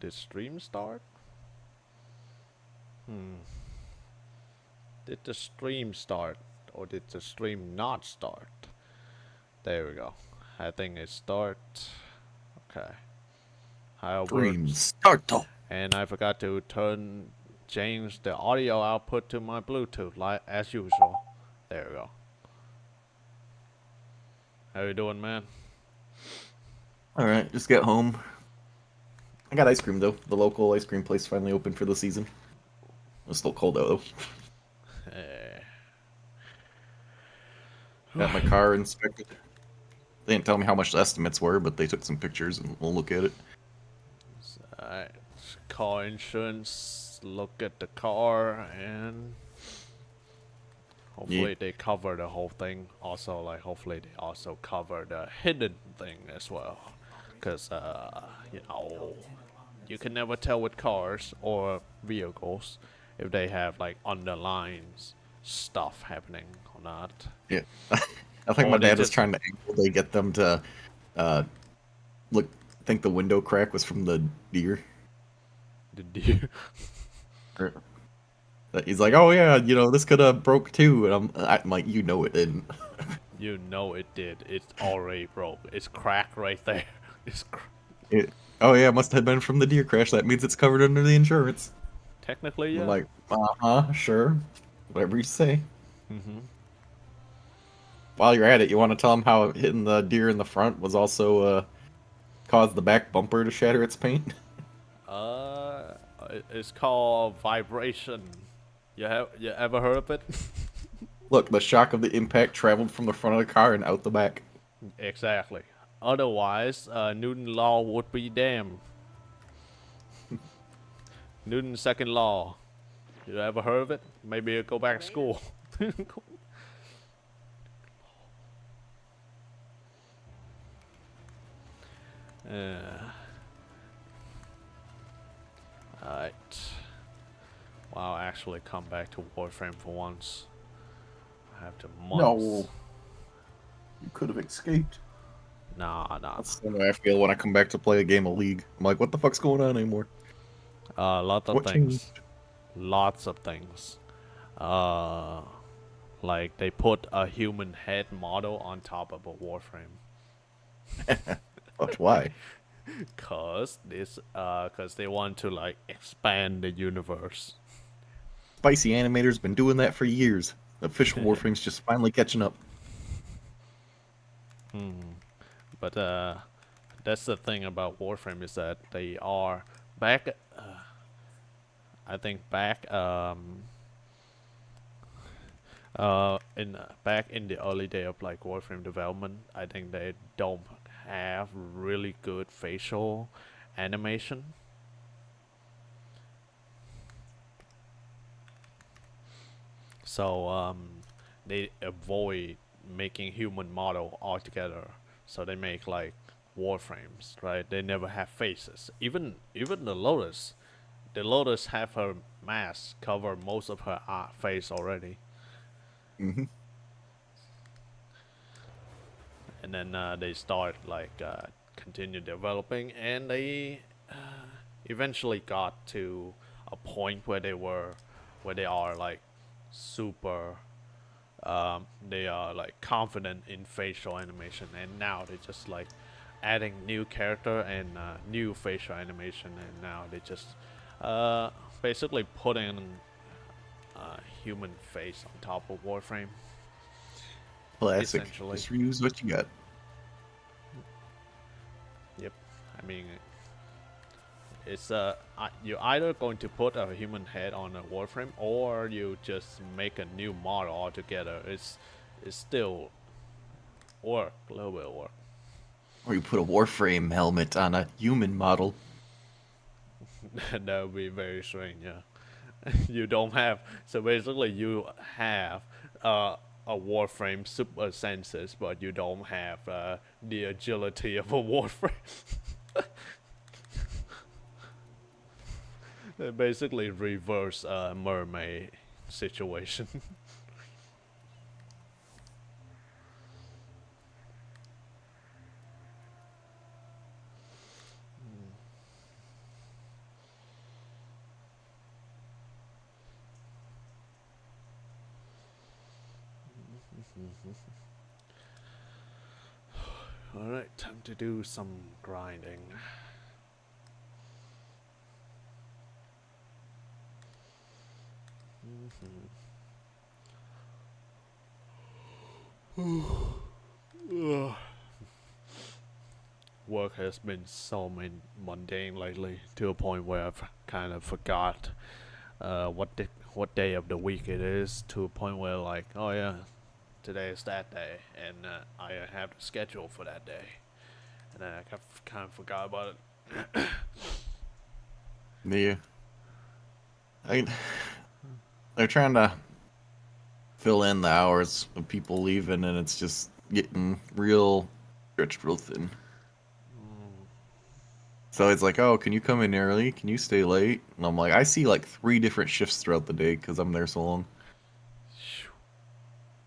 Did stream start? Hmm. Did the stream start or did the stream not start? There we go. I think it start. Okay. How it Dream works. Starto. And I forgot to change the audio output to my Bluetooth like as usual. There we go. How you doing, man? All right, just get home. I got ice cream though. The local ice cream place finally opened for the season. It's still cold out though. Eh. Got my car inspected. They didn't tell me how much the estimates were, but they took some pictures and we'll look at it. Alright. Car insurance. Look at the car and Yeah. hopefully they cover the whole thing. Also, like hopefully they also cover the hidden thing as well. Cause you know, you can never tell with cars or vehicles if they have like underlying stuff happening or not. Yeah. I think my Or they dad was just trying to angle to get them to uh look think the window crack was from the deer. did you Or- He's like, "Oh yeah, this could have broke too." And I'm like, "You know it didn't." you know it did. It's already broke. It's cracked right there. It's It, oh yeah, it must have been from the deer crash. That means it's covered under the insurance. technically I'm yeah. like, "Uh-huh, sure. Whatever you say." Mhm. While you're at it, you want to tell them how hitting the deer in the front was also caused the back bumper to shatter its paint? Uh, it's called vibration. You ever heard of it? Look, the shock of the impact traveled from the front of the car and out the back. Exactly. Otherwise, Newton law would be damned. Newton's second law. You ever heard of it? Maybe you go back to school. uh, Alright. Wow, actually come back to Warframe for once. After months. No, you could have escaped. Nah, nah. That's the way I feel when I come back to play a game of League. I'm like, what the fuck's going on anymore? Lot of What changed? things. Lots of things. Uh, like they put a human head model on top of a Warframe. But why? Cause they want to like expand the universe. Spicy Animator's been doing that for years. Official Warframe's just finally catching up. But that's the thing about Warframe is that they are back. I think back in the early day of like Warframe development, I think they don't have really good facial animation. So they avoid making human model altogether. So they make like Warframes, right? They never have faces. Even the Lotus have her mask cover most of her face already. Hmm. And then they start like continue developing, and they eventually got to a point where they are like super they are like confident in facial animation, and now they just like adding new character and new facial animation, and now they just uh, basically putting human face on top of Warframe Classic. essentially. Just reuse what you got. Yep. I mean, it's you're either going to put a human head on a Warframe, or you just make a new model altogether. It's still work, a little bit of work. Or you put a Warframe helmet on a human model. That would be very strange. Yeah, you don't have. So basically, you have a Warframe super senses, but you don't have the agility of a Warframe. Basically, reverse mermaid situation. All right, time to do some grinding. Ugh. Work has been so mundane lately to a point where I've kind of forgot what day of the week it is, to a point where like, oh yeah, today is that day, and I have the schedule for that day, and then I kind of forgot about it. Yeah. I, they're trying to fill in the hours of people leaving, and it's just getting real stretched real thin. So it's like, oh, can you come in early? Can you stay late? And I'm like, I see like 3 different shifts throughout the day because I'm there so long.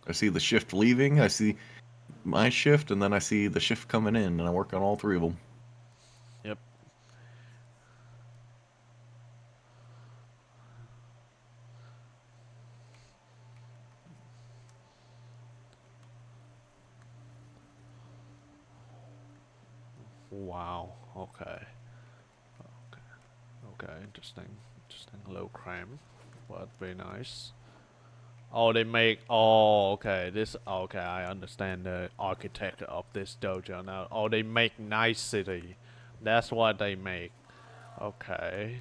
I see the shift leaving, I see my shift, and then I see the shift coming in, and I work on all 3 of them. Yep. Wow. Okay. Okay. Interesting. Low crime, but very nice. Oh, they make. Oh, okay. This. Okay, I understand the architecture of this dojo now. Oh, they make Night City. That's what they make. Okay.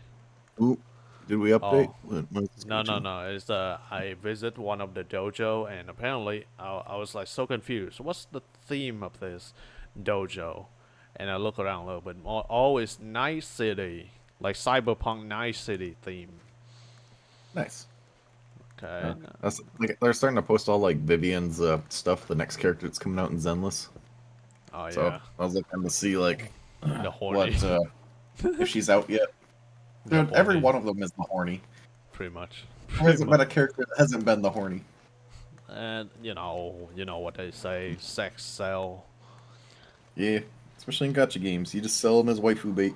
Ooh, did we update? Oh. No, It's I visit one of the dojo, and apparently I was like so confused. What's the theme of this dojo? And I look around a little bit more. Oh, it's Night City, like Cyberpunk Night City theme. Nice. Okay. That's like they're starting to post all like Vivian's stuff, the next character that's coming out in Zenless. Oh So yeah. I was looking to see like The horny. what if she's out yet. The Dude, every horny, one of them is the horny. pretty much. There hasn't been a character that hasn't been the horny. And you know what they say, sex sell. Yeah, especially in gacha games, you just sell them as waifu bait.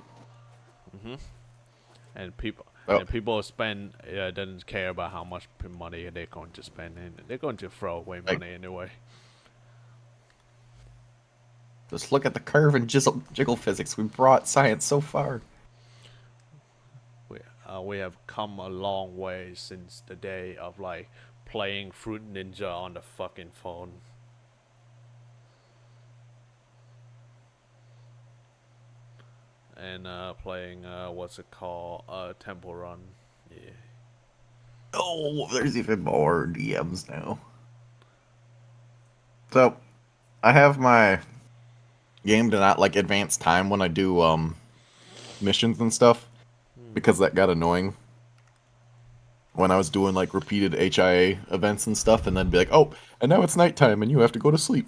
And people Oh. and people spend doesn't care about how much money they're going to spend, and they're going to throw away Like- money anyway. Just look at the curve and jiggle physics. We brought science so far. We have come a long way since the day of like playing Fruit Ninja on the fucking phone. And playing what's it called, Temple Run. Yeah. Oh, there's even more DMs now. So, I have my game to not like advance time when I do missions and stuff because that got annoying when I was doing like repeated HIA events and stuff, and then be like, oh, and now it's nighttime and you have to go to sleep.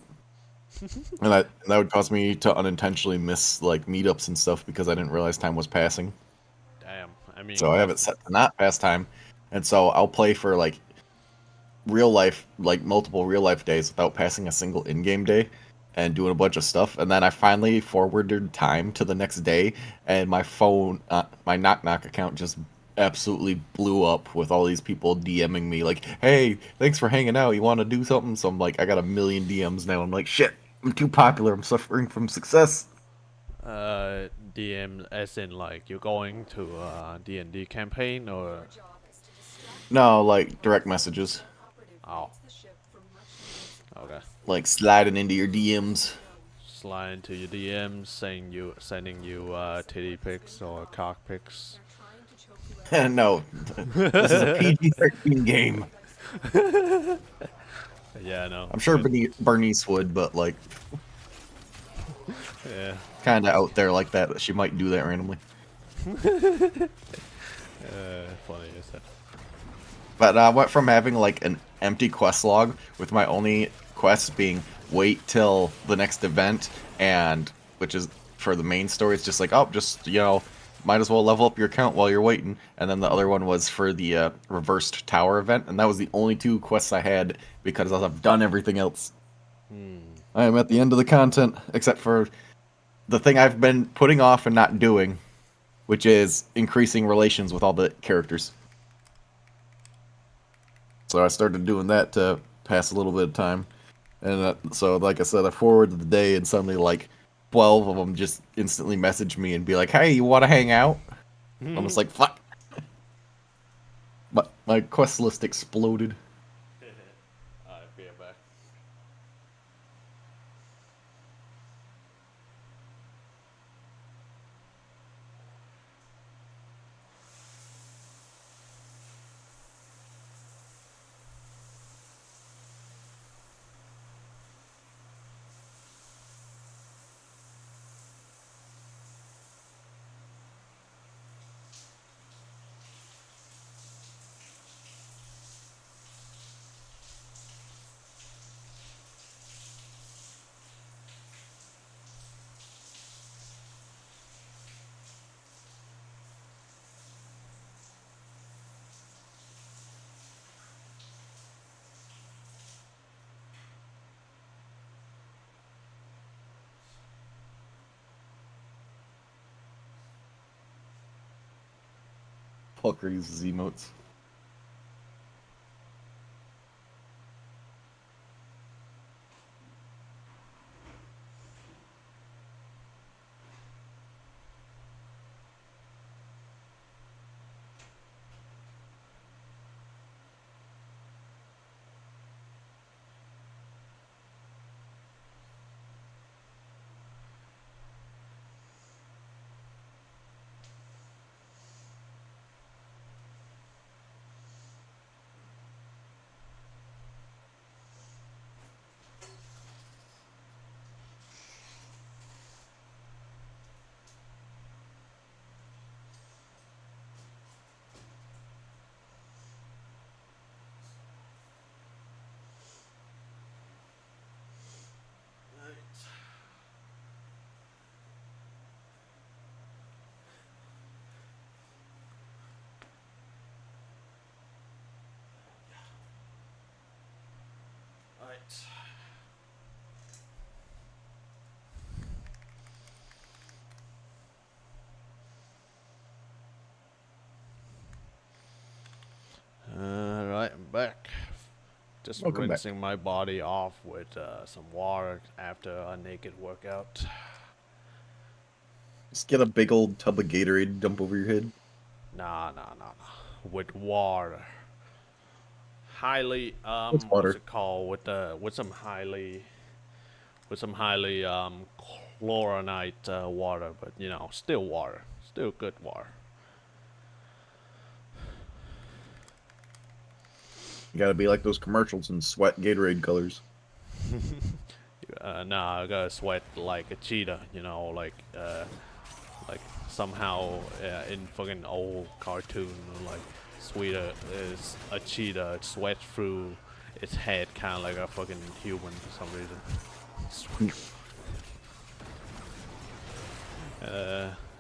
And that would cause me to unintentionally miss like meetups and stuff because I didn't realize time was passing. Damn. I mean. So I have it set to not pass time, and so I'll play for like real life, like multiple real life days without passing a single in-game day and doing a bunch of stuff. And then I finally forwarded time to the next day, and my phone, my Knock Knock account just absolutely blew up with all these people DMing me like, hey, thanks for hanging out, you want to do something? So I'm like, I got a million DMs now. I'm like, shit, I'm too popular, I'm suffering from success. DM as in like you're going to D&D campaign or. No, like direct messages, Oh. Okay. like sliding into your DMs. Slide into your DMs sending you titty pics or cock pics. No, this is a PG-13 game. Yeah, I know. I'm sure Bernice would, but like, Yeah. kind of out there like that she might do that randomly. Funny as that. But I went from having like an empty quest log with my only quest being wait till the next event, and which is for the main story. It's just like, oh, just might as well level up your account while you're waiting. And then the other one was for the reversed tower event, and that was the only 2 quests I had because I've done everything else. I am at the end of the content, except for the thing I've been putting off and not doing, which is increasing relations with all the characters. So I started doing that to pass a little bit of time. And so, like I said, I forwarded the day, and suddenly, like, 12 of them just instantly message me and be like, "Hey, you want to hang out?" I'm just like, "Fuck!" But my quest list exploded. Alright, be right back. Fucker uses emotes. Alright. Alright, I'm back. Just Welcome back. rinsing my body off with some water after a naked workout. Just get a big old tub of Gatorade, dump over your head. Nah. With water. Highly What's what's water? it called? With some highly chlorinite water, but you know, still water. Still good water. You gotta be like those commercials and sweat Gatorade colors. Nah, I gotta sweat like a cheetah, you know, like somehow in fucking old cartoon, like Sweeter is a cheetah, it sweats through its head, kind of like a fucking human for some reason.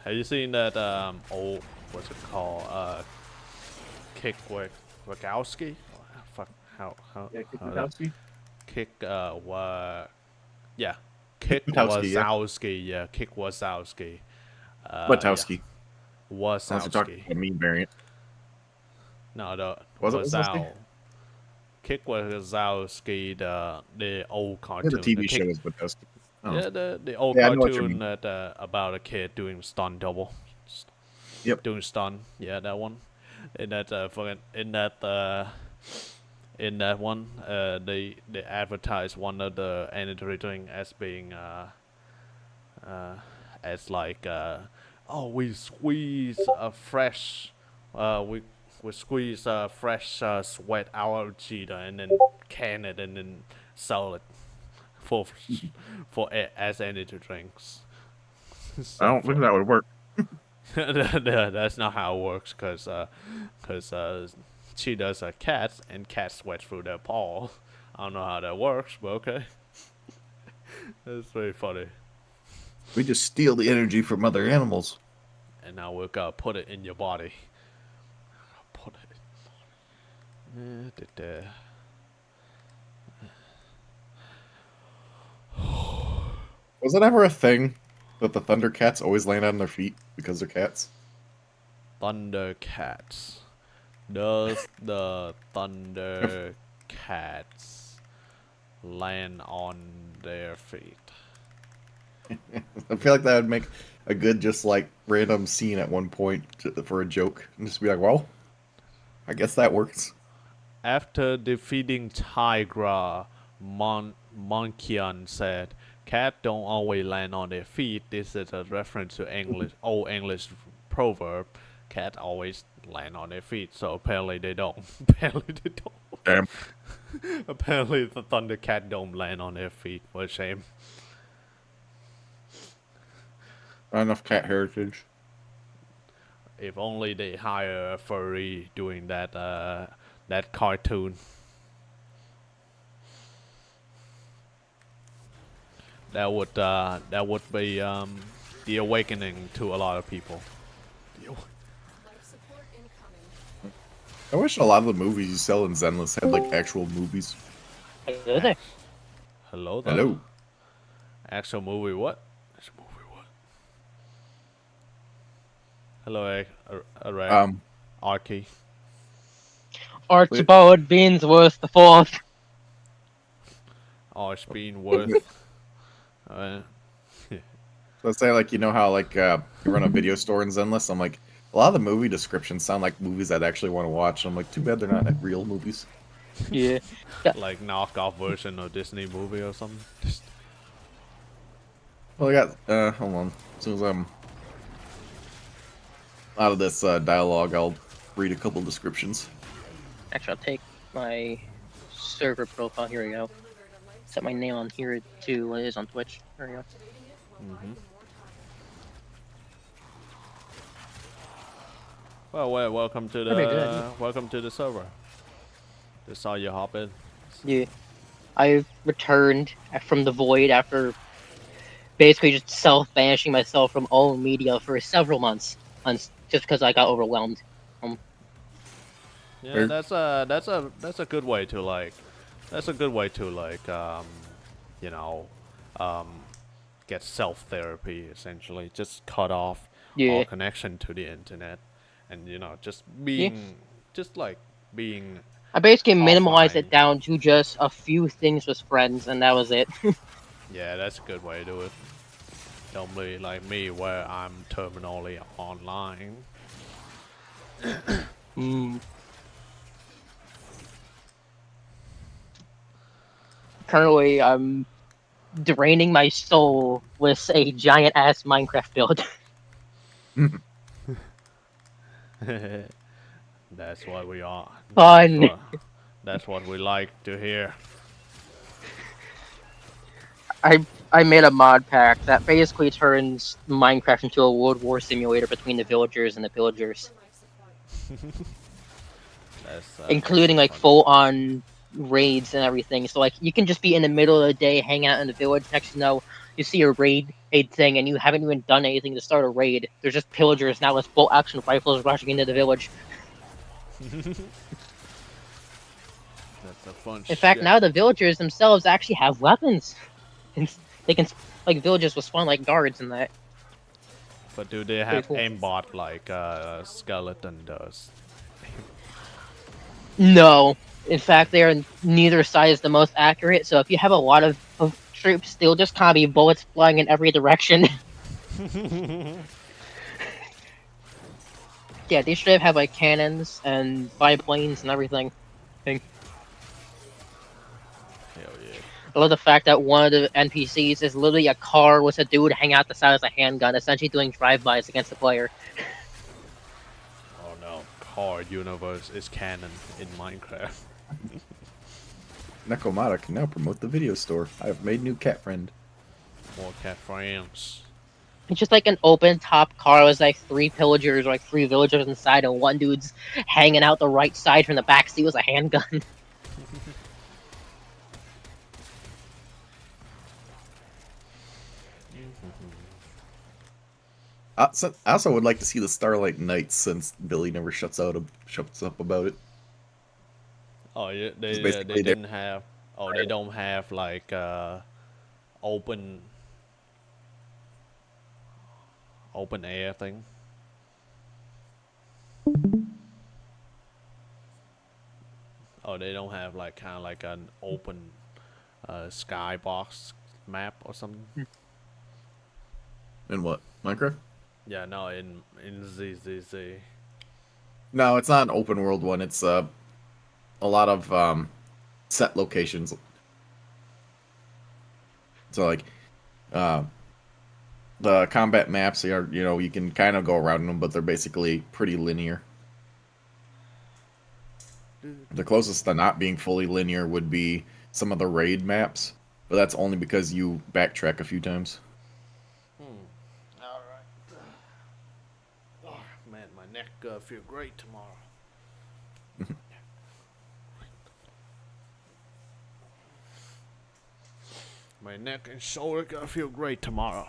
Have you seen that old, what's it called, Kick Wachowski? Fuck, how that? Kick, yeah, Kick Witowski, yeah. Wazowski, yeah, Kick Wazowski. Yeah, Witowski. Unless you're talking Wazowski. about a meme variant. No, the Was it Witowski? Wazow. Kick Wazowski, the old Yeah, the cartoon, the TV Kick. show is Witowski. Oh. Yeah, the old Yeah, I know what you cartoon mean. that about a kid doing stunt double, Yep. doing stunt. Yeah, that one. In that fucking in that one, they advertise one of the energy drink as being as like oh, we squeeze a fresh we squeeze fresh sweat out of cheetah and then can it and then sell it for as energy drinks. I So don't think funny. that would work. That's not how it works, cause cheetahs are cats and cats sweat through their paw. I don't know how that works, but okay. That's very funny. We just steal the energy from other animals. And now we're gonna put it in your body. Put it. Was it ever a thing that the Thundercats always land on their feet because they're cats? Thundercats. Does the Thundercats land on their feet. I feel like that would make a good just like random scene at one point for a joke, and just be like, well, I guess that works. After defeating Tigra, Monkian said, "Cat don't always land on their feet." This is a reference to old English proverb. Cat always land on their feet, so apparently they don't. Apparently they don't. Damn. Apparently the Thundercat don't land on their feet. What a shame. Not enough cat heritage. If only they hire a furry doing that cartoon. That would be the awakening to a lot of people. I wish a lot of the movies you sell in Zenless had like actual movies. Hello there. Hello there. Hello. Actual movie what? Actual movie what? Hello, Arky. Archibald Beansworth the Fourth. Archbeanworth. So say like you know how like you run a video store in Zenless. I'm like a lot of the movie descriptions sound like movies I'd actually want to watch. I'm like, too bad they're not real movies. Yeah. Like knockoff version of Disney movie or something. Well, I got hold on. As soon as I'm out of this dialogue, I'll read a couple descriptions. Actually, I'll take my server profile. Here we go. Set my name on here to what it is on Twitch. There we go. Well, welcome to Very good. the server. Just saw you hop in. Yeah. I returned from the void after basically just self-banishing myself from all media for several months, just because I got overwhelmed. Yeah, that's a good way to like, you know, get self therapy essentially. Just cut off all connection to the internet, and just being, being. I basically minimalized offline. it down to just a few things with friends, and that was it. Yeah, that's a good way to do it. Don't be like me, where I'm terminally online. Currently, I'm draining my soul with a giant ass Minecraft build. That's what we are. Fun. That's what we like to hear. I made a mod pack that basically turns Minecraft into a World War simulator between the villagers and the pillagers, including like full-on raids and everything. So like you can just be in the middle of the day, hang out in the village. Next thing you know, you see a raid thing, and you haven't even done anything to start a raid. There's just pillagers now with bolt-action rifles rushing into the village. That's a fun. In fact, now the villagers themselves actually have weapons. And they can, like, villagers will spawn like guards and that. But do they have cool. aimbot like Skeleton does? No. In fact, they are neither side is the most accurate, so if you have a lot of troops, they'll just kind of be bullets flying in every direction. Yeah, they should have like cannons and biplanes and everything. Hell yeah. I love the fact that one of the NPCs is literally a car with a dude hanging out the side as a handgun, essentially doing drive-bys against the player. Oh no, car universe is canon in Minecraft. Nekomata can now promote the video store. I have made new cat friend. More cat friends. It's just like an open top car with like 3 pillagers or like 3 villagers inside, and one dude's hanging out the right side from the back seat with a handgun. So, I also would like to see the Starlight Knights, since Billy never shuts up about it. Oh yeah, they basically didn't have. Oh, they don't have like open air thing. Oh, they don't have like kind of like an open skybox map or something. In what? Minecraft? Yeah, no, in ZZZ. No, it's not an open world one. It's a lot of set locations. So like uh, the combat maps are, you can kind of go around them, but they're basically pretty linear. The closest to not being fully linear would be some of the raid maps, but that's only because you backtrack a few times. All right. Oh man, my neck feel great tomorrow. My neck and shoulder gonna feel great tomorrow.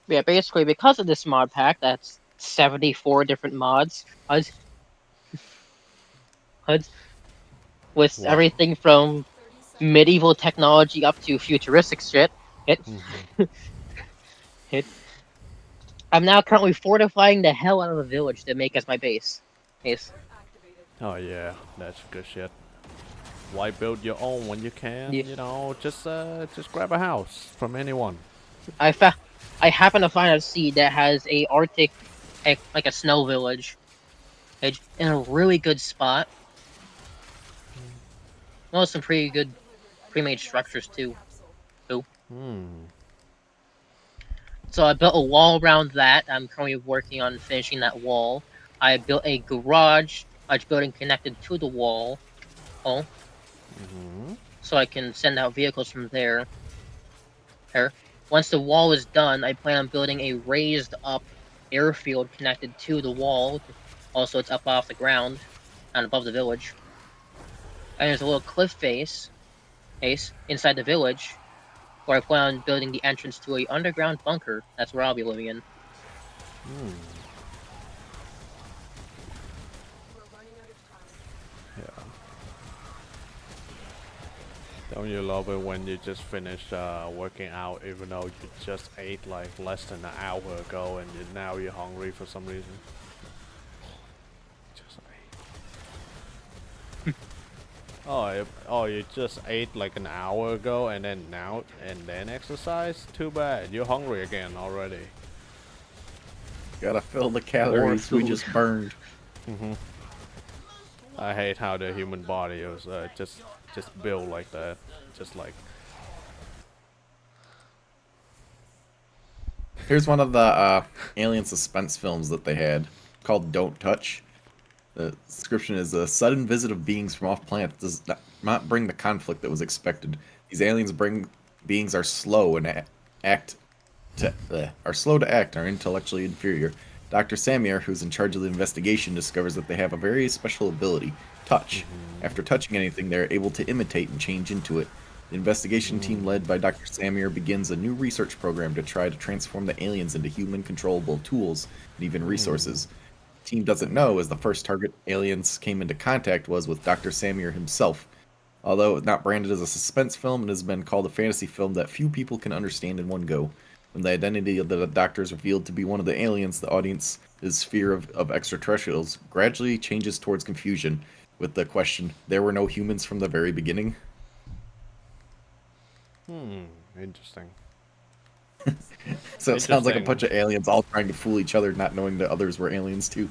Yeah, basically because of this mod pack, that's 74 different mods. HUDs with Wow. everything from medieval technology up to futuristic shit. It, it. I'm now currently fortifying the hell out of a village to make as my base. Base. Oh yeah, that's good shit. Why build your own when you can? Yeah. You know, just grab a house from anyone. I happen to find a seed that has a Arctic, like a snow village, in a really good spot. Well, some pretty good pre-made structures too. So I built a wall around that. I'm currently working on finishing that wall. I built a garage, large building connected to the wall. So I can send out vehicles from there. Once the wall is done, I plan on building a raised up airfield connected to the wall. Also, it's up off the ground and above the village. And there's a little cliff face inside the village, where I plan on building the entrance to a underground bunker. That's where I'll be living in. Yeah. Don't you love it when you just finish working out, even though you just ate like less than an hour ago, and now you're hungry for some reason? Just ate. Oh, you just ate like an hour ago, and then exercise? Too bad. You're hungry again already. Gotta fill the calories we just burned. I hate how the human body is just built like that. Just like Here's one of the alien suspense films that they had called Don't Touch. The description is a sudden visit of beings from off planet does not bring the conflict that was expected. These aliens bring beings are slow and are slow to act, are intellectually inferior. Dr. Samir, who's in charge of the investigation, discovers that they have a very special ability, touch. After touching anything, they're able to imitate and change into it. The investigation team led by Dr. Samir begins a new research program to try to transform the aliens into human-controllable tools and even resources. The team doesn't know, as the first target aliens came into contact was with Dr. Samir himself. Although not branded as a suspense film, it has been called a fantasy film that few people can understand in one go. When the identity of the doctor is revealed to be one of the aliens, the audience's fear of extraterrestrials gradually changes towards confusion, with the question, there were no humans from the very beginning? interesting. So it sounds like a Interesting. bunch of aliens all trying to fool each other, not knowing that others were aliens too.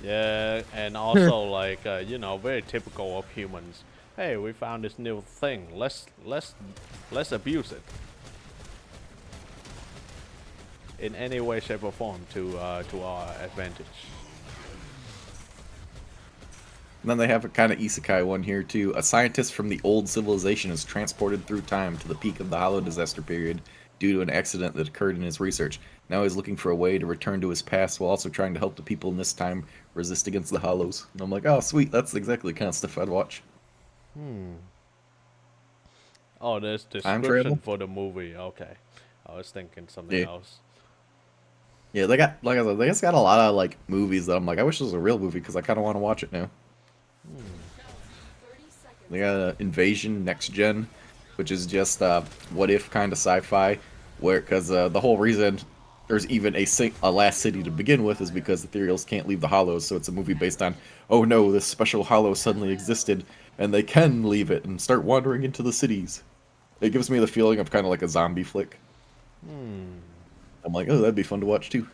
Yeah, and also like you know, very typical of humans. Hey, we found this new thing. Let's abuse it in any way, shape, or form to our advantage. And then they have a kind of isekai one here too. A scientist from the old civilization is transported through time to the peak of the Hollow Disaster period due to an accident that occurred in his research. Now he's looking for a way to return to his past while also trying to help the people in this time resist against the Hollows. And I'm like, oh sweet, that's exactly the kind of stuff I'd watch. Oh, there's Time travel? description for the movie. Okay, I was thinking something Yeah. else. Yeah, they got, like I said, they just got a lot of like movies that I'm like, I wish this was a real movie because I kind of want to watch it now. They got Invasion Next Gen, which is just what if kind of sci-fi, where because the whole reason there's even a last city to begin with is because the Ethereals can't leave the Hollows, so it's a movie based on, oh no, this special Hollow suddenly existed, and they can leave it and start wandering into the cities. It gives me the feeling of kind of like a zombie flick. I'm like, oh, that'd be fun to watch too.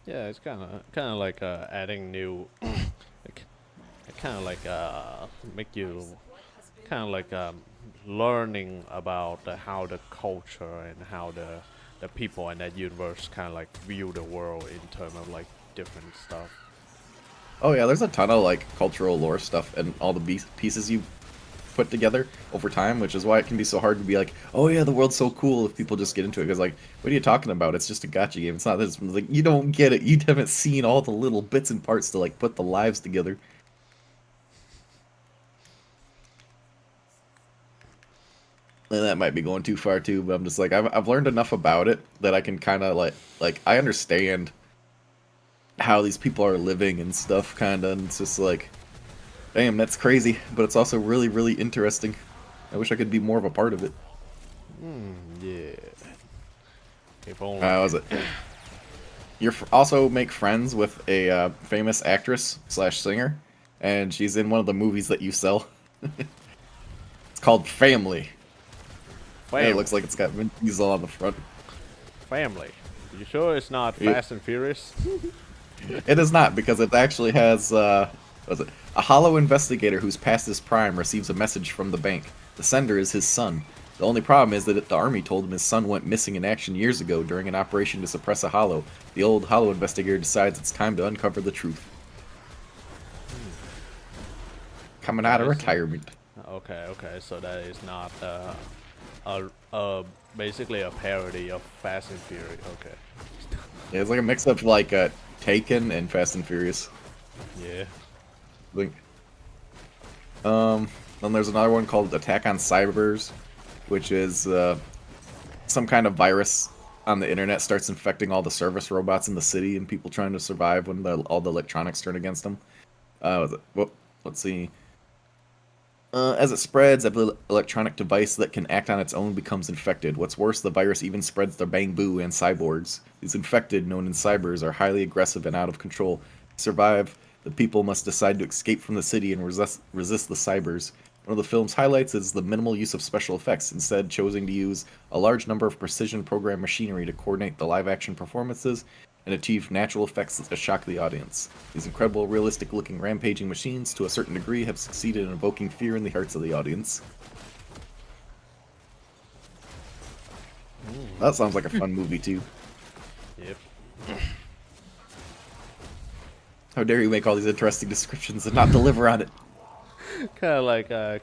Yeah, it's kind of like adding new, it kind of like make you kind of like learning about how the culture and how the people in that universe kind of like view the world in terms of like different stuff. Oh yeah, there's a ton of like cultural lore stuff and all the pieces you put together over time, which is why it can be so hard to be like, oh yeah, the world's so cool if people just get into it. Because like, what are you talking about? It's just a gacha game. It's not this. It's like, you don't get it. You haven't seen all the little bits and parts to like put the lives together. And that might be going too far too, but I'm just like, I've learned enough about it that I can kind of like I understand how these people are living and stuff, kind of. And it's just like, damn, that's crazy, but it's also really, really interesting. I wish I could be more of a part of it. Yeah. If only. How was it? You also make friends with a famous actress / singer, and she's in one of the movies that you sell. It's called Family. Yeah, it looks like it's got Vin Diesel on the front. Family. You sure it's not Fast and Furious? It is not, because it actually has what was it? A hollow investigator who's past his prime receives a message from the bank. The sender is his son. The only problem is that the army told him his son went missing in action years ago during an operation to suppress a hollow. The old hollow investigator decides it's time to uncover the truth. Coming out of retirement. Okay, so that is not basically a parody of Fast and Furious. Okay. Yeah, it's like a mix of like Taken and Fast and Furious. Yeah. Link. Then there's another one called Attack on Cybers, which is some kind of virus on the internet starts infecting all the service robots in the city and people trying to survive when all the electronics turn against them. Well, let's see. As it spreads, every electronic device that can act on its own becomes infected. What's worse, the virus even spreads to Bangbu and cyborgs. These infected, known in cybers, are highly aggressive and out of control. To survive, the people must decide to escape from the city and resist the cybers. One of the film's highlights is the minimal use of special effects, instead choosing to use a large number of precision programmed machinery to coordinate the live-action performances and achieve natural effects that shock the audience. These incredible, realistic-looking rampaging machines, to a certain degree, have succeeded in evoking fear in the hearts of the audience. That sounds like a fun movie, too. Yep. How dare you make all these interesting descriptions and not deliver on it? kind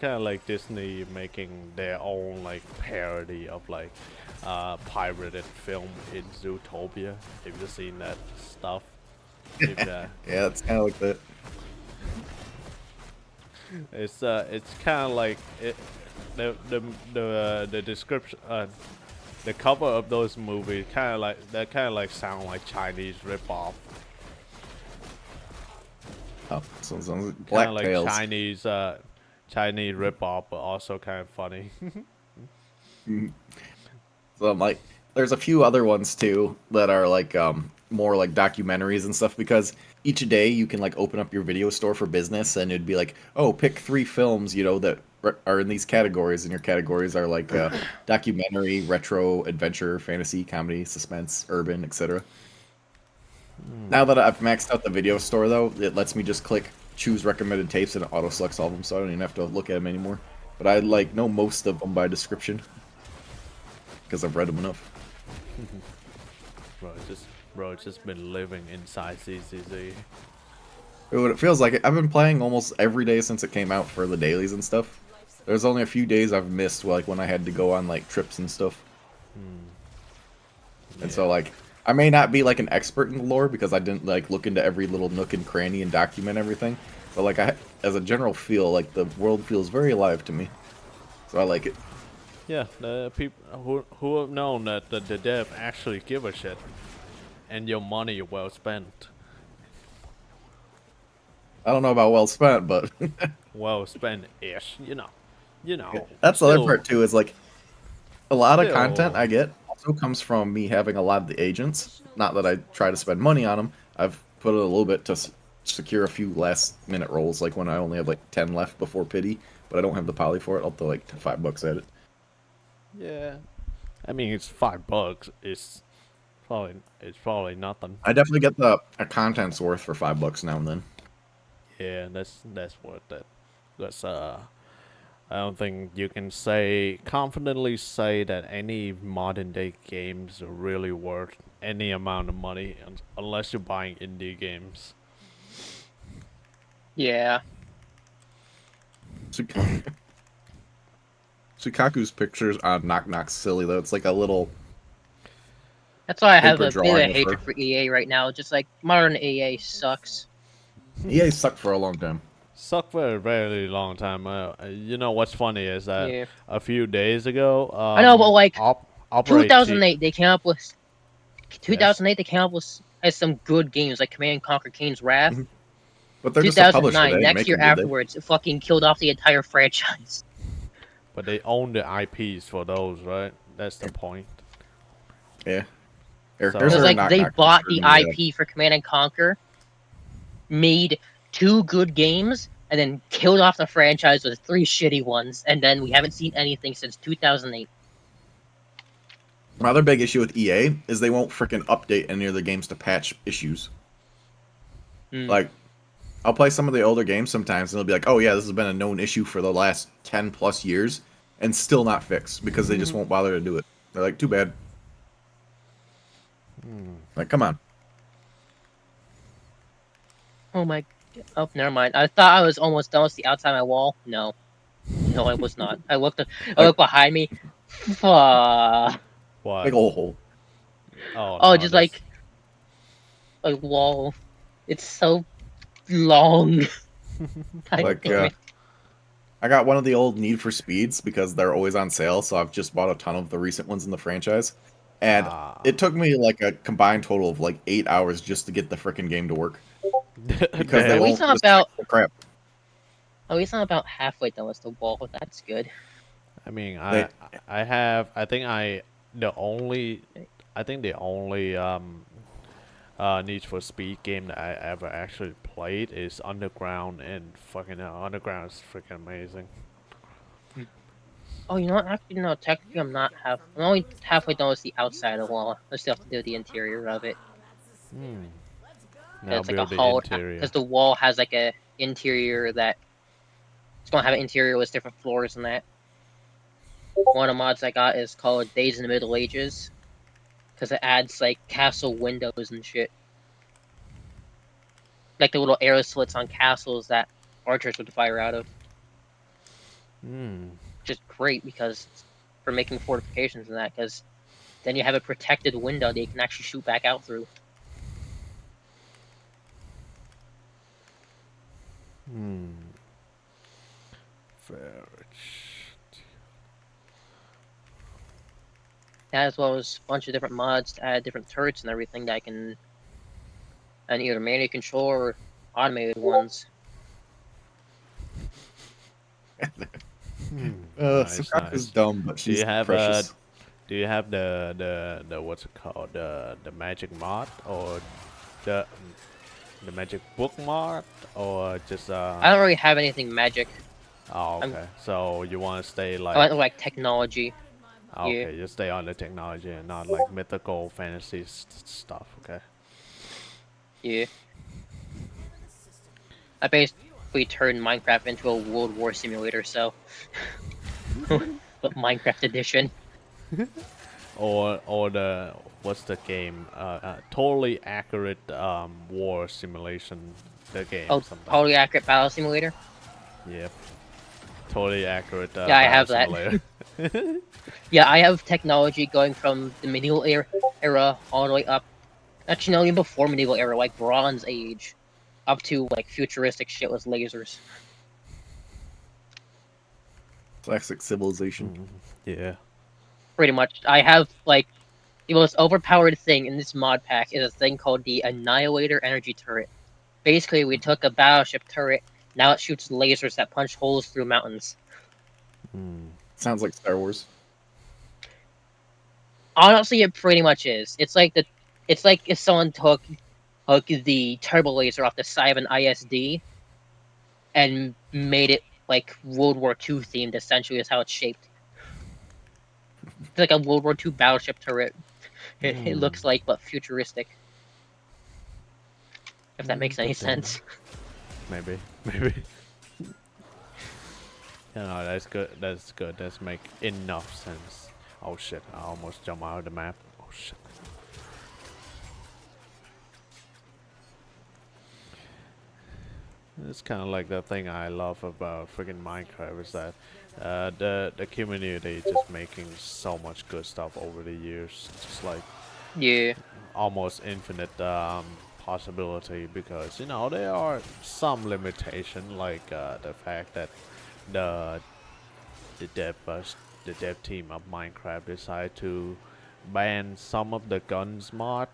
of like Disney making their own like parody of like pirated film in Zootopia. Have you seen that stuff? Yeah, it's kind of like that. It's kind of like it. The description, the cover of those movies kind of like sound like Chinese ripoff. Oh, sounds like Black Kind of like Tails. Chinese ripoff, but also kind of funny. So I'm like, there's a few other ones too that are like more like documentaries and stuff, because each day you can like open up your video store for business and it'd be like, oh, pick 3 films, you know, that are in these categories, and your categories are like documentary, retro, adventure, fantasy, comedy, suspense, urban, etc. Now that I've maxed out the video store, though, it lets me just click choose recommended tapes and it auto selects all of them, so I don't even have to look at them anymore. But I like know most of them by description because I've read them enough. Bro, it's just been living inside CCZ. What it feels like, I've been playing almost every day since it came out for the dailies and stuff. There's only a few days I've missed, like when I had to go on like trips and stuff. And so like, I may not be like an expert in the lore because I didn't like look into every little nook and cranny and document everything. But like, as a general feel, like the world feels very alive to me. So I like it. Yeah, the people who have known that the dev actually give a shit, and your money well spent. I don't know about well spent, but Well spent ish, you know. that's the other Still- part too. Is like a lot of still- content I get also comes from me having a lot of the agents. Not that I try to spend money on them. I've put a little bit to secure a few last minute rolls, like when I only have like 10 left before pity, but I don't have the poly for it. I'll throw like $5 at it. Yeah. I mean, it's $5. It's probably nothing. I definitely get the a content's worth for $5 now and then. Yeah, that's worth it. Because I don't think you can confidently say that any modern day games are really worth any amount of money unless you're buying indie games. Yeah. Sukaku's pictures on Knock Knock's silly though. It's like a little. That's why I have Paper a bit of drawing a of hatred her. for EA right now. Just like modern EA sucks. EA sucked for a long time. Sucked for a very long time. You know what's funny is that Yeah. a few days ago, I know, but like Operate 2008, they came up with Yes. 2008. They came up with has some good games like Command and Conquer: Kane's Wrath. Mhm. But they're just a publisher. 2009, They didn't next make year them, did they? afterwards, it fucking killed off the entire franchise. But they own the IPs for those, right? That's the point. Yeah. So- Here's It was our like Knock they Knock bought picture the in IP for Command and Conquer, made 2 good games, and then killed off the franchise with 3 shitty ones, and then we haven't seen anything since 2008. My other big issue with EA is they won't freaking update any of the games to patch issues. Hmm. Like, I'll play some of the older games sometimes, and they'll be like, "Oh yeah, this has been a known issue for the last 10+ years, and still not fixed because they just won't bother to do it." They're like, "Too bad." Like, come on. Oh my. Oh, never mind. I thought I was almost done with the outside of my wall. No, I was not. I looked behind me. Fuck. What? Big old hole. Oh, Oh, no, just that's- like a wall. It's so long. God Like, damn it. I got one of the old Need for Speeds because they're always on sale, so I've just bought a ton of the recent ones in the franchise. And it took me like a combined total of like 8 hours just to get the freaking game to work. Because they At won't least not just about- fix the crap. Oh, he's not about halfway done with the wall. That's good. I mean, They- I think the only Need for Speed game that I ever actually played is Underground, and fucking hell, Underground is freaking amazing. Oh, you know what? Actually, no. Technically, I'm only halfway done with the outside of the wall. I still have to do the interior of it. Now It's like a build the hollow interior. because the wall has like a interior that it's gonna have an interior with different floors and that. One of the mods I got is called Days in the Middle Ages because it adds like castle windows and shit, like the little arrow slits on castles that archers would fire out of. Which is great because for making fortifications and that, because then you have a protected window that you can actually shoot back out through. As well as a bunch of different mods to add different turrets and everything that I can, and either manual control or automated ones. Nice, Sukaku's nice. dumb, but she's you have, precious. Do you have the what's it called, the magic mod, or the magic book mod, or just I don't really have anything magic. Oh, I'm- okay. So you want to stay I went like technology. okay, you stay on the technology and not like mythical fantasy stuff. Okay. Yeah. I basically turned Minecraft into a World War simulator, so. But Minecraft edition. Or the what's the game? Totally accurate war simulation. The game. Oh, sometimes. totally accurate battle simulator. Yep. Totally accurate. Yeah, I have battle that. simulator. Yeah, I have technology going from the medieval era all the way up. Actually, no, even before medieval era, like Bronze Age, up to like futuristic shit with lasers. Classic civilization. Yeah. Pretty much, I have like the most overpowered thing in this mod pack is a thing called the Annihilator Energy Turret. Basically, we took a battleship turret. Now it shoots lasers that punch holes through mountains. Sounds like Star Wars. Honestly, it pretty much is. It's like if someone took the turbo laser off the side of an ISD and made it like World War II themed. Essentially, is how it's shaped. It's like a World War II battleship turret. It looks like, but futuristic. If that makes any Good to know. sense. Maybe, maybe. Yeah, no, that's good. That's good. That's make enough sense. Oh shit! I almost jumped out of the map. Oh shit! It's kind of like the thing I love about freaking Minecraft is that the community just making so much good stuff over the years. Just like Yeah. almost infinite possibility because you know there are some limitation like the fact that the the dev the dev team of Minecraft decided to ban some of the guns mod,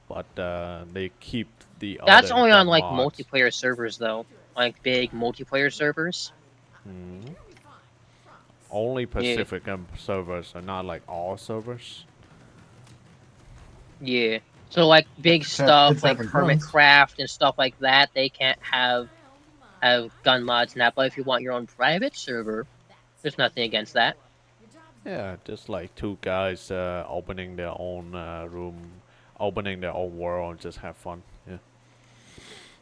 but they keep the That's other only on gun like mods. multiplayer servers though. Like big multiplayer servers. Only Yeah. Pacific servers are not like all servers. Yeah. So like big stuff It's like having guns. Hermitcraft and stuff like that, they can't have gun mods now. But if you want your own private server, there's nothing against that. Yeah, just like two guys opening their own room, opening their own world, and just have fun. Yeah.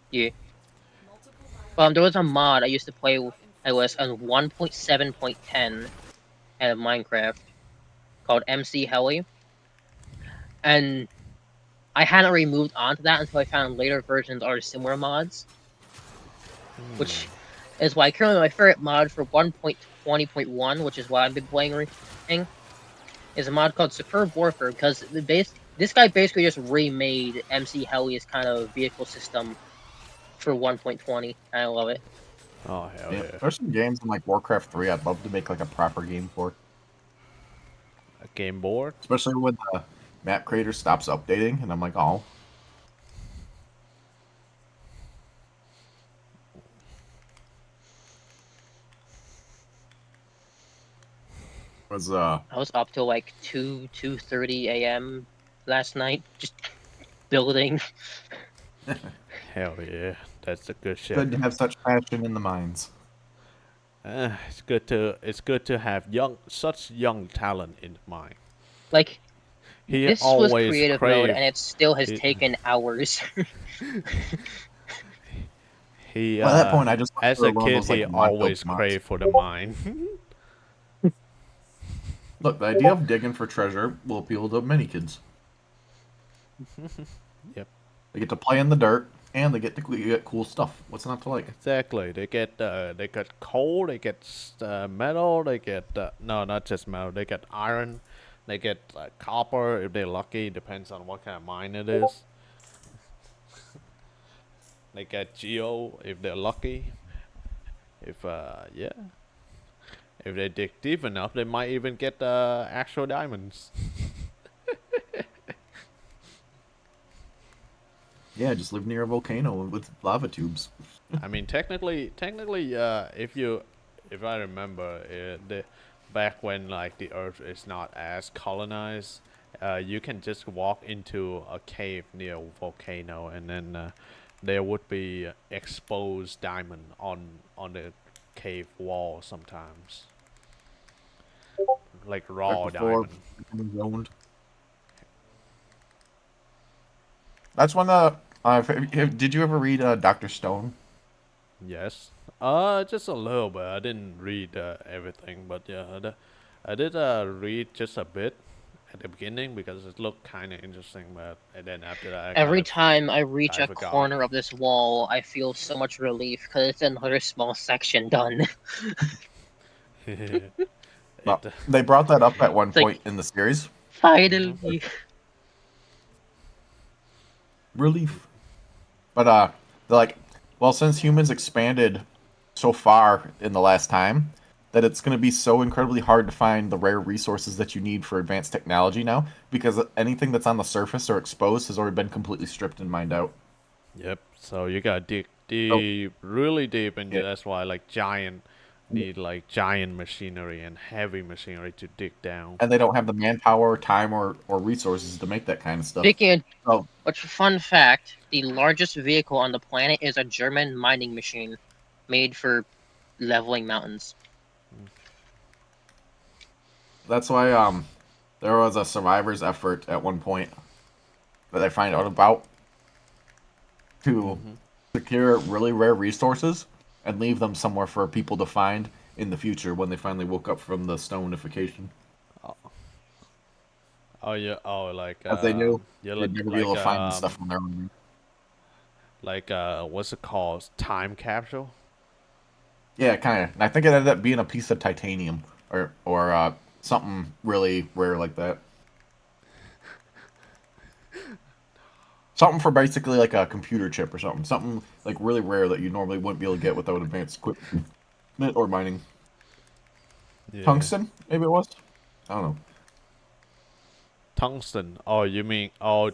Yeah. There was a mod I used to play. I was on 1.7.10 of Minecraft called MC Heli, and I hadn't really moved on to that until I found later versions or similar mods, which is why currently my favorite mod for 1.20.1, which is what I've been playing, is a mod called Superb Warfare because this guy basically just remade MC Heli's kind of vehicle system for 1.20. I love it. Oh hell Yeah, yeah! there's some games in like Warcraft 3 I'd love to make like a proper game for. A game board. Especially when the map creator stops updating and I'm like, oh. Was I was up till like 2:30 a.m. last night just building. Hell yeah, that's the good shit. good to have such passion in the mines. It's good to have such young talent in mind. Like He this was always creative mode, and crave. it still has He, taken hours. he Well, at that point, I just as threw a one of kid those, like, he mod build always mods. craved for the mine. Look, the idea of digging for treasure will appeal to many kids. Yep. They get to play in the dirt, and they get to get cool stuff. What's not to like? Exactly. They get coal, they get metal, they get no, not just metal. They get iron, they get copper if they're lucky. Depends on what kind of mine it is. They get geo if they're lucky. If yeah, if they dig deep enough, they might even get actual diamonds. Yeah, just live near a volcano with lava tubes. I mean, technically, if I remember, back when like the Earth is not as colonized, you can just walk into a cave near a volcano, and then there would be exposed diamond on the cave wall sometimes, like raw Right before diamond. becoming zoned. That's when did you ever read Dr. Stone? Yes. Just a little bit. I didn't read everything, but yeah, I did read just a bit at the beginning because it looked kind of interesting. But and then after that, Every time I reach a forgot. corner of this wall, I feel so much relief because it's another small section done. No, they brought that up at one It's like- point in the series. Finally. Relief. But they're like, well, since humans expanded so far in the last time, that it's going to be so incredibly hard to find the rare resources that you need for advanced technology now, because anything that's on the surface or exposed has already been completely stripped and mined out. Yep. So you gotta dig deep, really deep into. Yeah. That's why like giant need like giant machinery and heavy machinery to dig down. And they don't have the manpower, time, or resources to make that kind of stuff. Speaking of So which, fun fact: the largest vehicle on the planet is a German mining machine, made for leveling mountains. that's why there was a survivor's effort at one point that I find out about to secure really rare resources and leave them somewhere for people to find in the future when they finally woke up from the stonification. Oh yeah. Oh, like As they knew yeah, they'd never be able to find the stuff on their own. like what's it called? Time capsule. Yeah, kind of. And I think it ended up being a piece of titanium or something really rare like that. Something for basically like a computer chip or something. Something like really rare that you normally wouldn't be able to get without advanced equipment or mining. Yeah. Tungsten, maybe it was. I don't know. Tungsten. Oh, you mean oh,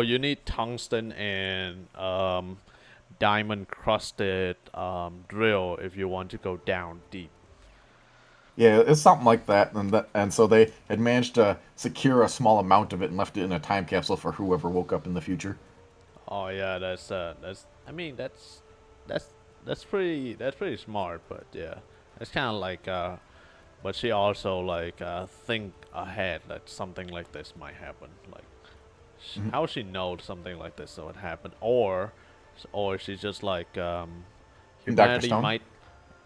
you need tungsten and diamond crusted drill if you want to go down deep. Yeah, it's something like that, and so they had managed to secure a small amount of it and left it in a time capsule for whoever woke up in the future. Oh yeah, that's. I mean that's that's pretty smart, but yeah, it's kind of like but she also like think ahead that something like this might happen. Like how she know something like this would happen, or she's just like In Dr. humanity Stone? might.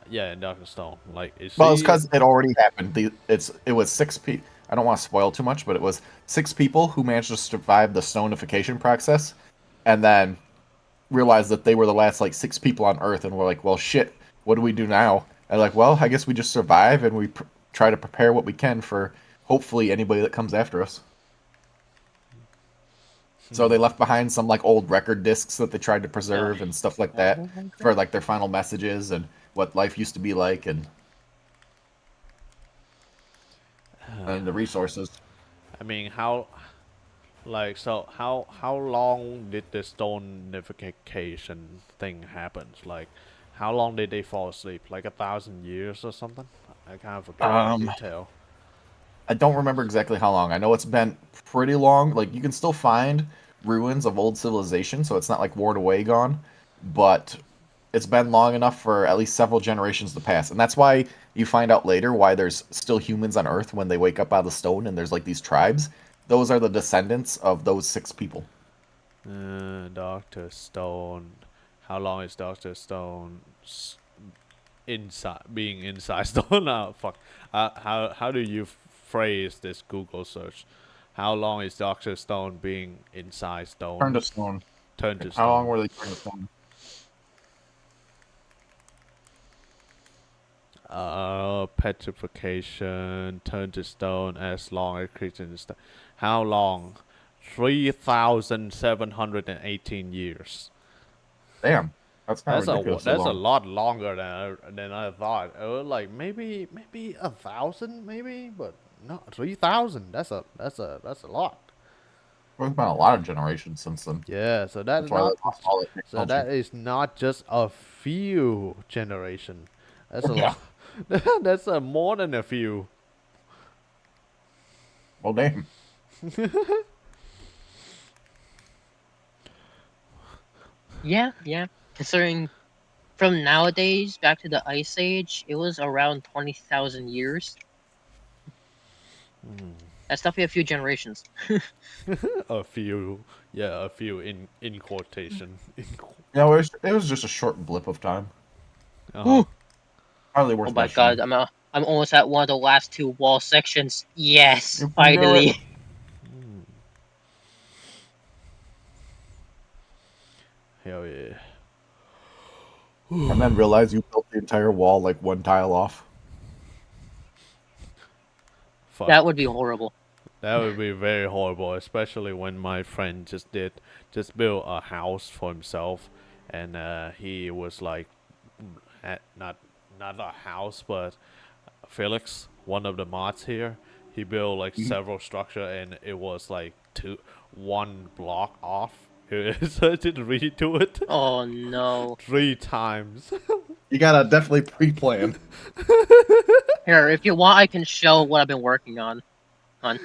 Yeah, in Doctor Stone. Like is Well, it's she? because it already happened. It was six people. I don't want to spoil too much, but it was six people who managed to survive the stonification process, and then realized that they were the last like six people on Earth, and were like, "Well, shit, what do we do now?" And like, well, I guess we just survive and we try to prepare what we can for hopefully anybody that comes after us. So they left behind some like old record discs that they tried to preserve and stuff like that for like their final messages and what life used to be like and the resources. I mean, how? Like so, how long did the stonification thing happen? Like, how long did they fall asleep? Like 1,000 years or something? I kind of forgot the Um, detail. I don't remember exactly how long. I know it's been pretty long. Like you can still find ruins of old civilization, so it's not like worn away gone, but it's been long enough for at least several generations to pass. And that's why you find out later why there's still humans on Earth when they wake up out of the stone and there's like these tribes. Those are the descendants of those six people. Doctor Stone. How long is Doctor Stone inside being inside Stone? Oh, fuck. How do you phrase this Google search? How long is Doctor Stone being inside Turned Stone? to stone. Turned to How long stone. were they turned to stone? Petrification, turn to stone as long as creatures. How long? 3,718 years. Damn, that's kind of ridiculously That's a long. lot longer than I thought. It was like maybe 1,000 maybe, but no 3,000. That's a lot. There's been a lot of generations since then. Yeah, so that That's is why they not lost all that so technology. that is not just a few generation. That's a Yeah. lot. That's more than a few. Well, damn. Yeah. Considering from nowadays back to the Ice Age, it was around 20,000 years. That's definitely a few generations. A few, yeah, a few in quotation. Yeah, it was just a short blip of time. Uh-huh. Hardly Oh worth my mentioning. god, I'm almost at one of the last two wall sections. Yes, You can do it. finally. Hell yeah. And then realize you built the entire wall like one tile off. Fuck. That would be horrible. That would be very horrible, especially when my friend just built a house for himself, and he was like, not a house, but Felix, one of the mods here, he built like several structure, and it was like one block off. So I did redo it Oh no. 3 times. You gotta definitely pre-plan. Here, if you want, I can show what I've been working on. Yeah,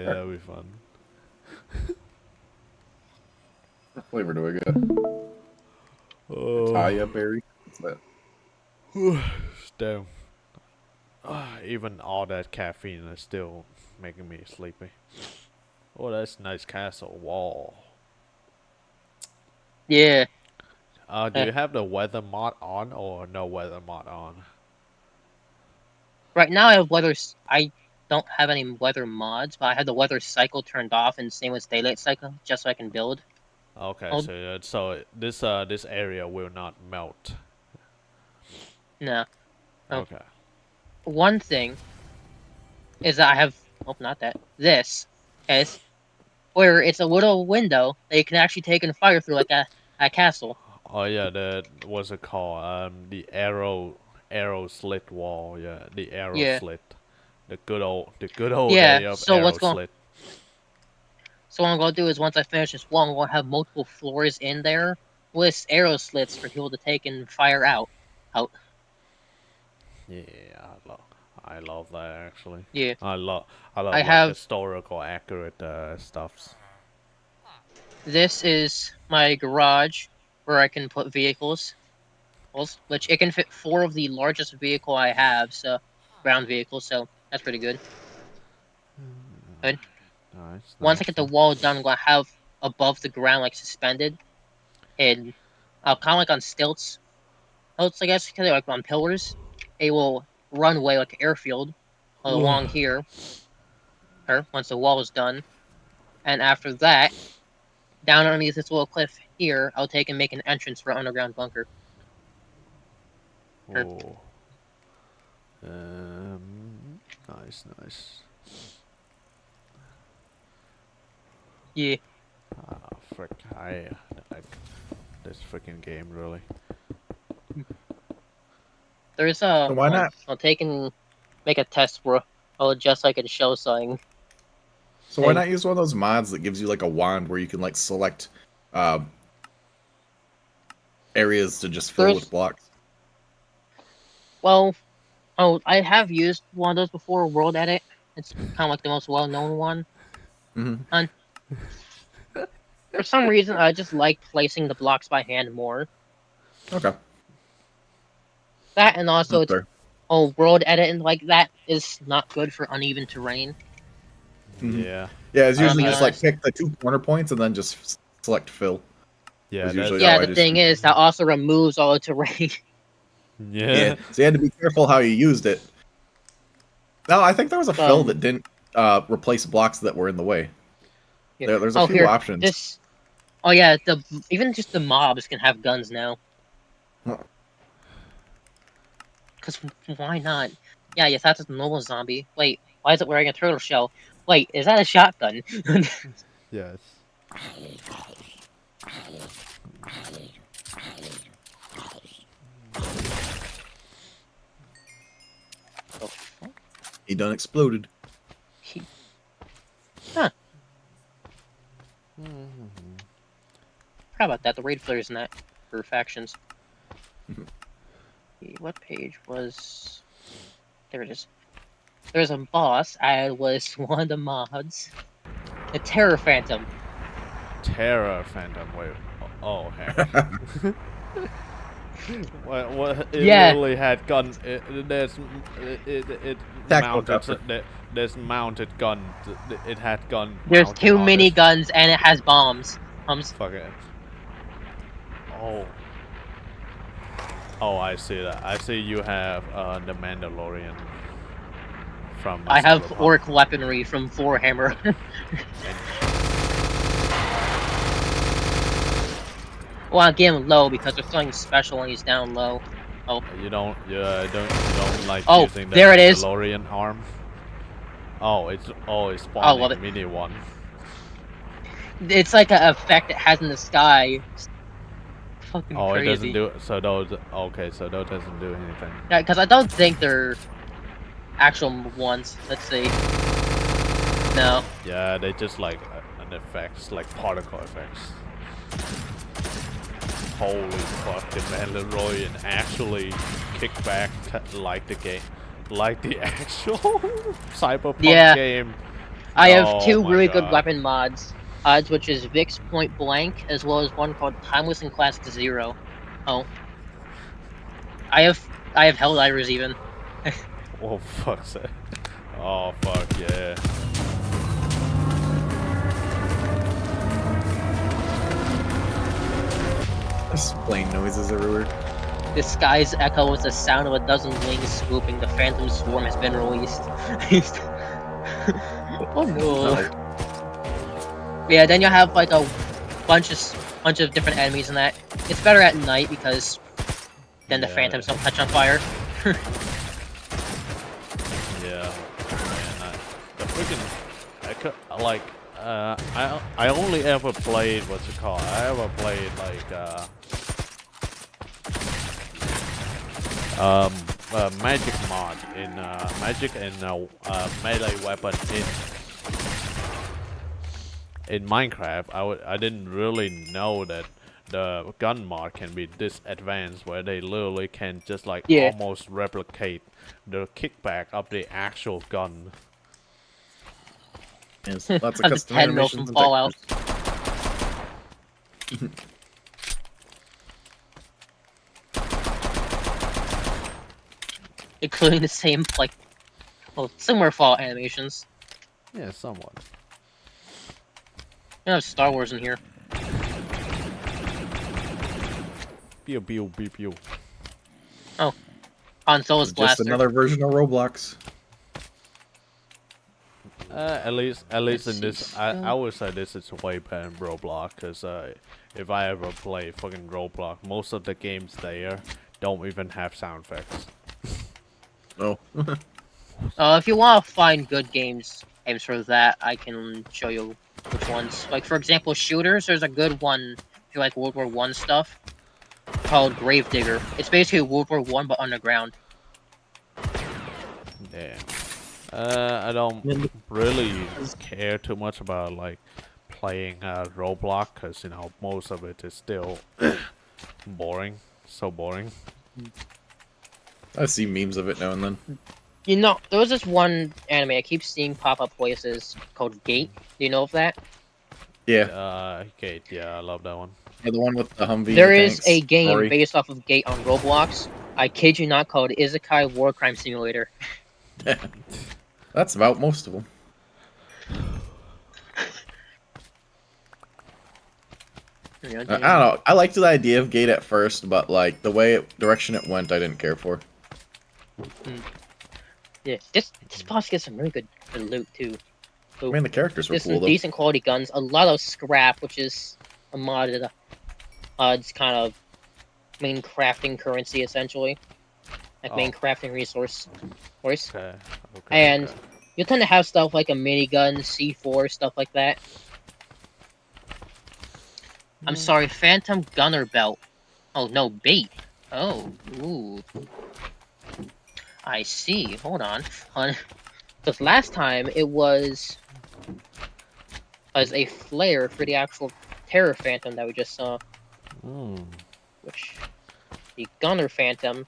that'd be fun. What flavor do I get? Oh, Taya berry. What's that? damn. Even all that caffeine is still making me sleepy. Oh, that's nice castle wall. Yeah. Do you have the weather mod on or no weather mod on? Right now I have weather. I don't have any weather mods, but I have the weather cycle turned off, and same with daylight cycle, just so I can build. Okay, Oh. so this area will not melt. No. Oh. Okay. One thing is that I have. Oh, not that. This is where it's a little window that you can actually take and fire through like a castle. Oh yeah, the what's it called? The arrow slit wall. Yeah, the arrow Yeah. slit. The good old Yeah, day of so arrow what's going- slit. So what I'm gonna do is once I finish this wall, I'm gonna have multiple floors in there with arrow slits for people to take and fire out. Yeah, I love that actually. Yeah. I love I like have- historical accurate stuffs. This is my garage where I can put vehicles, which it can fit 4 of the largest vehicle I have, so ground vehicles. So that's pretty good. Good. Nice. Once I get the wall done, I'm gonna have above the ground like suspended, and kind of like on stilts. I guess kind of like on pillars. A will runway like an airfield along here. Once the wall is done, and after that, down underneath this little cliff here, I'll take and make an entrance for an underground bunker. Oh. Nice. Yeah. Ah, frick! I like this freaking game really. There's So why not? I'll take and make a test where I'll adjust like a show sign. So why not use one of those mods that gives you like a wand where you can like select areas to just fill with blocks? Well, I have used one of those before, World Edit. It's kind of like the most well-known one. Mm-hmm. For some reason, I just like placing the blocks by hand more. Okay. That and also, Fair. World Edit and like that is not good for uneven terrain. Mhm. Yeah. Yeah, it's usually be just like honest. pick the 2 corner points and then just select fill. Yeah. That's That's, usually Yeah, how I the just- thing is, that also removes all the terrain. yeah. So you had to be careful how you used it. No, I think there was a fill Um, that didn't replace blocks that were in the way. Yeah. There's a few options. This, oh yeah, even just the mobs can have guns now. Huh. Cause why not? Yeah, you thought it's a normal zombie. Wait, why is it wearing a turtle shell? Wait, is that a shotgun? Yes. He done exploded. Huh. How about that? The raid flares in that for factions. What page was? There it is. There's a boss. I was one of the mods. The Terror Phantom. Terror Phantom. Wait. Oh, heck. What? It Yeah. literally had gun. It Tactical mounted. chopper. There's mounted gun. It had gun. There's mounted two on mini it. guns and it has bombs. Fuck it. Oh. Oh, I see that. I see you have the Mandalorian from. I have Cyberpunk. orc weaponry from Warhammer. Well, I get him low because there's something special when he's down low. You don't like Oh, using the there it is. Mandalorian arm. Oh, it's love spawning it. mini one. It's like an effect it has in the sky. It's fucking Oh, crazy. it doesn't do it. So those. Okay, so those doesn't do anything. Yeah, because I don't think they're actual ones. Let's see. No. Yeah, they just like an effects, like particle effects. holy fucking Mandalorian actually kick back like the game, like the actual Cyberpunk Yeah. game. I have Oh two my really good God. weapon mods, which is Vix Point Blank, as well as one called Timeless and Classic Zero. Oh, I have Helldivers even. Oh fuck's sake. Oh fuck yeah. There's plane noises everywhere. The sky's echo is the sound of a dozen wings swooping. The Phantom Swarm has been released. Oh no. Yeah, then you'll have like a bunch of different enemies in that. It's better at night because then the Yeah. Phantoms don't catch on fire. Yeah, man, the freaking, I only ever played, what's it called? I ever played like magic mod in magic and melee weapon in Minecraft. I didn't really know that the gun mod can be this advanced, where they literally can just like Yeah. almost replicate the kickback of the actual gun. Yes, lots of The custom 10 mil animations from and Fallout. textures. Including the same, like, well, similar Fallout animations. Yeah, somewhat. You have Star Wars in here. Pew pew pew pew. Han Solo's Just blaster. another version of Roblox. At least in Let's this, see, I would say this is way better than Roblox. Cause if I ever play fucking Roblox, most of the games there don't even have sound effects. Oh. If you want to find good games for that, I can show you which ones. Like, for example, shooters, there's a good one if you like World War I stuff called Gravedigger. It's basically World War I but underground. Yeah. I don't really care too much about like playing Roblox, cause you know most of it is still boring. So boring. I see memes of it now and then. You know, there was this one anime I keep seeing pop up places called Gate. Do you know of that? Yeah. Gate. Yeah, I love that one. Yeah, the one with the Humvee. There the is tanks, a game Rory. based off of Gate on Roblox. I kid you not, called Isekai War Crime Simulator. That's about most of them. I don't know. I liked the idea of Gate at first, but like the direction it went, I didn't care for. Yeah, this boss gets some really good loot too. I mean, the characters were There's cool some though. decent quality guns, a lot of scrap, which is a modded, it's kind of main crafting currency essentially, like main crafting resource. Okay. And okay. you'll tend to have stuff like a minigun, C4, stuff like that. I'm sorry, Phantom Gunner Belt. Oh no, bait. Oh, ooh. I see. Hold on. Because last time it was as a flare for the actual Terror Phantom that we just saw. Which the Gunner Phantom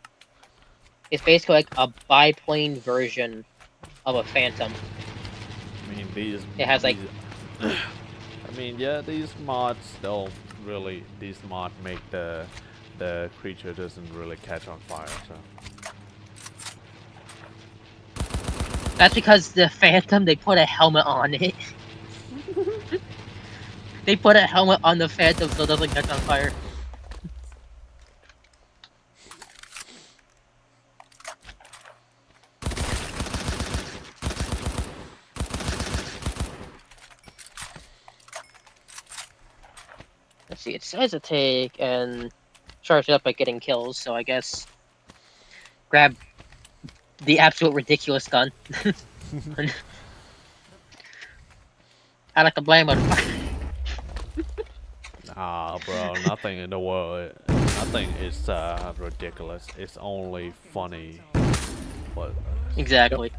is basically like a biplane version of a Phantom. I mean these. It has like. I mean, yeah, these mods don't really. These mods make the creature doesn't really catch on fire. So. That's because the Phantom, they put a helmet on it. They put a helmet on the Phantom so it doesn't catch on fire. Let's see, it says to take and charge it up by getting kills, so I guess grab the absolute ridiculous gun. I like to blame it. Ah, bro, nothing in the world, nothing is ridiculous. It's only funny. But Exactly.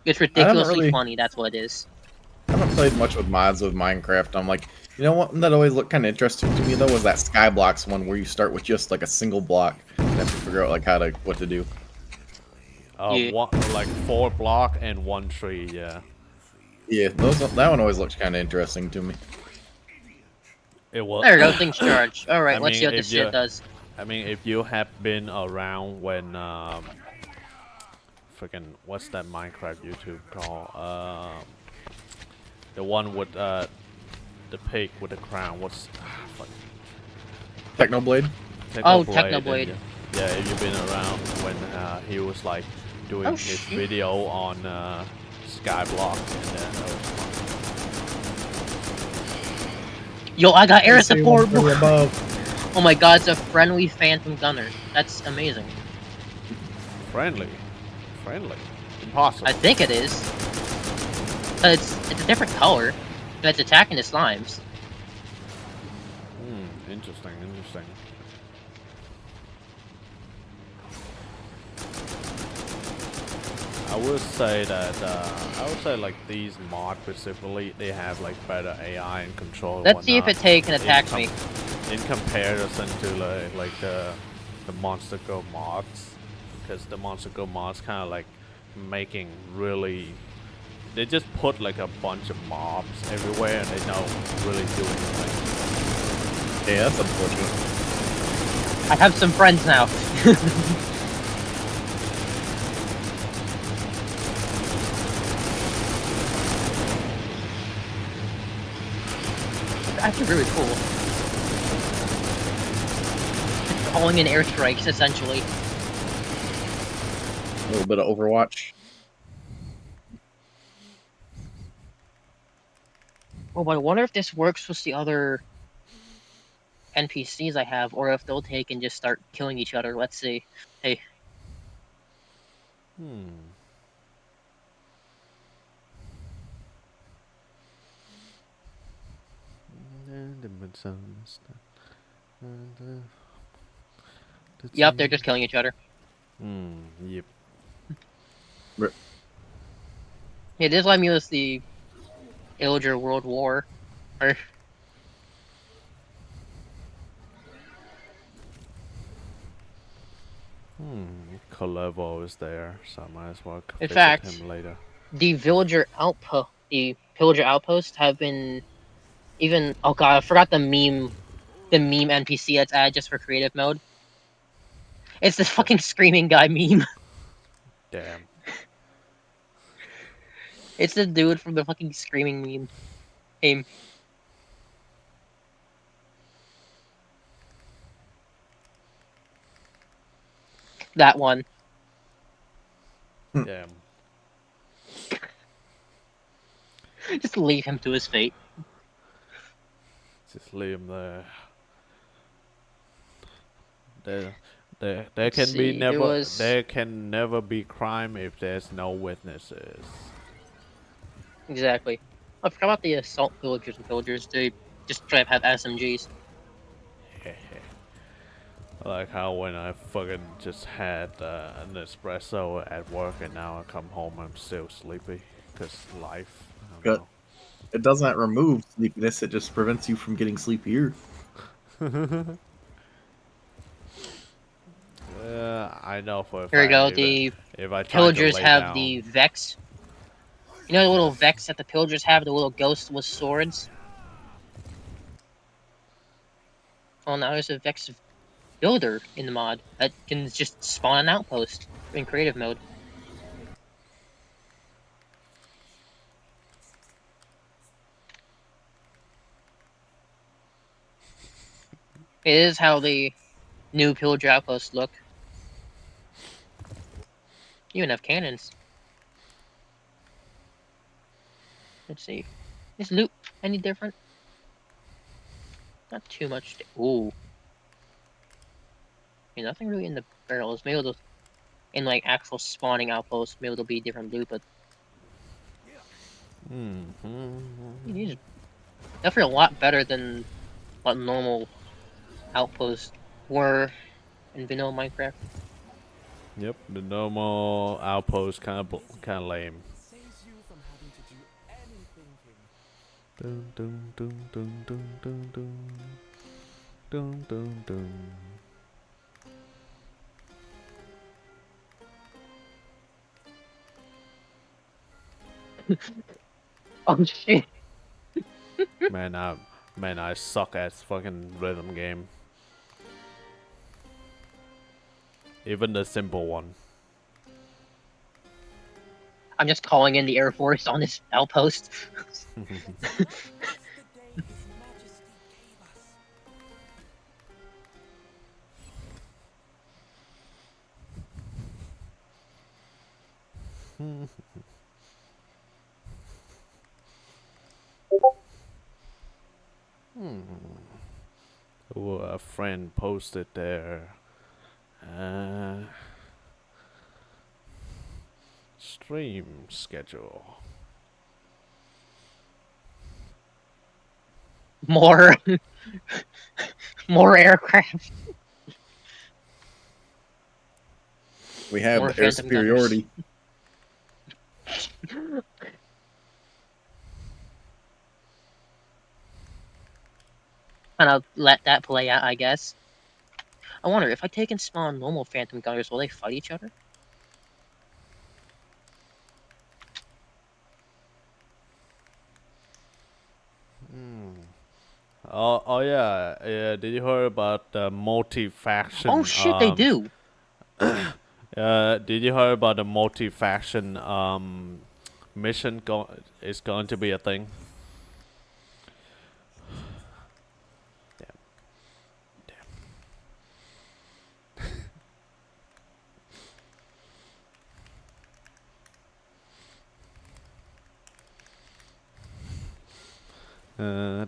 It's ridiculously really- funny, that's what it is. I haven't played much with mods with Minecraft. I'm like, You know what that always looked kind of interesting to me though was that Skyblocks one where you start with just like a single block and have to figure out like what to do. Yeah. One, like 4 block and 1 tree. Yeah, Yeah, that one always looked kind of interesting to me. it was. There we go. Things charged. All right, I let's mean, see what this shit does. I mean, if you have been around when freaking what's that Minecraft YouTube called? The one with the pig with the crown. What's fuck, Technoblade. Oh, Technoblade, Technoblade. yeah, if you've been around when he was like doing Oh, his shit. video on Skyblock, and that was fun. Yo, I got air support. above. Oh my god, it's a friendly Phantom Gunner. That's amazing. Friendly, impossible. I think it is. But it's a different color. And it's attacking the slimes. Interesting. I would say that like these mods specifically, they have like better AI and control. And Let's see if whatnot it takes and attacks me. in comparison to like the Monster Go mods, because the Monster Go mods kind of like making really. They just put like a bunch of mobs everywhere and they don't really do anything. Yeah, that's unfortunate. I have some friends now. It's actually really cool. It's calling in airstrikes, essentially. A little bit of Overwatch. Oh, but I wonder if this works with the other NPCs I have, or if they'll take and just start killing each other. Let's see. Hey, yep, they're just killing each other. Yep. Yeah, this let me use the Illager World War. Or Calevo is there, so I might as well In visit fact- him later. the Pillager Outpost have been even. Oh god, I forgot the meme NPC that's added just for creative mode. It's the fucking screaming guy meme. Damn. It's the dude from the fucking screaming meme. Aim. That one. Damn. Just leave him to his fate. Just leave him there. There can be See, there was- there can never be crime if there's no witnesses. Exactly. I forgot about the assault villagers and villagers. They just try to have SMGs. I like how when I fucking just had an espresso at work and now I come home I'm still sleepy because life. I don't Good. know. It doesn't remove sleepiness; it just prevents you from getting sleepier. I know for a Here we fact go. if The if I try to pillagers lay have down- the Vex. You know the little Vex that the pillagers have, the little ghosts with swords? Oh, now there's a Vex builder in the mod that can just spawn an outpost in creative mode. It is how the new pillager outposts look. You even have cannons. Let's see. Is loot any different? Not too much. Ooh. Yeah, nothing really in the barrels. Maybe they'll, in like actual spawning outposts, maybe there'll be different loot, but these are definitely a lot better than what normal outposts were in vanilla Minecraft. Yep, the normal outpost kind of lame. Dun, dun, dun, dun, dun, dun, dun. Dun, dun, dun. Oh shit! Man, I suck at fucking rhythm game. Even the simple one. I'm just calling in the Air Force on this outpost. Ooh, a friend posted there. Stream schedule. More, more aircraft. We have More the air Phantom Gunners. superiority. Kind of let that play out, I guess. I wonder if I take and spawn normal Phantom Gunners, will they fight each other? Oh yeah, yeah. Did you hear about the multi-faction? Oh shit, they do. Did you hear about the multi-faction mission? Is going to be a thing.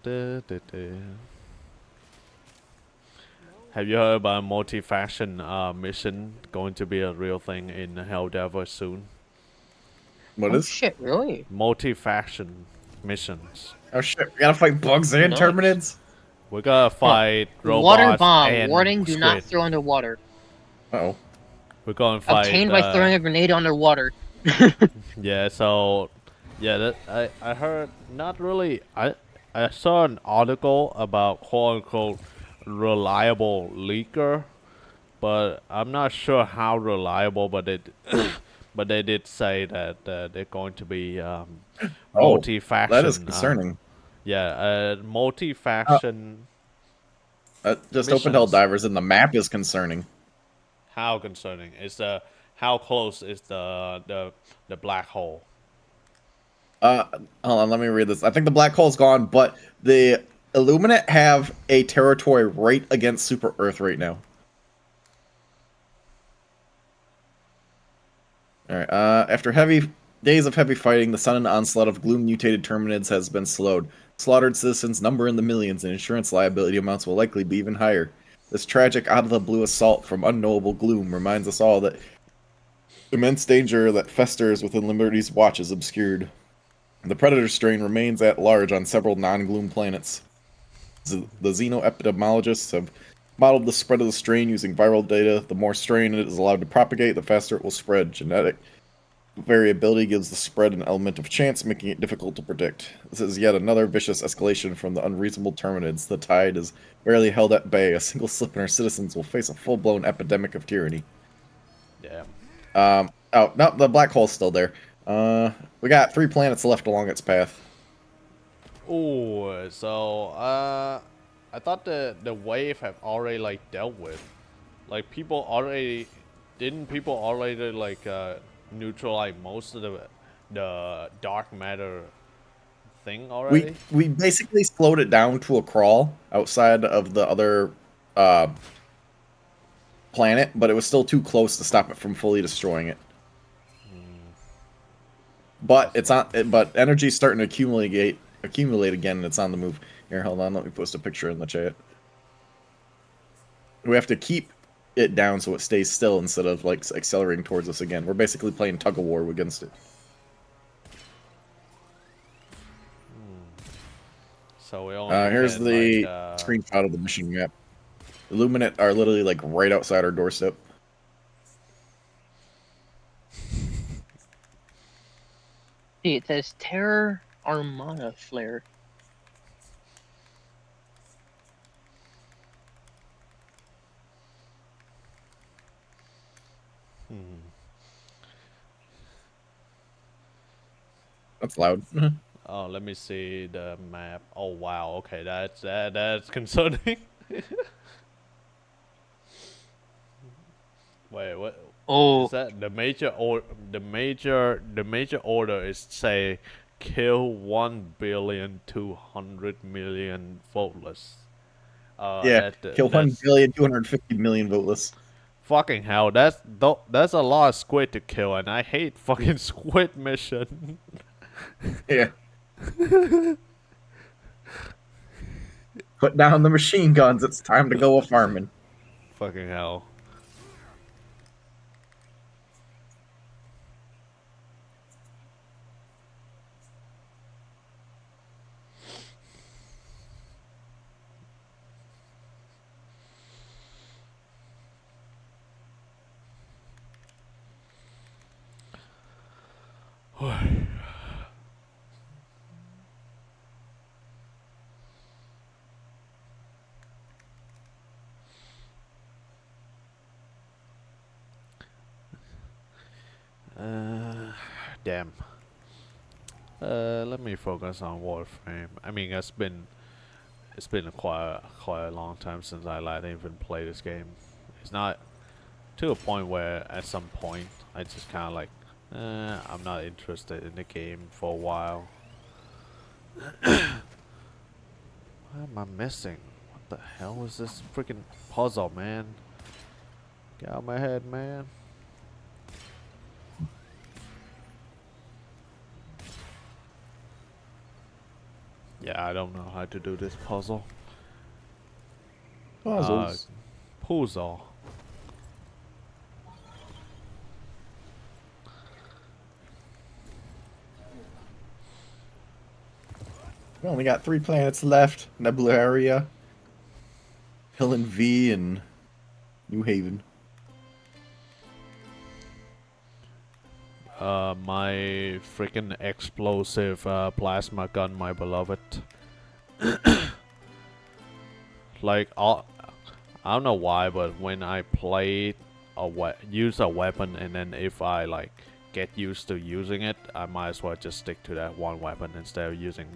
Damn. Have you heard about multi-faction mission going to be a real thing in Helldivers soon? What Oh is? shit, really? Multi-faction missions. Oh shit, we gotta fight bugs and Nice. terminids? We're gonna fight Water robots bomb. and Warning, do not squid. throw underwater. Uh-oh. We're gonna fight. Obtained by throwing a grenade underwater. Yeah, so yeah, I heard not really. I saw an article about quote unquote reliable leaker, but I'm not sure how reliable. But it but they did say that they're going to be Oh, multi-faction. that is concerning. Multi-faction. Just missions. open Helldivers and the map is concerning. How concerning is how close is the black hole? Hold on, let me read this. I think the black hole's gone, but the Illuminate have a territory right against Super Earth right now. Alright, after days of heavy fighting, the sudden onslaught of gloom-mutated terminids has been slowed. Slaughtered citizens number in the millions, and insurance liability amounts will likely be even higher. This tragic, out-of-the-blue assault from unknowable gloom reminds us all that immense danger that festers within Liberty's watch is obscured. The predator strain remains at large on several non-gloom planets. The xenoepidemiologists have modeled the spread of the strain using viral data. The more strain it is allowed to propagate, the faster it will spread. Genetic variability gives the spread an element of chance, making it difficult to predict. This is yet another vicious escalation from the unreasonable terminids. The tide is barely held at bay. A single slip in our citizens will face a full-blown epidemic of tyranny. Yeah. Oh, no, the black hole's still there. We got 3 planets left along its path. Oh, so I thought the wave have already like dealt with, like people already like neutralize most of the dark matter thing already. We basically slowed it down to a crawl outside of the other planet, but it was still too close to stop it from fully destroying it. But it's on. But energy's starting to accumulate again, and it's on the move. Here, hold on. Let me post a picture in the chat. We have to keep it down so it stays still instead of like accelerating towards us again. We're basically playing tug of war against it. So we only Here's get, the like, screenshot of the mission map. Illuminate are literally like right outside our doorstep. See, it says Terror Armada Flare. That's loud. Oh, let me see the map. Oh wow, okay, that's concerning. Wait, what is Oh, that? The major order is say kill 1,200,000,000 voteless. Yeah, kill one That's billion 250 million voteless. fucking hell. That's a lot of squid to kill, and I hate fucking squid mission. Yeah. Put down the machine guns. It's time to go a farming. Fucking hell. Damn. Let me focus on Warframe. I mean, it's been quite a long time since I even play this game. It's not to a point where at some point I just kind of like, I'm not interested in the game for a while. What am I missing? What the hell is this freaking puzzle, man? Get out of my head, man. Yeah, I don't know how to do this puzzle. Puzzles. Puzzle. We only got 3 planets left. Nebula area, Hillen V, and New Haven. My freaking explosive plasma gun, my beloved. Like, I don't know why, but when I play use a weapon, and then if I like get used to using it, I might as well just stick to that one weapon instead of using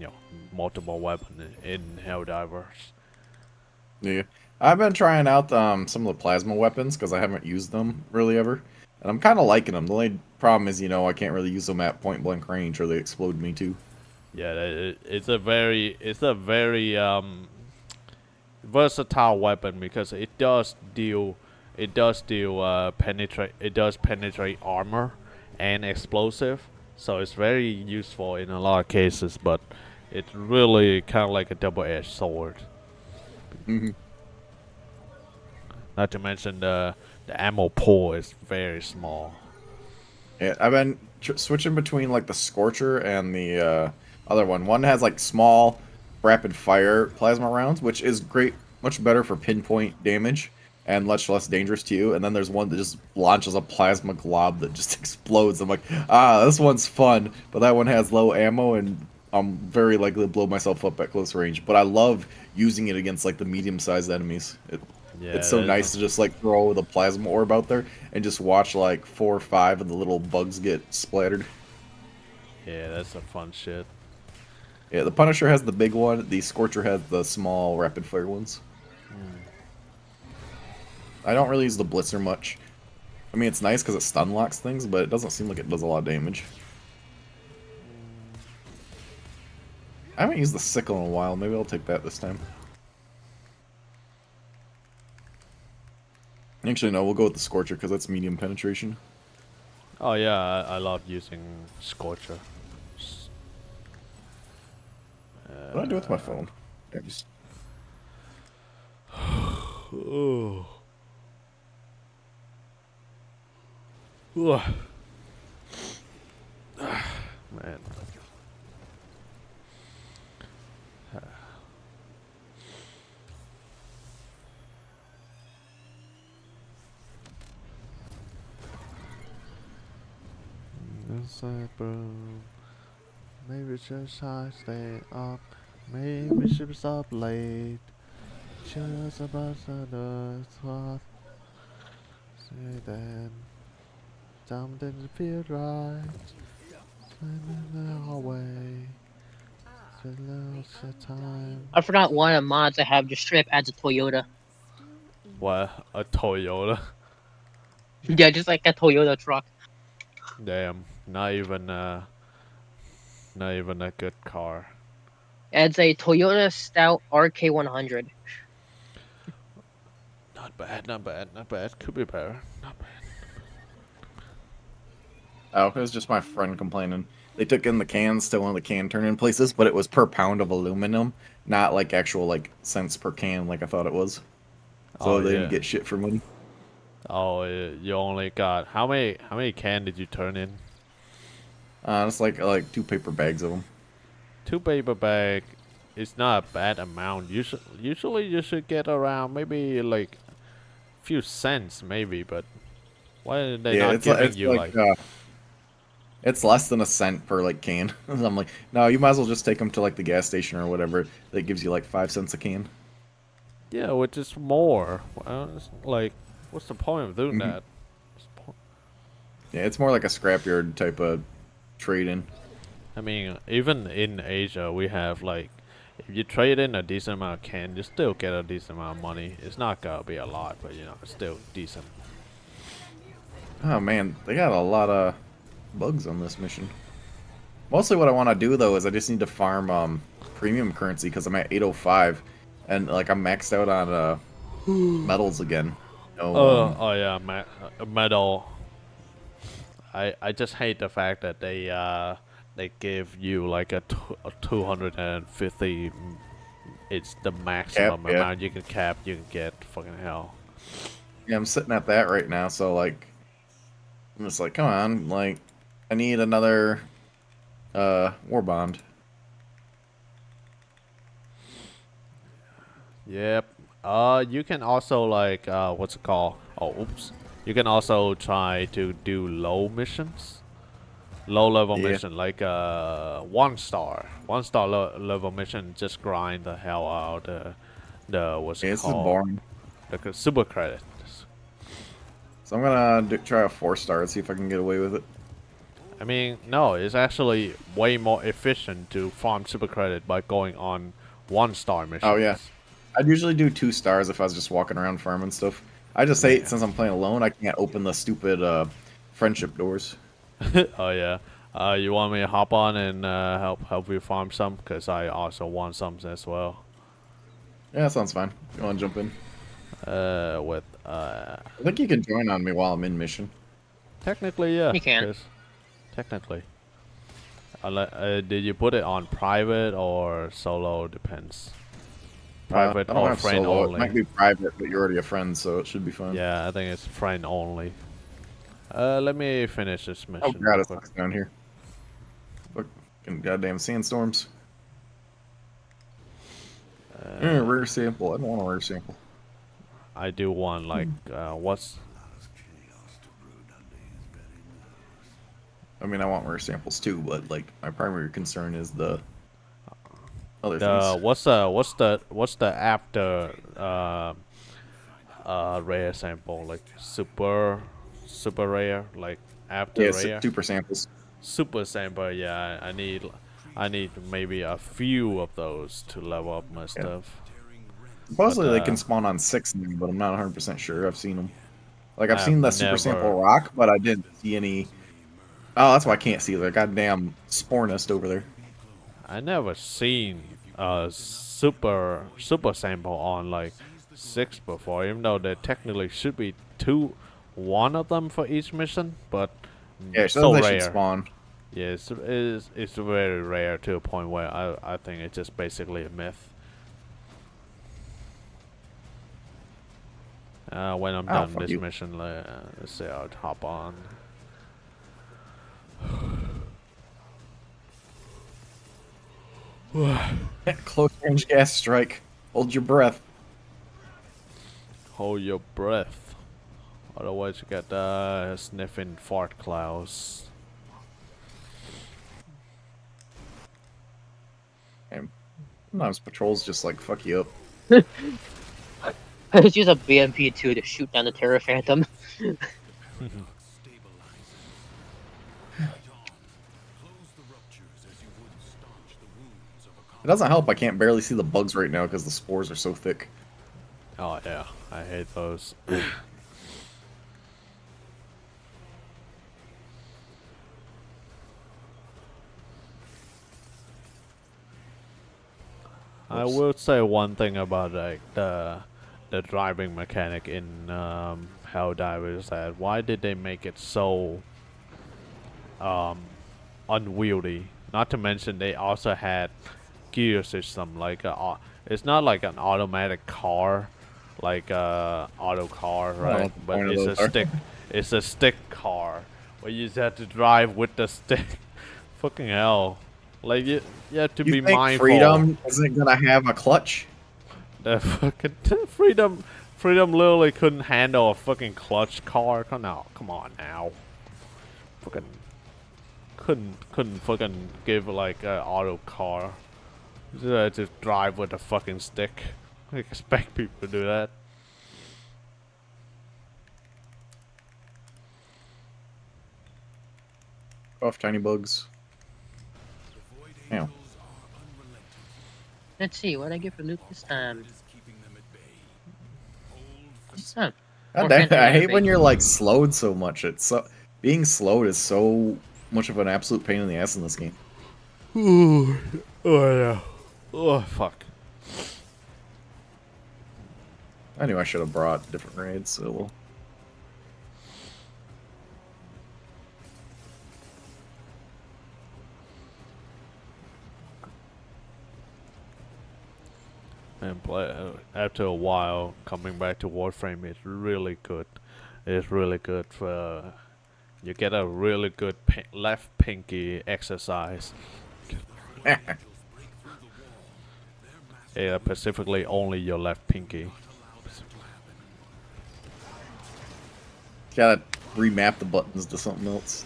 multiple weapons in Helldivers. Yeah, I've been trying out some of the plasma weapons because I haven't used them really ever, and I'm kind of liking them. The only problem is, I can't really use them at point blank range, or they explode me too. Yeah, it's a very versatile weapon because it does penetrate armor and explosive, so it's very useful in a lot of cases. But it's really kind of like a double-edged sword. Hmm. Not to mention the ammo pool is very small. Yeah, I've been switching between like the Scorcher and the other one. One has like small, rapid fire plasma rounds, which is great, much better for pinpoint damage and much less dangerous to you. And then there's one that just launches a plasma glob that just explodes. I'm like, this one's fun, but that one has low ammo and I'm very likely to blow myself up at close range. But I love using it against like the medium-sized enemies. Yeah, It's so nice to just like throw the plasma orb out there and just watch like 4 or 5 of the little bugs get splattered. Yeah, that's some fun shit. Yeah, the Punisher has the big one. The Scorcher has the small rapid fire ones. I don't really use the Blitzer much. I mean, it's nice because it stun locks things, but it doesn't seem like it does a lot of damage. I haven't used the Sickle in a while. Maybe I'll take that this time. Actually, no, we'll go with the Scorcher because that's medium penetration. Oh yeah, I love using Scorcher. What do I do with my phone? I just... Oh. Ugh. Man. Maybe just I stay up. Maybe she was up late. Just about to thought. Say then. Something to feel right. I forgot one of the mods I have just straight up adds a Toyota. What? A Toyota? Yeah, just like a Toyota truck. Damn, not even a good car. Adds a Toyota Stout RK100. Not bad, not bad, not bad. Could be better. Not bad. Oh, it was just my friend complaining. They took in the cans to one of the can turn-in places, but it was per pound of aluminum, not like actual like cents per can like I thought it was. So Oh, they yeah. didn't get shit for money. Oh, you only got how many can did you turn in? It's like 2 paper bags of them. 2 paper bag. It's not a bad amount. Usually you should get around maybe like a few cents maybe, but why are they Yeah, not it's giving like, you like? it's less than a cent per like can. I'm like, no, you might as well just take them to like the gas station or whatever. That gives you like 5 cents a can. Yeah, which is more. It's like, what's the point of doing Mhm. that? What's the point? Yeah, it's more like a scrapyard type of trade-in. I mean, even in Asia, we have like, if you trade in a decent amount of can, you still get a decent amount of money. It's not gonna be a lot, but you know, it's still decent. Oh man, they got a lot of bugs on this mission. Mostly what I want to do though is I just need to farm premium currency because I'm at 805 and like I'm maxed out on metals again. Oh yeah, metal. I just hate the fact that they give you like a 250. It's the maximum Cap, yeah. amount you can cap. You can get fucking hell. Yeah, I'm sitting at that right now, so like I'm just like, come on, like I need another war bond. Yep. You can also like what's it called? Oh, oops. You can also try to do low missions, low level Yeah. mission like 1 star level mission. Just grind the hell out the what's Yeah, it this is called? boring. The super credits. So I'm gonna try a 4-star and see if I can get away with it. I mean, no, it's actually way more efficient to farm super credit by going on 1 star missions. Oh, yeah. I'd usually do 2 stars if I was just walking around farming stuff. I just hate, Yeah. since I'm playing alone, I can't open the stupid friendship doors. Oh yeah. You want me to hop on and help you farm some? Cause I also want some as well. Yeah, that sounds fine. You want to jump in? With I think you can join on me while I'm in mission. technically yeah. You can. 'Cause technically. Did you put it on private or solo? Depends. Private I don't or have friend solo. only. It might be private, but you're already a friend, so it should be fine. Yeah, I think it's friend only. Let me finish this mission. Oh god, real it quick. sucks down here. Fucking goddamn sandstorms. Rare sample. I don't want a rare sample. I do want like what's I mean, I want rare samples too, but like my primary concern is the other the things. what's the after rare sample, like super rare, like after Yeah, rare super samples. super sample. Yeah, I need maybe a few of those to level up my stuff. Supposedly But, they can spawn on 6 now, but I'm not 100% sure. I've seen them. Like I've I've seen the super sample never- rock, but I didn't see any. Oh, that's why I can't see the goddamn spore nest over there. I never seen a super sample on like 6 before, even though there technically should be one of them for each mission, but Yeah, so so they rare. should spawn. Yeah, it's very rare to a point where I think it's just basically a myth. When I'm done fuck this you. mission, let's see, I'll hop on. Close range gas strike. Hold your breath. Hold your breath. Otherwise you get sniffing fart clouds. And sometimes patrols just like fuck you up. I just use a BMP2 to shoot down the Terror Phantom. It doesn't help. I can't barely see the bugs right now because the spores are so thick. Oh yeah, I hate those. I Oops. will say one thing about like the driving mechanic in Helldivers, that why did they make it so unwieldy? Not to mention they also had gear system like it's not like an automatic car, like auto car, I don't know right? what the But point of it's those a are. stick. It's a stick car where you just have to drive with the stick. Fucking hell! Like you have to You be think mindful. Freedom isn't gonna have a clutch? The fucking freedom literally couldn't handle a fucking clutch car. Come on now. Fucking couldn't fucking give like a auto car. Just drive with a fucking stick. I expect people to do that. Off tiny bugs. Yeah. Let's see what I get for loot this time. Huh. God More damn it, phantom I hate when animation. you're like slowed so much. It's so being slowed is so much of an absolute pain in the ass in this game. Oh yeah. Oh fuck. I knew I should have brought different raids, so we'll... And after a while, coming back to Warframe is really good. It's really good for you get a really good left pinky exercise. Yeah, specifically only your left pinky. Gotta remap the buttons to something else.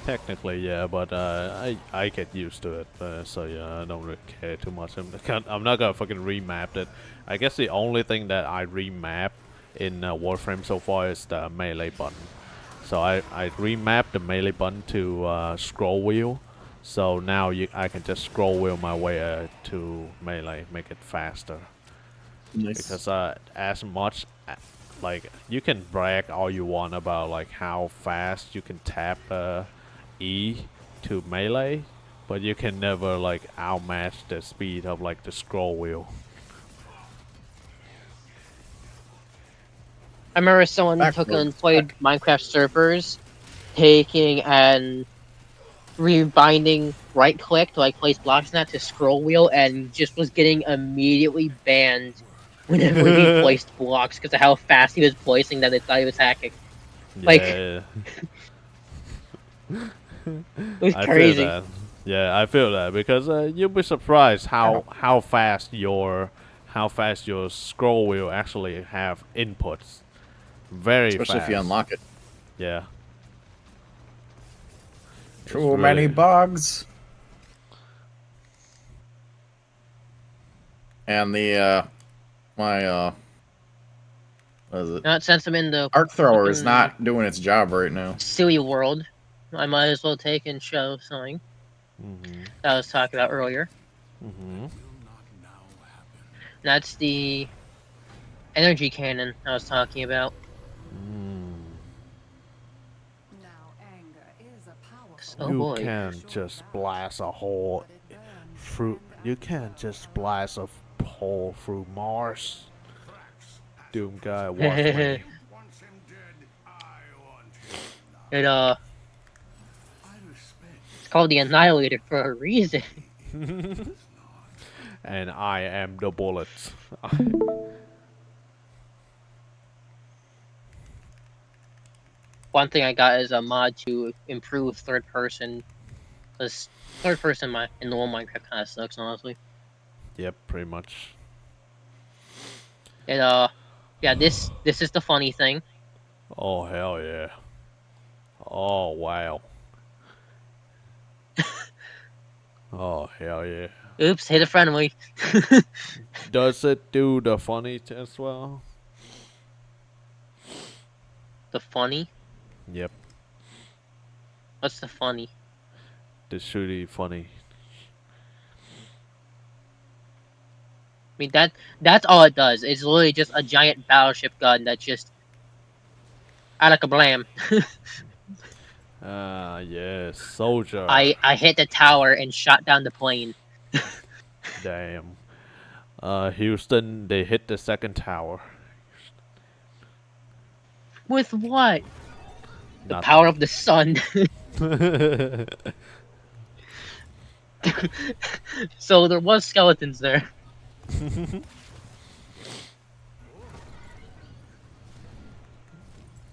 Technically, yeah, but I get used to it, so yeah, I don't really care too much. I'm not gonna fucking remap it. I guess the only thing that I remap in Warframe so far is the melee button. So I remapped the melee button to scroll wheel. So now I can just scroll wheel my way to melee, make it faster. Nice. Because as much like you can brag all you want about like how fast you can tap E to melee, but you can never like outmatch the speed of like the scroll wheel. I remember someone Back took road, and played back. Minecraft servers, taking and rebinding right click to like place blocks in that to scroll wheel, and just was getting immediately banned whenever he placed blocks because of how fast he was placing that they thought he was hacking. Like, Yeah, it was I feel crazy. that. Yeah, I feel that because you'll be surprised Ow. how fast your scroll wheel actually have inputs. Very Especially if you fast. unlock it. Yeah. It's Too many really- bugs. And the my what is it? Not since I'm in the Arc thrower is fucking not doing its job right now. silly world, I might as well take and show something that I was talking about earlier. That's the energy cannon I was talking about. Oh You boy. can't just blast a hole through. You can't just blast a hole through Mars. Doom guy, watch me. It it's called the Annihilator for a reason. And I am the bullet. One thing I got is a mod to improve third person, because third person in normal Minecraft kind of sucks, honestly. Yep, pretty much. It yeah, this is the funny thing. Oh hell yeah. Oh wow. Oh hell yeah. Oops, hit a friendly. Does it do the funny as well? The funny? Yep. What's the funny? The shooty funny. mean that's all it does. It's literally just a giant battleship gun that just alakablam. Yes, soldier. I hit the tower and shot down the plane. Damn. Houston, they hit the second tower. With what? The Nothing. power of the sun. So there was skeletons there.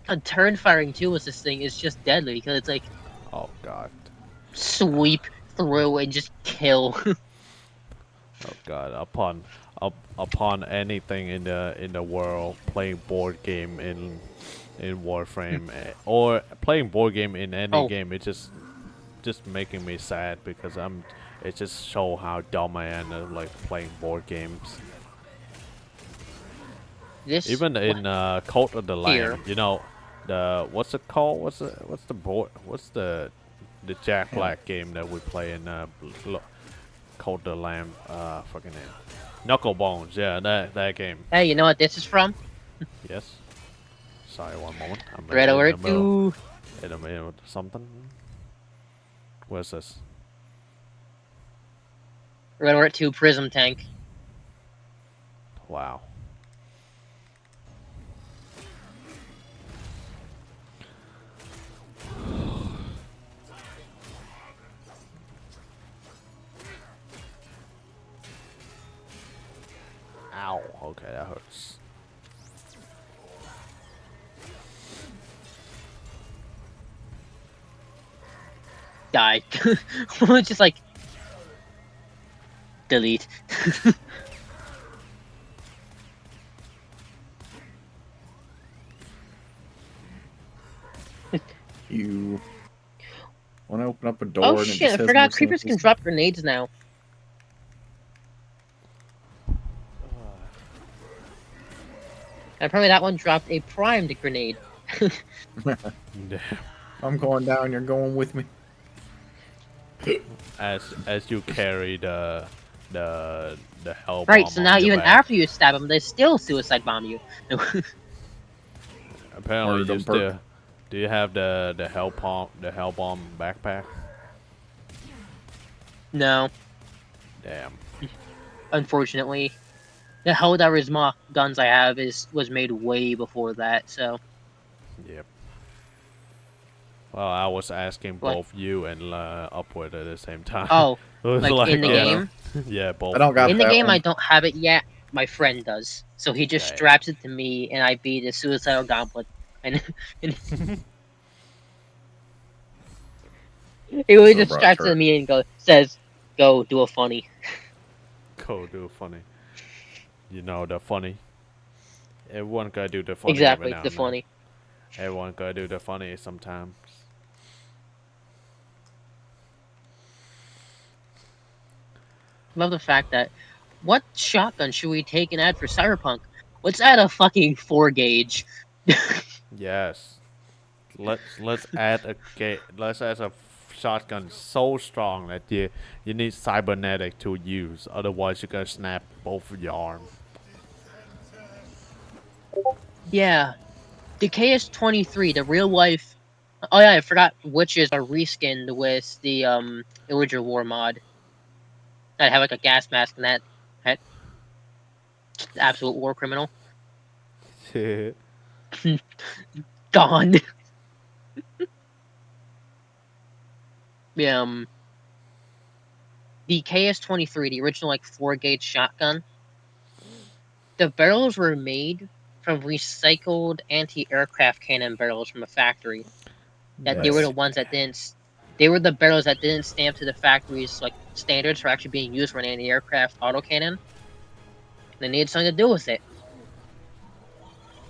A turn firing too with this thing is just deadly because it's like Oh god. sweep through and just kill. Oh god. Upon anything in the world playing board game in Warframe or playing board game in any Oh. game, it's just making me sad because it just show how dumb I am at like playing board games. This Even in Cult of the Here. Lamb, you know, what's it called? What's the board? What's the Jack Black game that we play in Cult of the Lamb? Fucking name. Knuckle Bones. Yeah, that game. Hey, you know what this is from? Yes. Sorry, one moment. I'm Red in Alert the middle, 2. in the middle of something. Where's this? Red Alert 2 Prism Tank. Wow. Ow. Okay, that hurts. Died. It's just like delete. You want to open up a door? Oh and it shit! just I has forgot no creepers can samples? drop grenades now. And apparently that one dropped a primed grenade. Damn. I'm going down. You're going with me. As you carry the hell Right, bomb so on now your even back. after you stab them, they still suicide bomb you. Apparently, Word you of still. perk. Do you have the hell bomb backpack? No, Damn. unfortunately. The Helldiver's guns I have was made way before that, so Yep. Well, I was asking What? both you and Upward at the same time. oh, It was like in the yeah, game. Yeah, both. I don't got In the that game, one. I don't have it yet. My friend does, so he just Dang. straps it to me, and I beat the suicidal gauntlet. And he really So just brought straps it her. to me and says, "Go do a funny." Go do funny. You know the funny. Everyone gotta do the funny. Exactly, every now the and then. funny. Everyone gotta do the funny sometimes. Love the fact that what shotgun should we take and add for Cyberpunk? Let's add a fucking 4 gauge. Yes. Let's add a shotgun so strong that you need cybernetic to use. Otherwise, you're gonna snap both of your arms. Yeah, the KS-23, the real life. Oh yeah, I forgot witches are reskinned with the Illager War mod. That have like a gas mask and that absolute war criminal. Gone. The KS-23, the original like 4 gauge shotgun. The barrels were made from recycled anti-aircraft cannon barrels from a factory. That they were the Nice. ones that didn't. They were the barrels that didn't stamp to the factory's like standards for actually being used for an anti-aircraft autocannon. They needed something to do with it.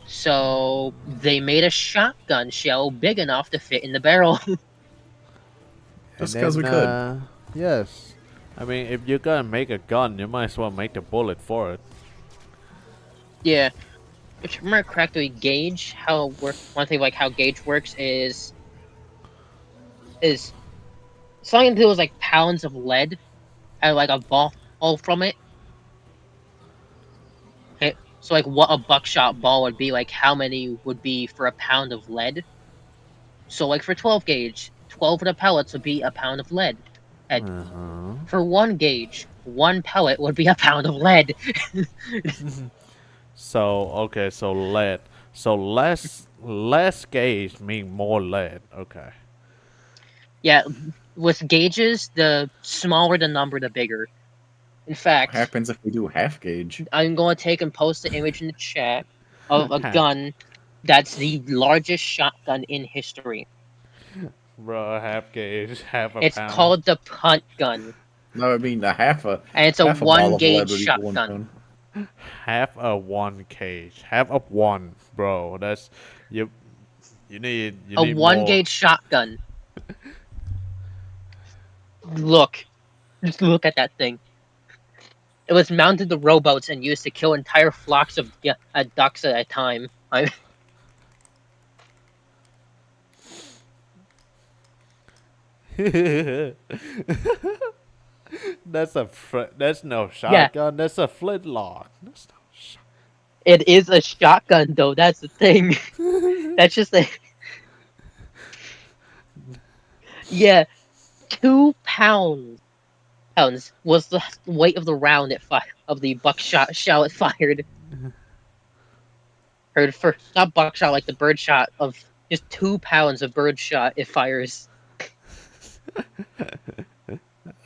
So they made a shotgun shell big enough to fit in the barrel. Just 'cause we could. Yes. I mean, if you're gonna make a gun, you might as well make the bullet for it. Yeah. If you remember correctly, gauge, one thing like how gauge works is something to do with like pounds of lead and like a ball from it. So like what a buckshot ball would be, like how many would be for a pound of lead. So like for 12 gauge, 12 of the pellets would be a pound of lead. And for 1 gauge, 1 pellet would be a pound of lead. So okay, so lead. So less gauge mean more lead. Okay. Yeah, with gauges, the smaller the number, the bigger. In What fact, happens if we do half gauge? I'm going to take and post the image in the chat of a Ha- gun that's the largest shotgun in history. Bro, half gauge, half a It's pound. called the punt gun, No, I mean and and it's a half a 1 ball of lead gauge would equal 1 shotgun. pound. Half a one cage. Half of one, bro. That's you. You need A need 1 more. gauge shotgun. Look, just look at that thing. It was mounted to rowboats and used to kill entire flocks of ducks at a time. That's no shotgun. That's a flintlock. That's no It is a shotgun, though. That's the thing. That's just a. Yeah, 2 pounds was the weight of the round of the buckshot shell it fired. Or for not buckshot, like the bird shot of just 2 pounds of bird shot it fires.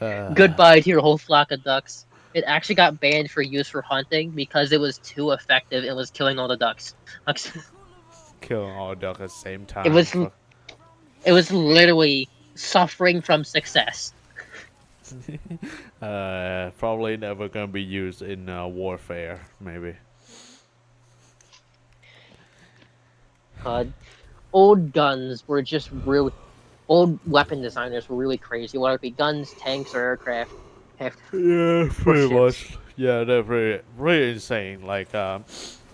Goodbye to your whole flock of ducks. It actually got banned for use for hunting because it was too effective. It was killing all the ducks. killing all ducks at the same time. It was literally suffering from success. Probably never gonna be used in warfare. Maybe. Old guns were just really. Old weapon designers were really crazy, whether it be guns, tanks, or aircraft. Yeah, pretty ships. much. Yeah, they're pretty insane. Like,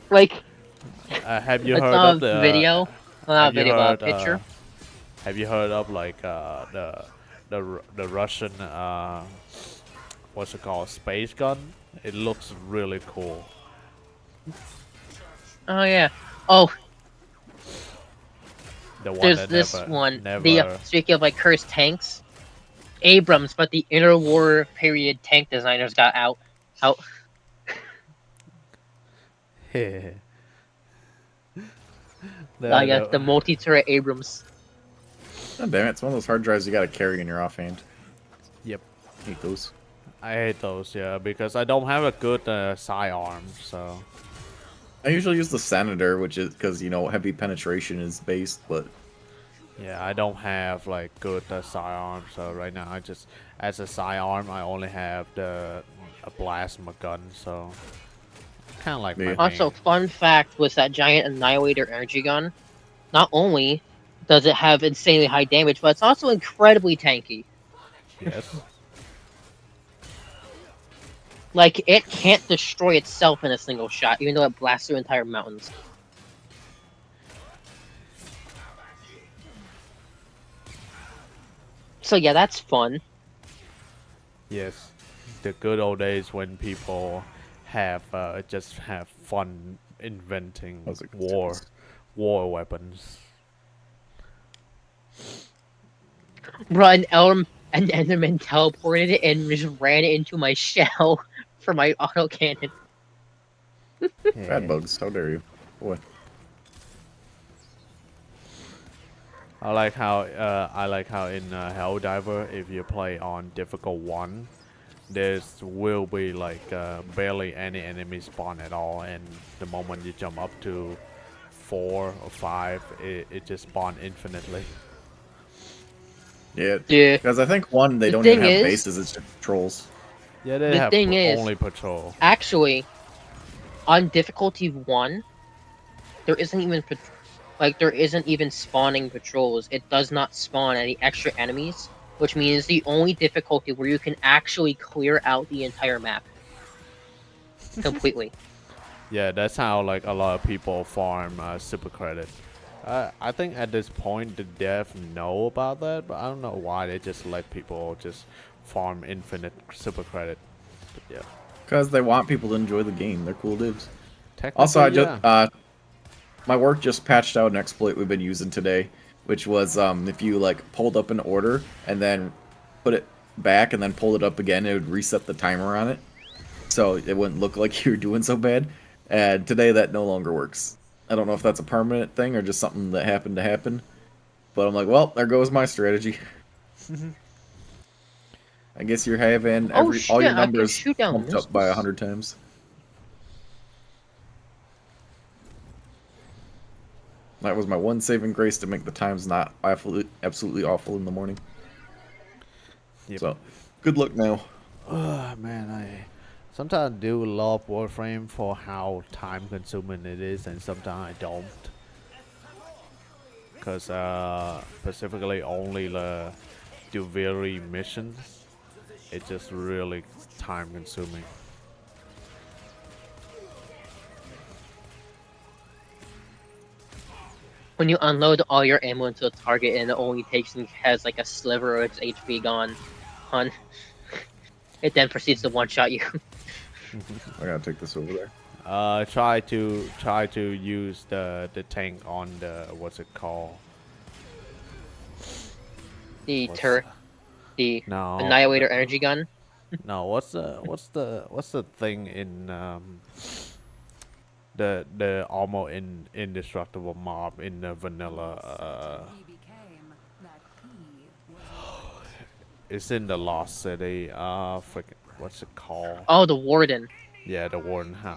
Like, have you it's heard not of the video? Not a have you video, but heard, a picture. Have you heard of like the Russian what's it called, space gun? It looks really cool. Oh, yeah. Oh, The one there's that this never, one. Never. Speaking of like cursed tanks, Abrams, but the interwar period tank designers got out. Yeah, the multi-turret Abrams. God damn it! It's one of those hard drives you gotta carry in your offhand. Yep. Hate those. I hate those, yeah, because I don't have a good sidearm, so. I usually use the Senator, which is because heavy penetration is based, but Yeah, I don't have like good sidearm, so right now I just, as a sidearm, I only have a plasma gun, so kind of like my Yeah. Also, main. fun fact was that giant Annihilator energy gun. Not only does it have insanely high damage, but it's also incredibly tanky. Yes. Like, it can't destroy itself in a single shot, even though it blasts through entire mountains. So yeah, that's fun. Yes, the good old days when people have just have fun inventing Those are good war weapons. Bro, an Enderman teleported and just ran into my shell for my autocannon. bad bugs. How dare you? Boy. I like how in Helldiver, if you play on difficult 1, there will be like barely any enemy spawn at all, and the moment you jump up to 4 or 5, it just spawn infinitely. Yeah. Yeah. Because I think one, they The don't even thing have is- bases. It's just trolls. Yeah, they The have thing is- only patrol. Actually, on difficulty 1, there isn't even spawning patrols. It does not spawn any extra enemies, which means the only difficulty where you can actually clear out the entire map completely. Yeah, that's how like a lot of people farm super credit. I think at this point the dev know about that, but I don't know why they just let people just farm infinite super credit. But yeah, Because they want people to enjoy the game. They're cool dudes. Technically, Also, I yeah. just my work just patched out an exploit we've been using today, which was if you like pulled up an order and then put it back and then pulled it up again, it would reset the timer on it, so it wouldn't look like you were doing so bad. And today that no longer works. I don't know if that's a permanent thing or just something that happened to happen, but I'm like, well, there goes my strategy. I guess you're having Oh all shit! your I can numbers shoot down pumped up by missiles. 100 times. That was my one saving grace to make the times not absolutely awful in the morning. Yep. So, good luck now. Man, I sometimes do love Warframe for how time consuming it is, and sometimes I don't. Because specifically only the Duviri missions, it's just really time consuming. When you unload all your ammo into a target and it only takes and has like a sliver of its HP gone, on it then proceeds to one-shot you. I gotta take this over there. Try to use the tank on the what's it called? The What's- the No. Annihilator energy gun. No, what's the thing in the almost indestructible mob in the vanilla it's in the Lost City, freaking what's it called? Oh, the Warden. Yeah, the Warden. Huh.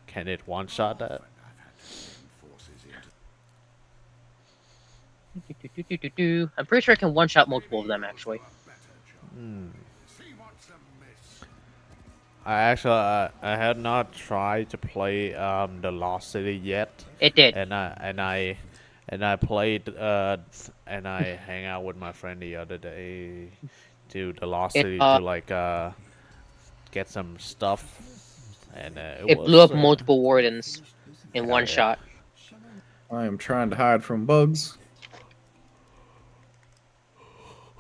Can it one shot that? I'm pretty sure I can one-shot multiple of them actually. I actually I had not tried to play the Lost City yet. It did. And I played and I hang out with my friend the other day to the Lost City to like get some stuff, and It blew up multiple Wardens in one yeah. shot. I am trying to hide from bugs.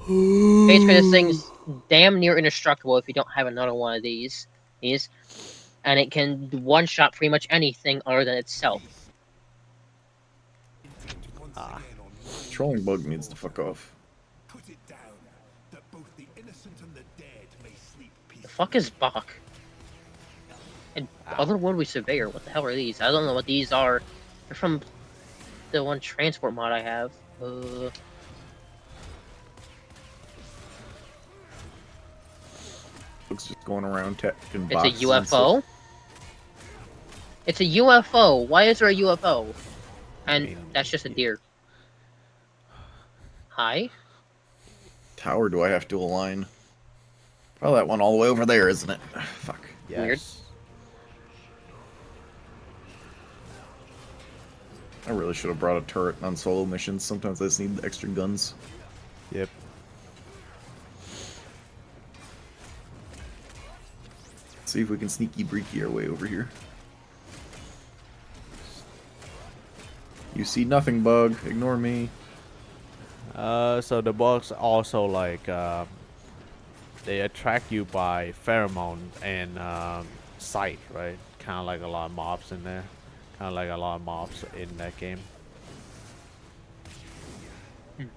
Basically, this thing's damn near indestructible if you don't have another one of these, and it can one-shot pretty much anything other than itself. Trolling bug needs to fuck off. The fuck is Bach? And Otherworldly Surveyor, what the hell are these? I don't know what these are. They're from the one transport mod I have. Looks just going around taking It's a boxes and stuff. UFO? It's a UFO! Why is there a UFO? And that's just a deer. Hi? Tower do I have to align? Probably that one all the way over there, isn't it? Fuck. Yes. Weird. I really should have brought a turret on solo missions. Sometimes I just need the extra guns. Yep. See if we can sneaky breaky our way over here. You see nothing, bug. Ignore me. So the bugs also like they attract you by pheromone and sight, right? Kind of like a lot of mobs in there. Kind of like a lot of mobs in that game.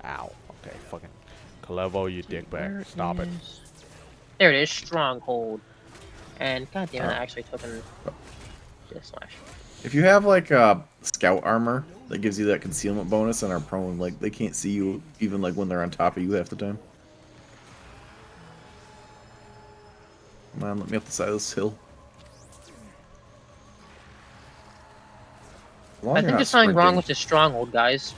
Ow. Okay, fucking Clevo, you dickbag. Stop it. There it is, Stronghold. And goddamn, I actually took an slash. If you have like scout armor that gives you that concealment bonus and are prone, like they can't see you even like when they're on top of you half the time. Come on, let me up the side of this hill. As long I as you're think not there's something wrong sprinting. with the Stronghold, guys.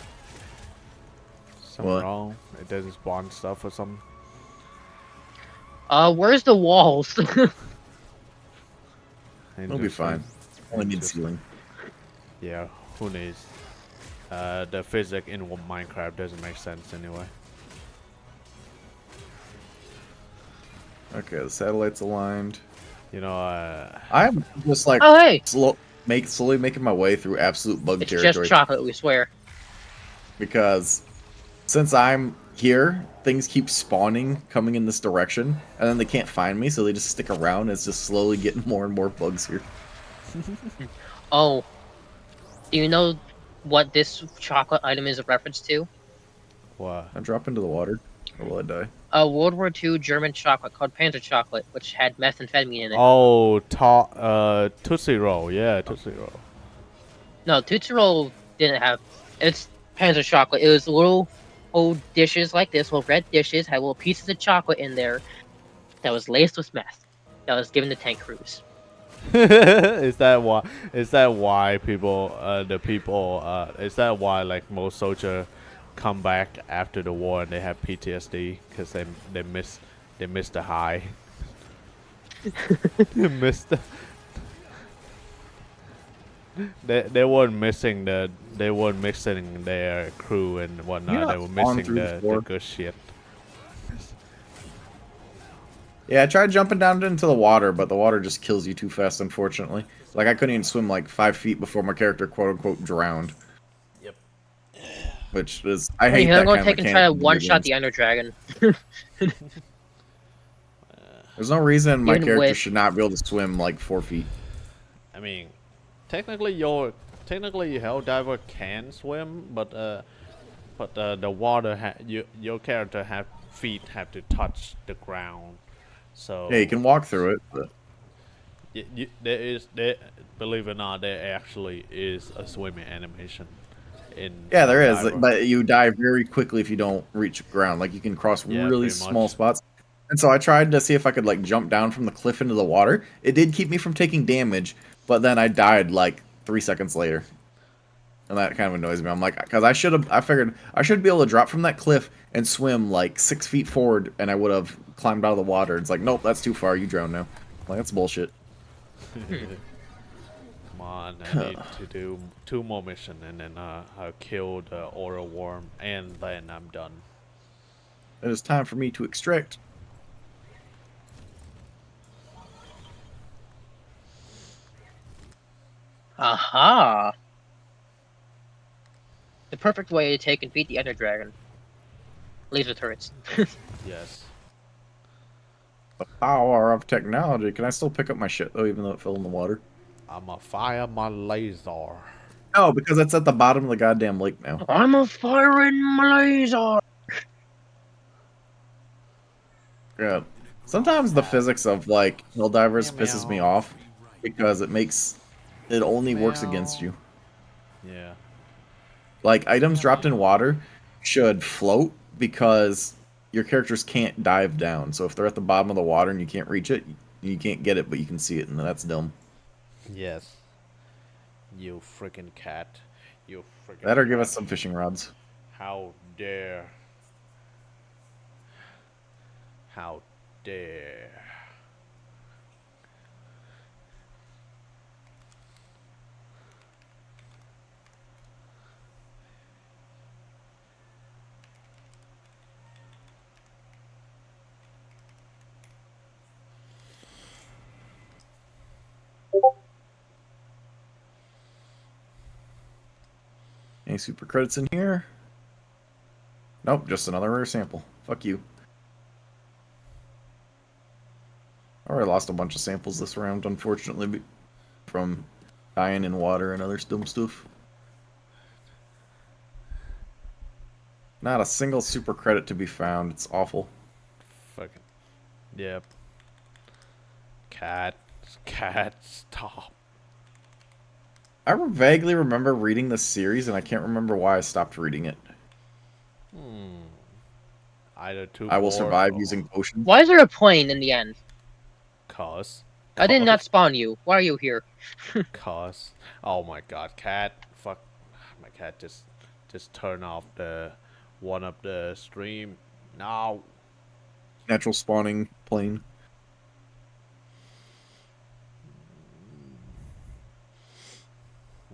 Something What? wrong? It doesn't spawn stuff or something. Where's the walls? It'll be fine. Only need Just- ceiling. Yeah, who needs? The physics in Minecraft doesn't make sense anyway. Okay, the satellite's aligned. You know, I'm just like Oh, hey! slowly making my way through absolute bug It's territory just chocolate, we swear. because since I'm here, things keep spawning coming in this direction, and then they can't find me, so they just stick around. And it's just slowly getting more and more bugs here. Oh, do you know what this chocolate item is a reference to? What? I drop into the water, or will I die? A World War II German chocolate called Panzer chocolate, which had methamphetamine in it. Oh, Tootsie Roll. Yeah, Tootsie Roll. No, Tootsie Roll didn't have. It's Panzer chocolate. It was little old dishes like this, little red dishes, had little pieces of chocolate in there that was laced with meth. That was given to tank crews. Is that why? Is that why people? The people. Is that why like most soldiers come back after the war and they have PTSD because they miss the high. They missed the. They weren't missing their crew and whatnot. You're not They were falling missing through the before. good shit. Yeah, I tried jumping down into the water, but the water just kills you too fast, unfortunately. Like, I couldn't even swim like 5 feet before my character quote-unquote drowned. Yep. Which is, I Hey, hate I'm that gonna kind of take and try mechanic to in video one-shot games. the Ender Dragon. There's no reason my Even character with- should not be able to swim like 4 feet. I mean, technically Helldiver can swim, but the water your character feet have to touch the ground. So Yeah, you can walk through it, but there believe it or not, there actually is a swimming animation in yeah, there is. Helldiver. But you die very quickly if you don't reach ground. Like, you can cross Yeah, really pretty small much. spots. And so I tried to see if I could like jump down from the cliff into the water. It did keep me from taking damage, but then I died like 3 seconds later. And that kind of annoys me. I'm like, because I figured I should be able to drop from that cliff and swim like 6 feet forward, and I would have climbed out of the water. It's like, nope, that's too far. You drown now. I'm like, that's bullshit. Come on, I need to do 2 more missions and then I'll kill the oil worm and then I'm done. It is time for me to extract. Aha! The perfect way to take and beat the Ender Dragon. Laser turrets. Yes. The power of technology. Can I still pick up my shit though, even though it fell in the water? I'ma fire my laser. No, because it's at the bottom of the goddamn lake now. I'm a firing my laser! Yeah. Sometimes the physics of like Helldivers pisses me off because it only works against you. Yeah. Like items dropped in water should float because your characters can't dive down. So if they're at the bottom of the water and you can't reach it, you can't get it, but you can see it, and that's dumb. Yes. You freaking cat. You freaking Better give us cat. some fishing rods. How dare. How dare. Any super credits in here? Nope, just another rare sample. Fuck you. I already lost a bunch of samples this round, unfortunately, from dying in water and other dumb stuff. Not a single super credit to be found. It's awful. Fucking. Yep. Cat. Cat, stop. I vaguely remember reading this series, and I can't remember why I stopped reading it. Either too I will bored survive or using potions. Why is there a plane in the end? Cause. I did not spawn you. Why are you here? Cause. Oh my god, cat. Fuck. My cat just turn off the one of the stream. No. Natural spawning plane.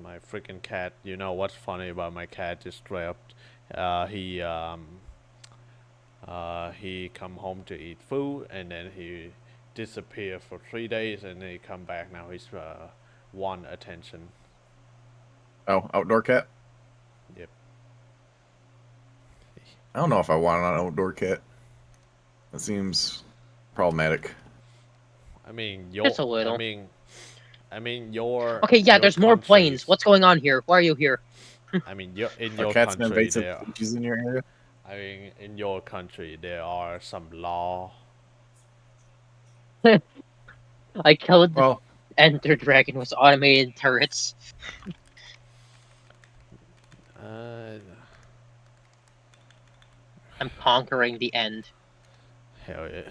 My freaking cat. You know what's funny about my cat? Just straight up, he come home to eat food and then he disappear for 3 days and then he come back. Now he's want attention. Oh, outdoor cat? Yep. I don't know if I want an outdoor cat. That seems problematic. I mean, Just a little. I mean, I mean, your Okay, yeah, your there's more planes. countries- What's going on here? Why are you here? I mean, in Are your cats an country invasive there. species in your area? I mean, in your country there are some law. I killed Well, Ender Dragon with automated turrets. Uh, I'm conquering the end. hell yeah.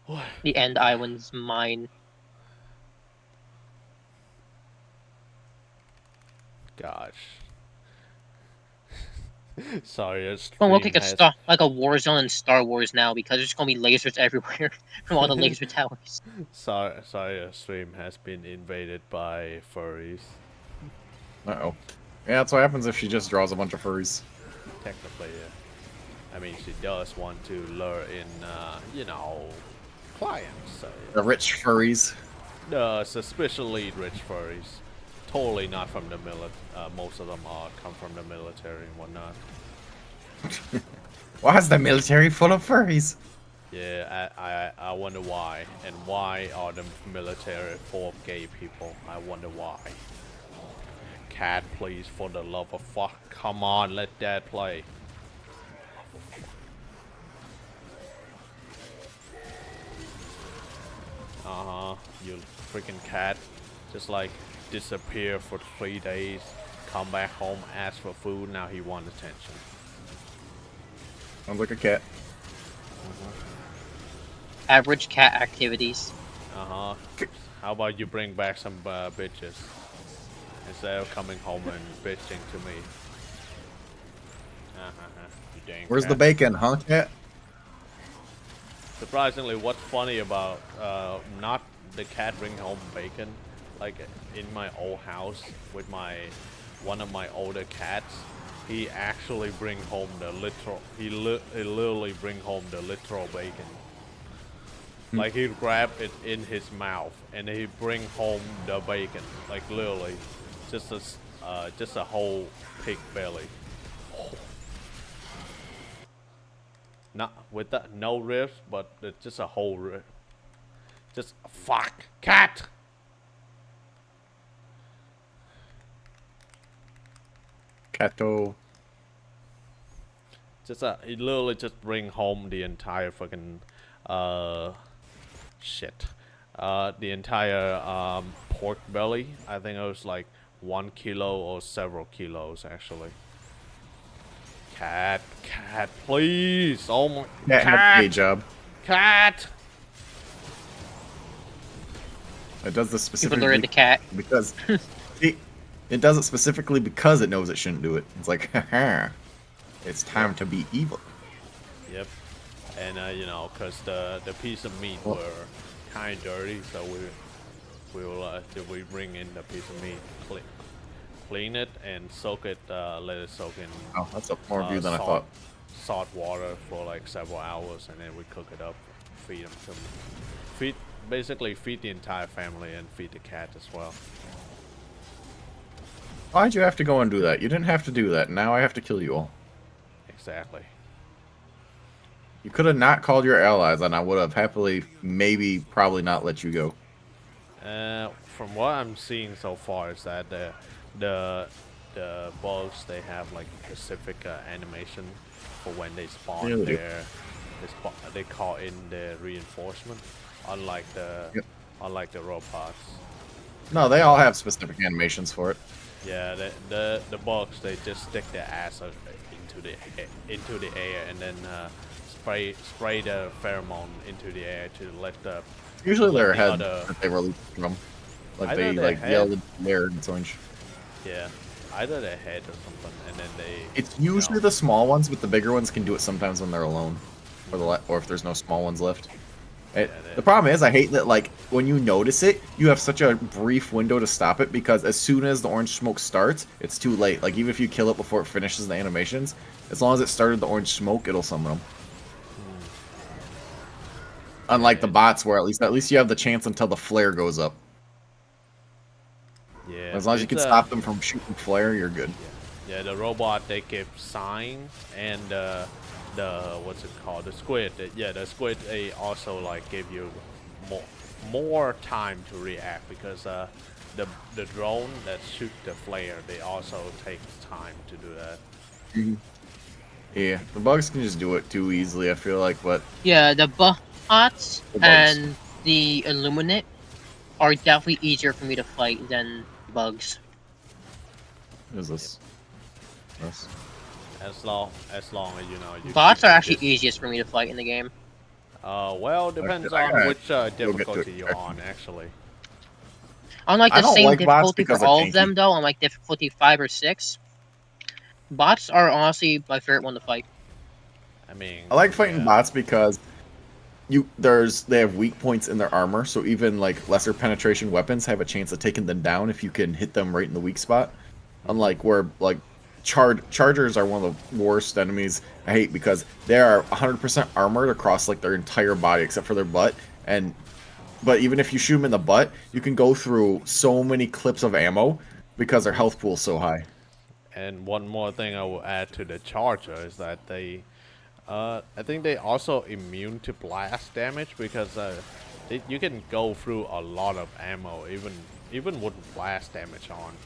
What? The end island's mine. Gosh. Sorry, a It's gonna look stream like a war zone in Star Wars now because there's gonna be lasers everywhere from all the laser towers. sorry, a stream has been invaded by furries. uh-oh. Yeah, that's what happens if she just draws a bunch of furries. Technically, yeah. I mean, she does want to lure in, you know, clients. So, The rich furries. suspiciously rich furries. Totally not from the most of them come from the military and whatnot. Why is the military full of furries? Yeah, I wonder why. And why are the military full of gay people? I wonder why. Cat, please, for the love of fuck. Come on, let Dad play. Uh-huh, you freaking cat. Just like disappear for 3 days, come back home, ask for food, now he wants attention. Sounds like a cat. Average cat activities. Uh-huh. How about you bring back some bitches instead of coming home and bitching to me? You dang Where's the cat. bacon, huh, cat? Surprisingly, what's funny about not the cat bring home bacon, like in my old house with one of my older cats, he actually bring home the literal. He literally bring home the literal bacon. Like he'd grab it in his mouth and he'd bring home the bacon, like literally, just a whole pig belly. Not with that, no ribs, but just a whole rib. Just fuck cat. Cato. He literally just bring home the entire fucking shit. The entire pork belly. I think it was like 1 kilo or several kilos actually. Cat, please. Oh my Cat had a day job. Cat. It does this People lure specifically the cat. because it does it specifically because it knows it shouldn't do it. It's like, haha, it's time to be evil. Yep. And you know, cause the piece of meat were kind of dirty, so we bring in the piece of meat, clean it and soak it, let it soak in. Oh, that's a more view than I thought. Salt water for like several hours, and then we cook it up, feed them to basically feed the entire family and feed the cat as well. Why'd you have to go and do that? You didn't have to do that. Now I have to kill you all. Exactly. You could have not called your allies, and I would have happily, maybe, probably not let you go. From what I'm seeing so far is that the bugs, they have like specific animation for when they spawn. Yeah, they do. They call in the reinforcement, unlike the robots. No, they all have specific animations for it. Yeah, the bugs, they just stick their ass into the air and then spray the pheromone into the air to let the Usually let their the head other- that they release from. Like Either they their like head- yell and glare and such. yeah, either their head or something, and then they. It's usually the small ones, but the bigger ones can do it sometimes when they're alone, or if there's no small ones left. The problem is, I hate that like when you notice it, you have such a brief window to stop it because as soon as the orange smoke starts, it's too late. Like even if you kill it before it finishes the animations, as long as it started the orange smoke, it'll summon them. Unlike the bots, where at least you have the chance until the flare goes up. Yeah. As long as you can stop them from shooting flare, you're good. Yeah, the robot, they give sign, and the what's it called, the squid. Yeah, the squid they also like give you more time to react because the drone that shoot the flare they also take time to do that. Yeah, the bugs can just do it too easily. I feel like, but Yeah, the bots The bugs. and the Illuminate are definitely easier for me to fight than bugs. what is this? This. As long as you know you Bots keep are the actually dis- easiest for me to fight in the game. well, depends I on gotta which to it difficulty you're quick. on actually. On like I the don't same like bots difficulty for because they're all of tanky. them though, on like difficulty 5 or 6, bots are honestly my favorite one to fight. I mean, I like fighting yeah. bots because they have weak points in their armor, so even like lesser penetration weapons have a chance of taking them down if you can hit them right in the weak spot. Unlike where like chargers are one of the worst enemies I hate because they are 100% armored across like their entire body except for their butt, but even if you shoot them in the butt, you can go through so many clips of ammo because their health pool is so high. And one more thing I will add to the charger is that I think they also immune to blast damage because you can go through a lot of ammo even with blast damage on.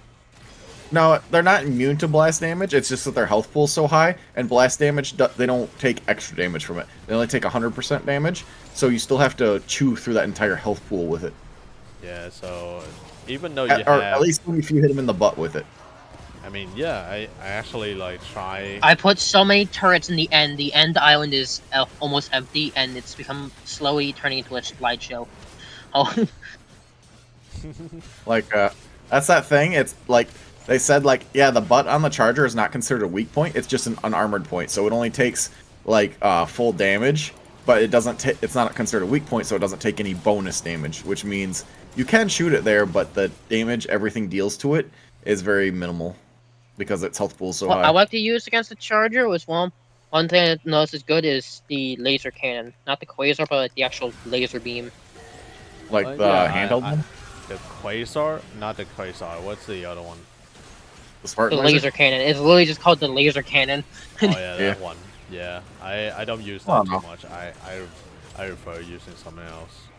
No, they're not immune to blast damage. It's just that their health pool is so high, and blast damage they don't take extra damage from it. They only take 100% damage, so you still have to chew through that entire health pool with it. Yeah, so even though you Or have, at least if you hit them in the butt with it. I mean, yeah, I actually like try. I put so many turrets in the end. The end island is almost empty, and it's become slowly turning into a slideshow. Oh, Like, that's that thing. It's like they said, like, yeah, the butt on the charger is not considered a weak point. It's just an unarmored point, so it only takes like full damage, but it doesn't. It's not considered a weak point, so it doesn't take any bonus damage, which means you can shoot it there, but the damage everything deals to it is very minimal because its health pool is so what I high. like to use against the charger was one thing I noticed is good is the laser cannon, not the quasar, but like the actual laser beam. Like the Yeah, handheld one, the quasar, not the quasar. What's the other one? the The Spartan laser cannon. It's literally just called the laser cannon. Oh yeah, that Yeah. one. Yeah, I don't use Oh, that too no. much. I prefer using something else.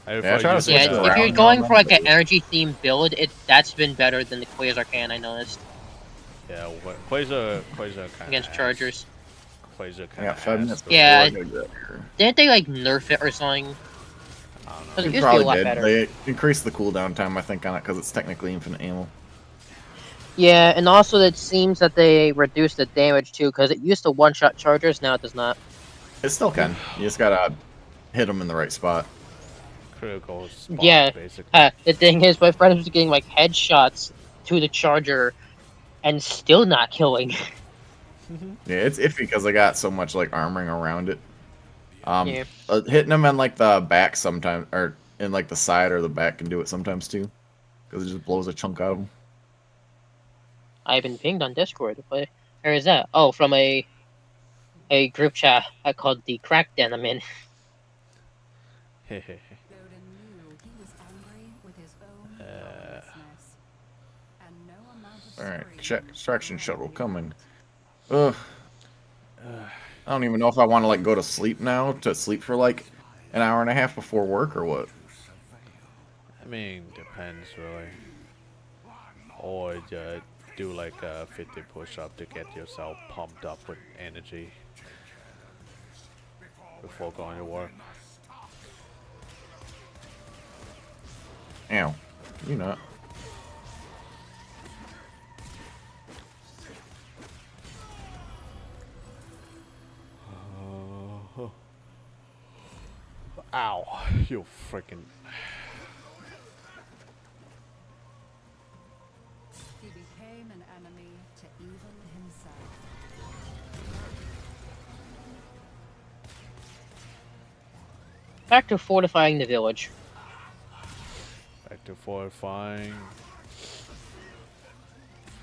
I I prefer try to using switch Yeah, it if around you're now going and for like then, an energy themed build, that's been better than the quasar cannon. I noticed yeah, quasar kind of against chargers. Quasar I kind got of 5 minutes. Yeah, before I gotta get here. Didn't they like nerf it or something? I don't know. It They used to be a probably lot did. better. They increased the cooldown time, I think, on it because it's technically infinite ammo. Yeah, and also it seems that they reduced the damage too, because it used to one-shot chargers, now it does not. It still can. You just gotta hit them in the right spot. Critical spot, Yeah, basically. the thing is, my friend was getting like headshots to the charger, and still not killing. Yeah, it's iffy because they got so much like armoring around it. Yeah. Hitting them in like the back sometimes, or in like the side or the back can do it sometimes too, because it just blows a chunk out of them. I've been pinged on Discord. Where is that? Oh, from a group chat I called the Crack Den I'm in. Godin knew he was angry with his own powerlessness. And no amount of All right, story check can extraction change shuttle the coming. Ugh. I don't even know if I want to like go to sleep now to sleep for like an hour and a half before work or what. I mean, depends really. Or do like a 50 push-up to get yourself pumped up with energy before going to work. Ow. You not. Ow, you freaking. He became an enemy to evil himself. Back to fortifying the village. Back to fortifying.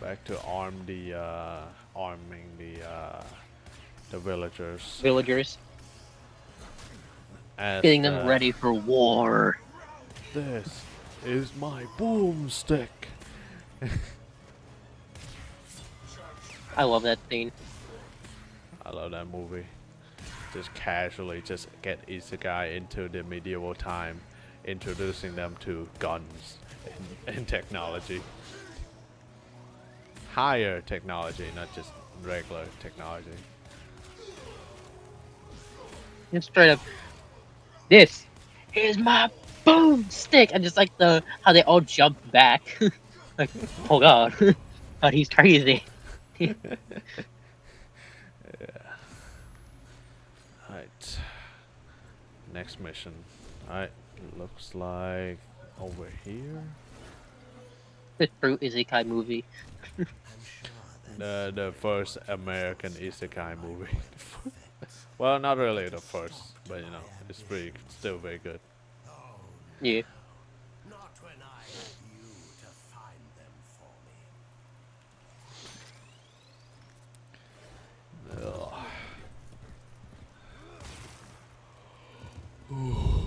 Back to arming the villagers. Villagers. As, Getting them ready for war. This is my boomstick. I love that scene. I love that movie. Just casually just get isekai into the medieval time, introducing them to guns and technology. Higher technology, not just regular technology. Just straight up, this is my boomstick, and just like the how they all jump back, like oh god, god he's crazy. Alright. Next mission. Alright, looks like over here. The true isekai movie. The first American isekai movie. Well, not really the first, but you know, it's pretty still very good. Yeah. Not when I have you to find them for me. Ugh.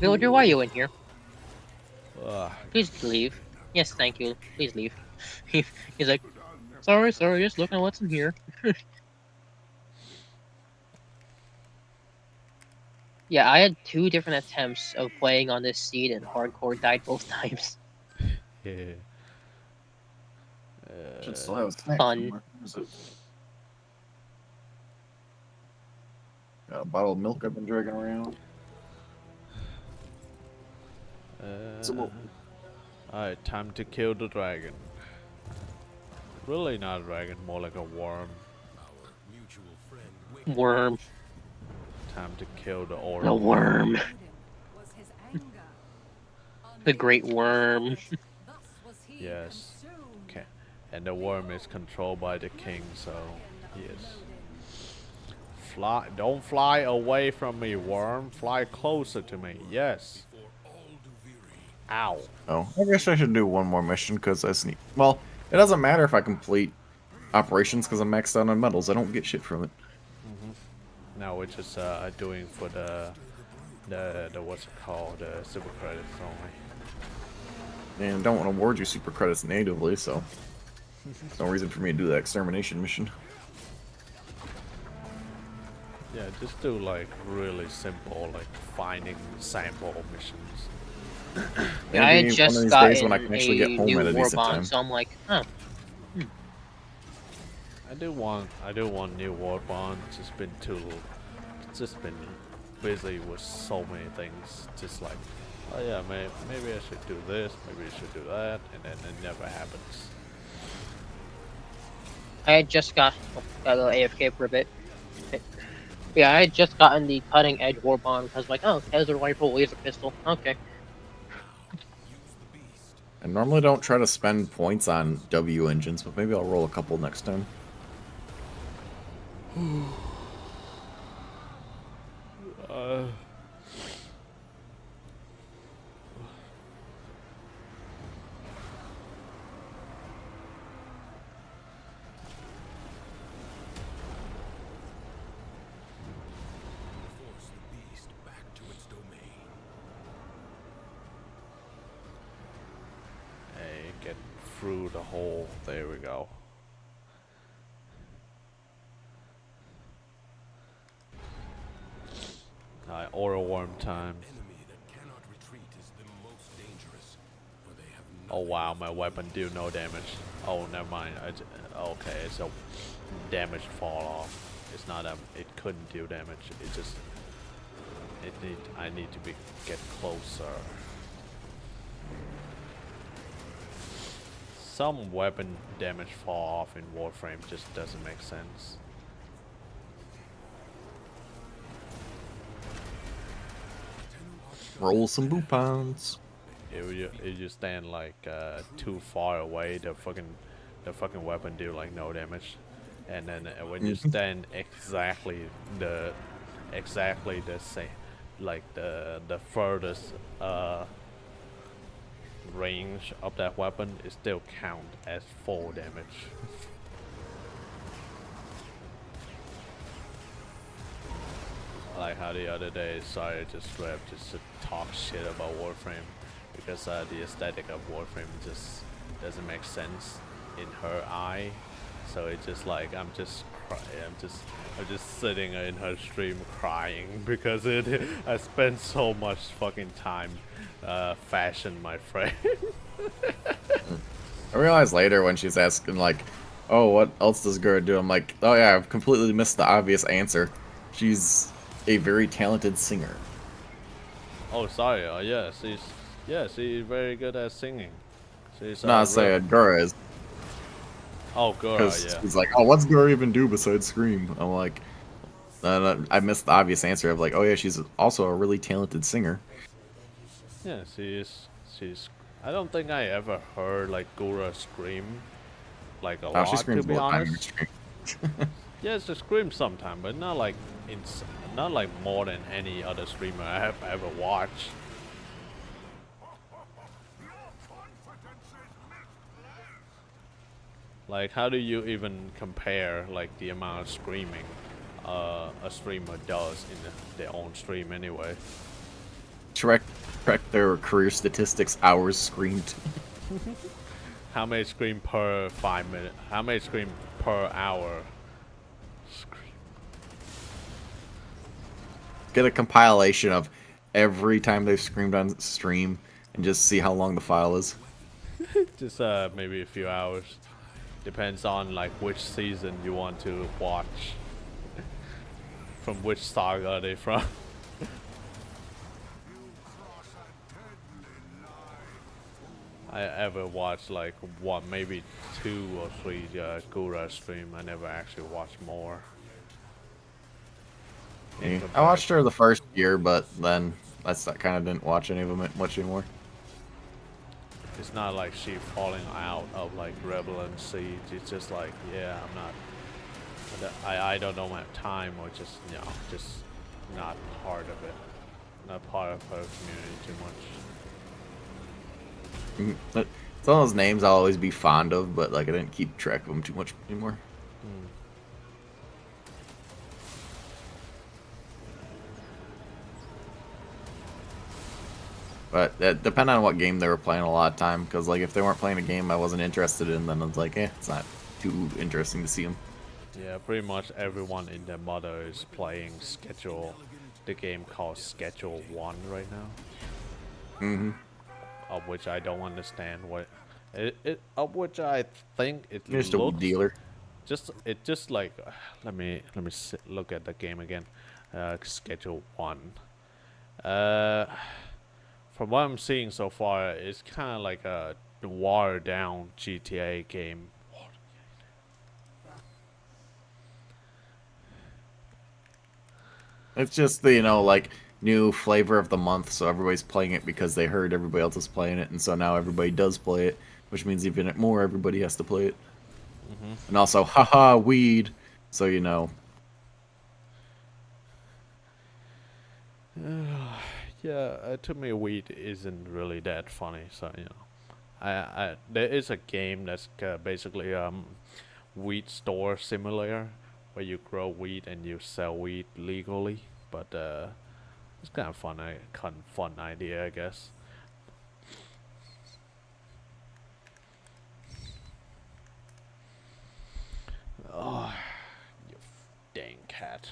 Villager, why are you in here? Ugh. Please leave. Yes, thank you. Please leave. He's like, sorry, just looking at what's in here. Yeah, I had 2 different attempts of playing on this seed, and hardcore died both times. Yeah. Should still have a snack Fun. somewhere. Where is it? Got a bottle of milk I've been dragging around. Alright, time to kill the dragon. Really not a dragon, more like a worm. Our mutual friend Worm. Time to kill the orc. The worm. Was his anger. The great worm. Thus was he Yes. consumed. Okay. And the worm is controlled by the king, so yes. Fly, don't fly away from me, worm. Fly closer to me. Yes. Ow. Oh, I guess I should do one more mission because I sneak. Well, it doesn't matter if I complete operations because I'm maxed out on medals. I don't get shit from it. Now we're just doing for the what's it called, the super credits only. And I don't want to award you super credits natively, so there's no reason for me to do that extermination mission. Yeah, just do like really simple, like finding sample missions. Maybe I had one of just these gotten days when I can actually a get home new at a decent Warbond, time. so I'm like, huh. I do want new Warbond. It's just been busy with so many things. Just like, oh yeah, maybe I should do this, maybe I should do that, and then it never happens. I had just got a little AFK for a bit. Yeah, I had just gotten the cutting edge Warbond because like, oh, laser rifle, laser pistol. Okay. I normally don't try to spend points on W engines, but maybe I'll roll a couple next time. force the beast back to its domain. Hey, get through the hole. There we go. Alright, aura worm time. Enemy that cannot retreat is the most dangerous, for they have Oh wow, my weapon do no damage. Oh, never mind. Okay, so damage fall off. It's not it couldn't do damage. It just I need to get closer. Some weapon damage fall off in Warframe just doesn't make sense. Roll some boopons. If you stand like too far away, the fucking weapon do like no damage, and then when you stand exactly the same, like the furthest range of that weapon, it still count as full damage. Like how the other day, sorry, just to talk shit about Warframe, because the aesthetic of Warframe just doesn't make sense in her eye. So it's just like I'm just sitting in her stream crying because I spent so much fucking time fashion my frame. I realized later when she's asking like, "Oh, what else does Gura do?" I'm like, "Oh yeah, I've completely missed the obvious answer. She's a very talented singer." Oh, sorry. Yeah, she's very good at singing. She's No, I say Gura is, Oh, Gura, because yeah. he's like, "Oh, what's Gura even do besides scream?" I'm like, I missed the obvious answer of like, "Oh yeah, she's also a really talented singer." Yeah, she's. I don't think I ever heard like Gura scream like a Oh, lot, she to screams be all the time in her honest. stream. Yeah, she screams sometime, but not like not like more than any other streamer I have ever watched. Like, how do you even compare like the amount of screaming a streamer does in their own stream anyway? Track their career statistics, hours screamed. How many scream per 5 minutes? How many scream per hour? Get a compilation of every time they've screamed on stream and just see how long the file is. Just maybe a few hours. Depends on like which season you want to watch. From which saga are they from? I ever watched like one, maybe 2 or 3 Gura stream. I never actually watched more. Yeah. I watched her the first year, but then I kind of didn't watch any of them much anymore. It's not like she falling out of like Rebel and Siege. It's just like, yeah, I'm not. I don't know my time, or just just not part of it. Not part of her community too much. But some of those names I'll always be fond of, but like I didn't keep track of them too much anymore. But it depended on what game they were playing a lot of time, because like if they weren't playing a game I wasn't interested in, then I was like, it's not too interesting to see them. Yeah, pretty much everyone in their mother is playing the game called Schedule 1 right now. Mm-hmm. Of which I don't understand what of which I think it You're just a looks dealer. just like let me look at the game again. Schedule 1. From what I'm seeing so far, it's kind of like a watered down GTA game. It's just the, like new flavor of the month, so everybody's playing it because they heard everybody else is playing it, and so now everybody does play it, which means even more everybody has to play it. And also, haha, weed. So Yeah, to me, weed isn't really that funny. So there is a game that's basically weed store simulator where you grow weed and you sell weed legally. But it's kind of fun idea, I guess. Oh, you dang cat.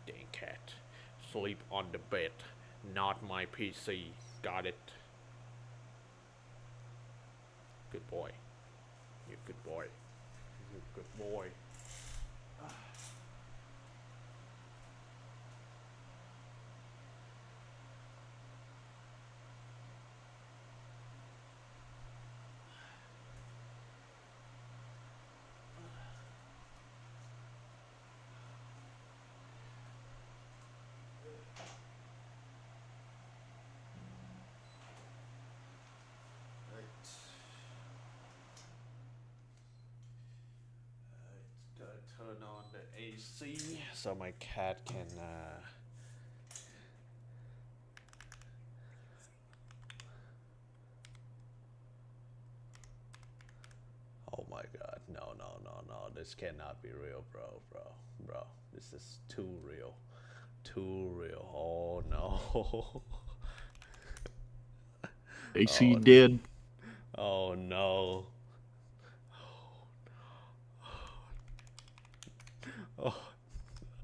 Dang cat. Sleep on the bed, not my PC. Got it. Good boy. You good boy. You good boy. Turn on the AC so my cat can oh my god, no, this cannot be real, bro, this is too real, oh no. AC did. Oh no.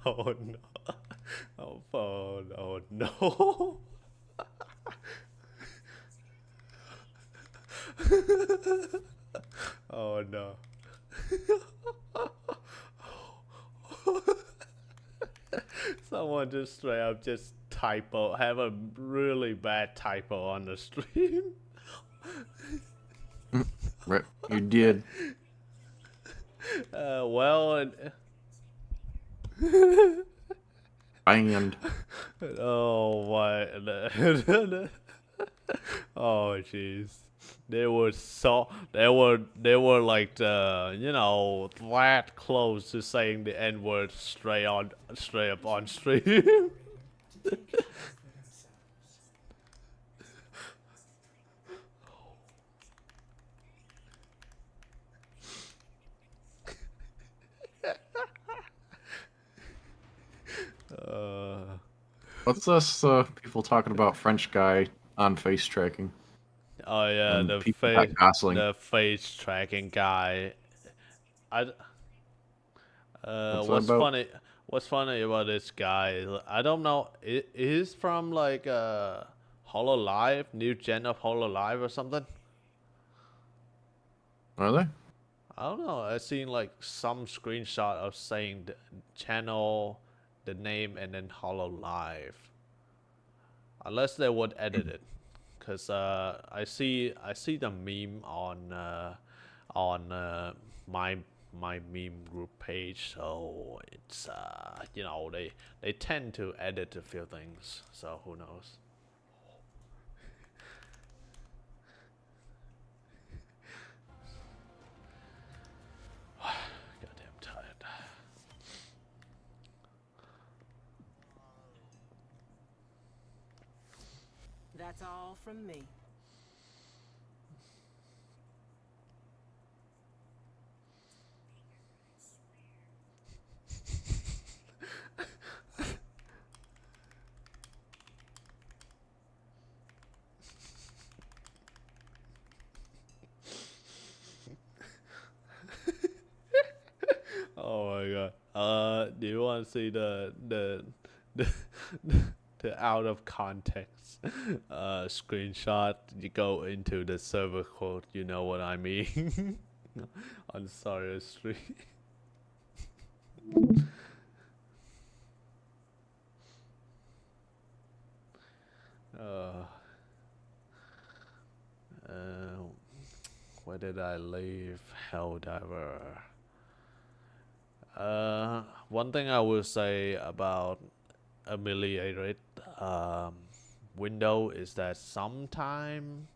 Oh no. Oh phone. Oh no. Oh no. Someone just straight up just typo, have a really bad typo on the stream. Right, you did. Well, And oh my, oh jeez, they were like that close to saying the N word straight up on stream. what's this? People talking about French guy on face tracking. Oh yeah, And the people got Gosling. the face tracking guy. What's that What's about? funny? What's funny about this guy? I don't know. He's from like Hololive, new gen of Hololive or something. Are they? I don't know. I seen like some screenshot of saying the channel, the name, and then Hololive. Unless they would edit it, cause I see the meme on my meme group page. So it's they tend to edit a few things. So who knows? Goddamn tired. That's all from me. Oh my god. Do you want to see the out of context screenshot? You go into the server code. You know what I mean? On Sawyer Street. Where did I leave Helldiver? One thing I will say about ameliorated window is that sometime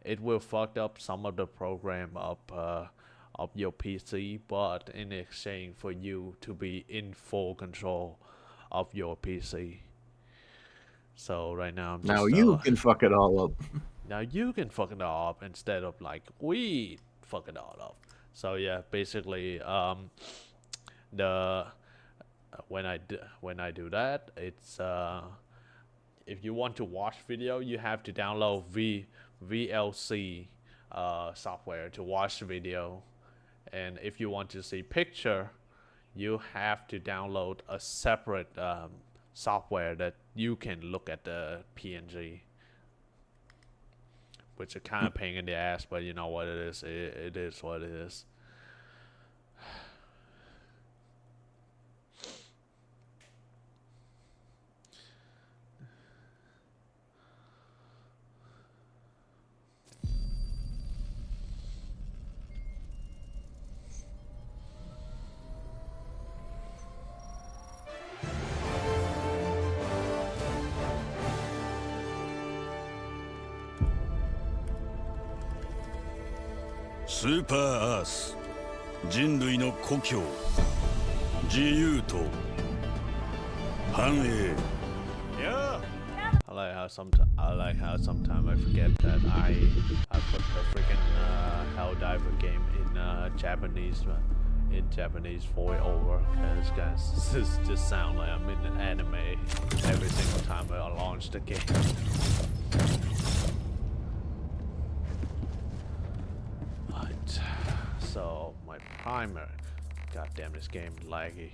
it will fuck up some of the program of your PC, but in exchange for you to be in full control of your PC. So right now I'm just Now you can fuck it all up. now you can fuck it all up instead of like we fuck it all up. So yeah, basically the when I do that, it's if you want to watch video, you have to download VLC software to watch the video, and if you want to see picture, you have to download a separate software that you can look at the PNG, which is kind of pain in the ass, but you know what it is. It is what it is.スーパーアース、人類の故郷、自由と繁栄。I like how sometimes I forget that I put the freaking Helldiver game in Japanese voiceover, because guys, this just sound like I'm in an anime every single time I launch the game. Right, so my primary, goddamn this game laggy.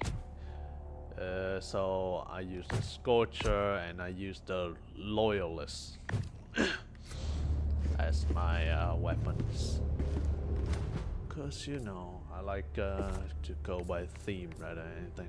So I use the Scorcher and I use the Loyalist as my weapons. Cause you know, I like to go by theme rather than anything.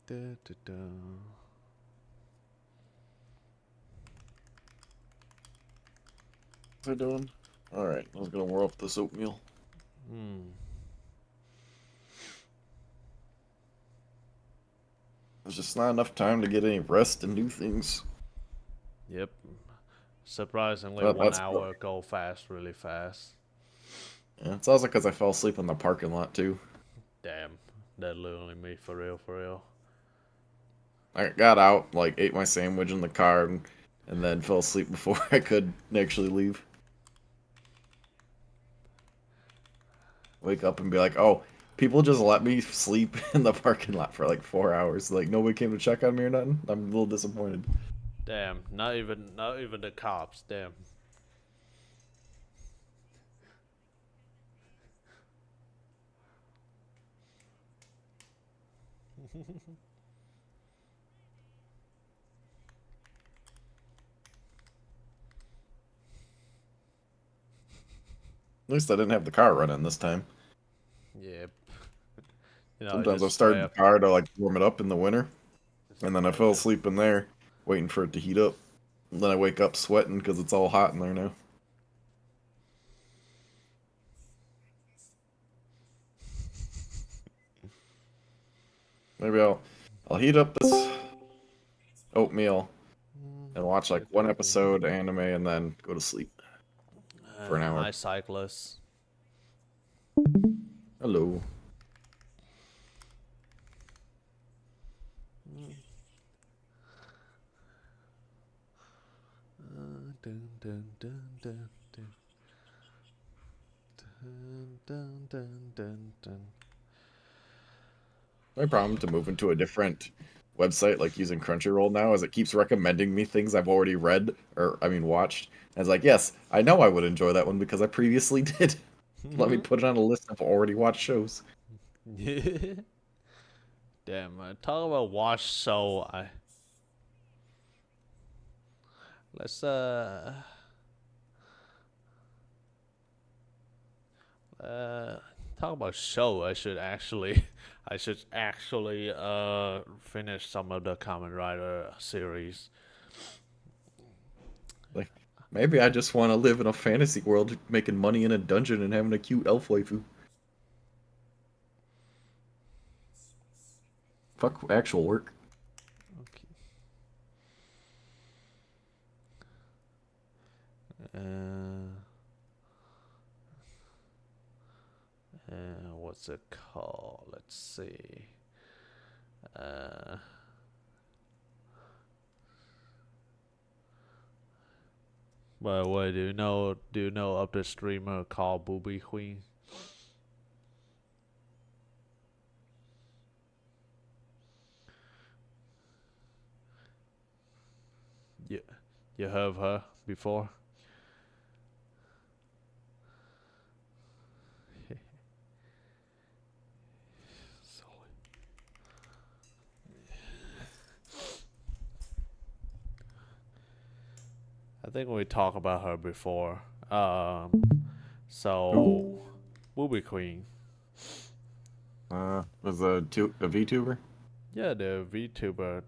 Da, da, da. What are they doing? Alright, I was gonna warm up this oatmeal. There's just not enough time to get any rest and do things. Yep. Surprisingly, Well, 1 that's hour go fast, really fast. Yeah, it's also because I fell asleep in the parking lot too. Damn, that literally me for real, for real. I got out, like, ate my sandwich in the car, and then fell asleep before I could actually leave. Wake up and be like, oh, people just let me sleep in the parking lot for like 4 hours. Like, nobody came to check on me or nothing. I'm a little disappointed. Damn, not even the cops. Damn. At least I didn't have the car running this time. Yep. You know, Sometimes I'll just start straight the up- car to like warm it up in the winter, and then I fell Okay. asleep in there, waiting for it to heat up. And then I wake up sweating because it's all hot in there now. Maybe I'll heat up this oatmeal and watch like one episode anime and then go to sleep for an hour. My cyclist. Hello. Dun, dun, dun, dun, dun. Dun, dun, dun, dun, dun. My problem to move into a different website, like using Crunchyroll now, is it keeps recommending me things I've already read, or I mean watched. And it's like, yes, I know I would enjoy that one because I previously did. Let me put it on a list of already watched shows. Damn, talk about watch show. Let's talk about show. I should actually finish some of the Kamen Rider series. Like, maybe I just want to live in a fantasy world, making money in a dungeon and having a cute elf waifu. Fuck actual work. Okay. What's it called? Let's see. By the way, do you know of the streamer called Booby Queen? You heard of her before? I think we talked about her before. So Booby Queen. Was a VTuber? Yeah, the VTuber,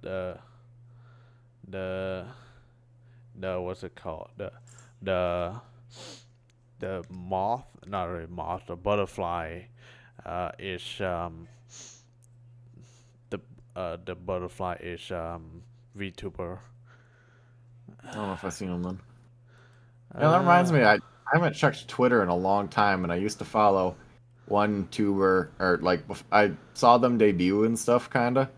the what's it called? The moth, not really moth, the butterfly, is the butterfly is VTuber. I don't know if I've seen him then. Yeah, that reminds me. I haven't checked Twitter in a long time, and I used to follow one tuber, or like I saw them debut and stuff, kinda,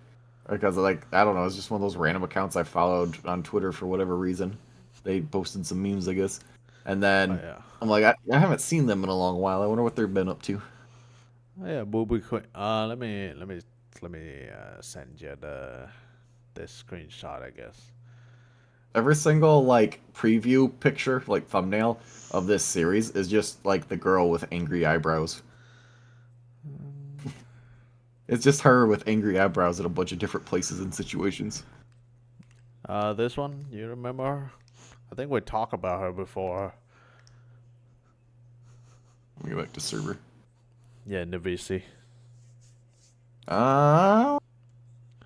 because like I don't know, it's just one of those random accounts I followed on Twitter for whatever reason. They posted some memes, I guess, and Oh then yeah. I'm like, I haven't seen them in a long while. I wonder what they've been up to. Oh, yeah, Booby Queen. Let me send you this screenshot, I guess. Every single like preview picture, like thumbnail of this series is just like the girl with angry eyebrows. It's just her with angry eyebrows at a bunch of different places and situations. This one, you remember her? I think we talked about her before. Let me go back to server. Yeah, in the VC.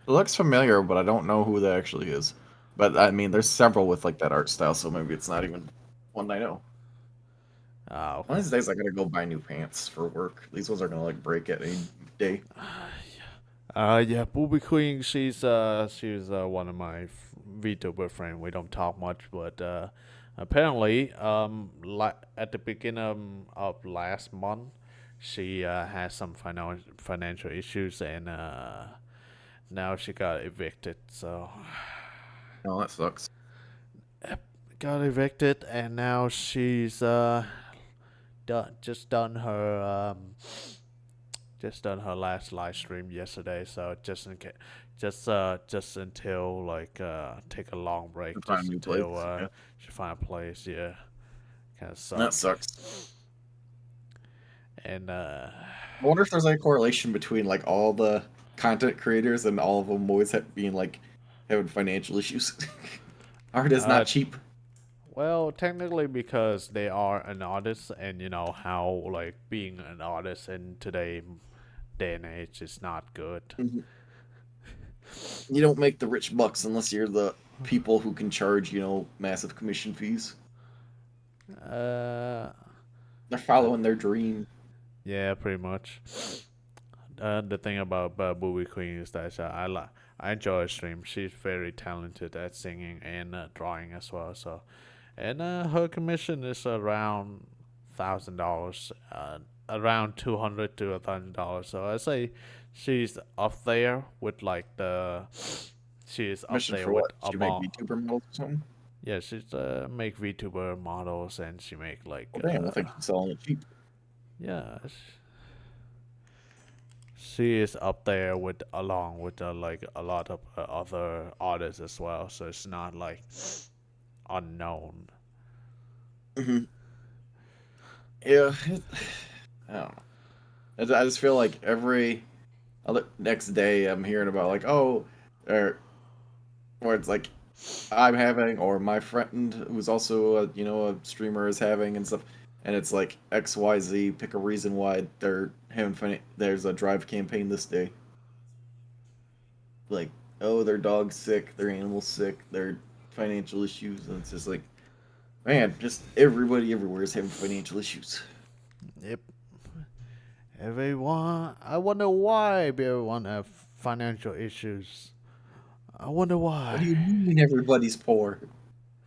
It looks familiar, but I don't know who that actually is. But I mean, there's several with like that art style, so maybe it's not even one I know. Ah, One okay. of these days, I gotta go buy new pants for work. These ones are gonna like break at any day. Yeah, Booby Queen. She's one of my VTuber friend. We don't talk much, but apparently, at the beginning of last month, she had some financial issues, and now she got evicted. So Oh, that sucks. got evicted, and now she's just done her last live stream yesterday. So just in case, just until like take a long break, To find a just new until place, yeah. she find a place. Yeah, kind of That sucks. sucks. And I wonder if there's any correlation between like all the content creators and all of them always being like having financial issues. Art is Uh, not cheap. well, technically, because they are an artist, and you know how like being an artist in today day and age is not good. You don't make the rich bucks unless you're the people who can charge, massive commission fees. Uh, They're following their dream. yeah, pretty much. The thing about Booby Queen is that I enjoy her stream. She's very talented at singing and drawing as well. So, and her commission is around $1,000, around $200 to $1,000. So I say she's up there with like she is up Commission there for with what? She make among. VTuber models or something? Yeah, she's make VTuber models, and she make like Well, damn, I think she's selling it cheap. yeah. She is up there with along with like a lot of other artists as well, so it's not like unknown. Hmm. Yeah, I don't know. I just feel like every other next day I'm hearing about like, oh, or it's like I'm having, or my friend who's also a streamer is having and stuff, and it's like XYZ. Pick a reason why they're having fun. There's a drive campaign this day. Like, oh, their dog's sick, their animal's sick, their financial issues, and it's just like, man, just everybody everywhere is having financial issues. Yep. Everyone, I wonder why everyone have financial issues. I wonder What why. do you mean everybody's poor?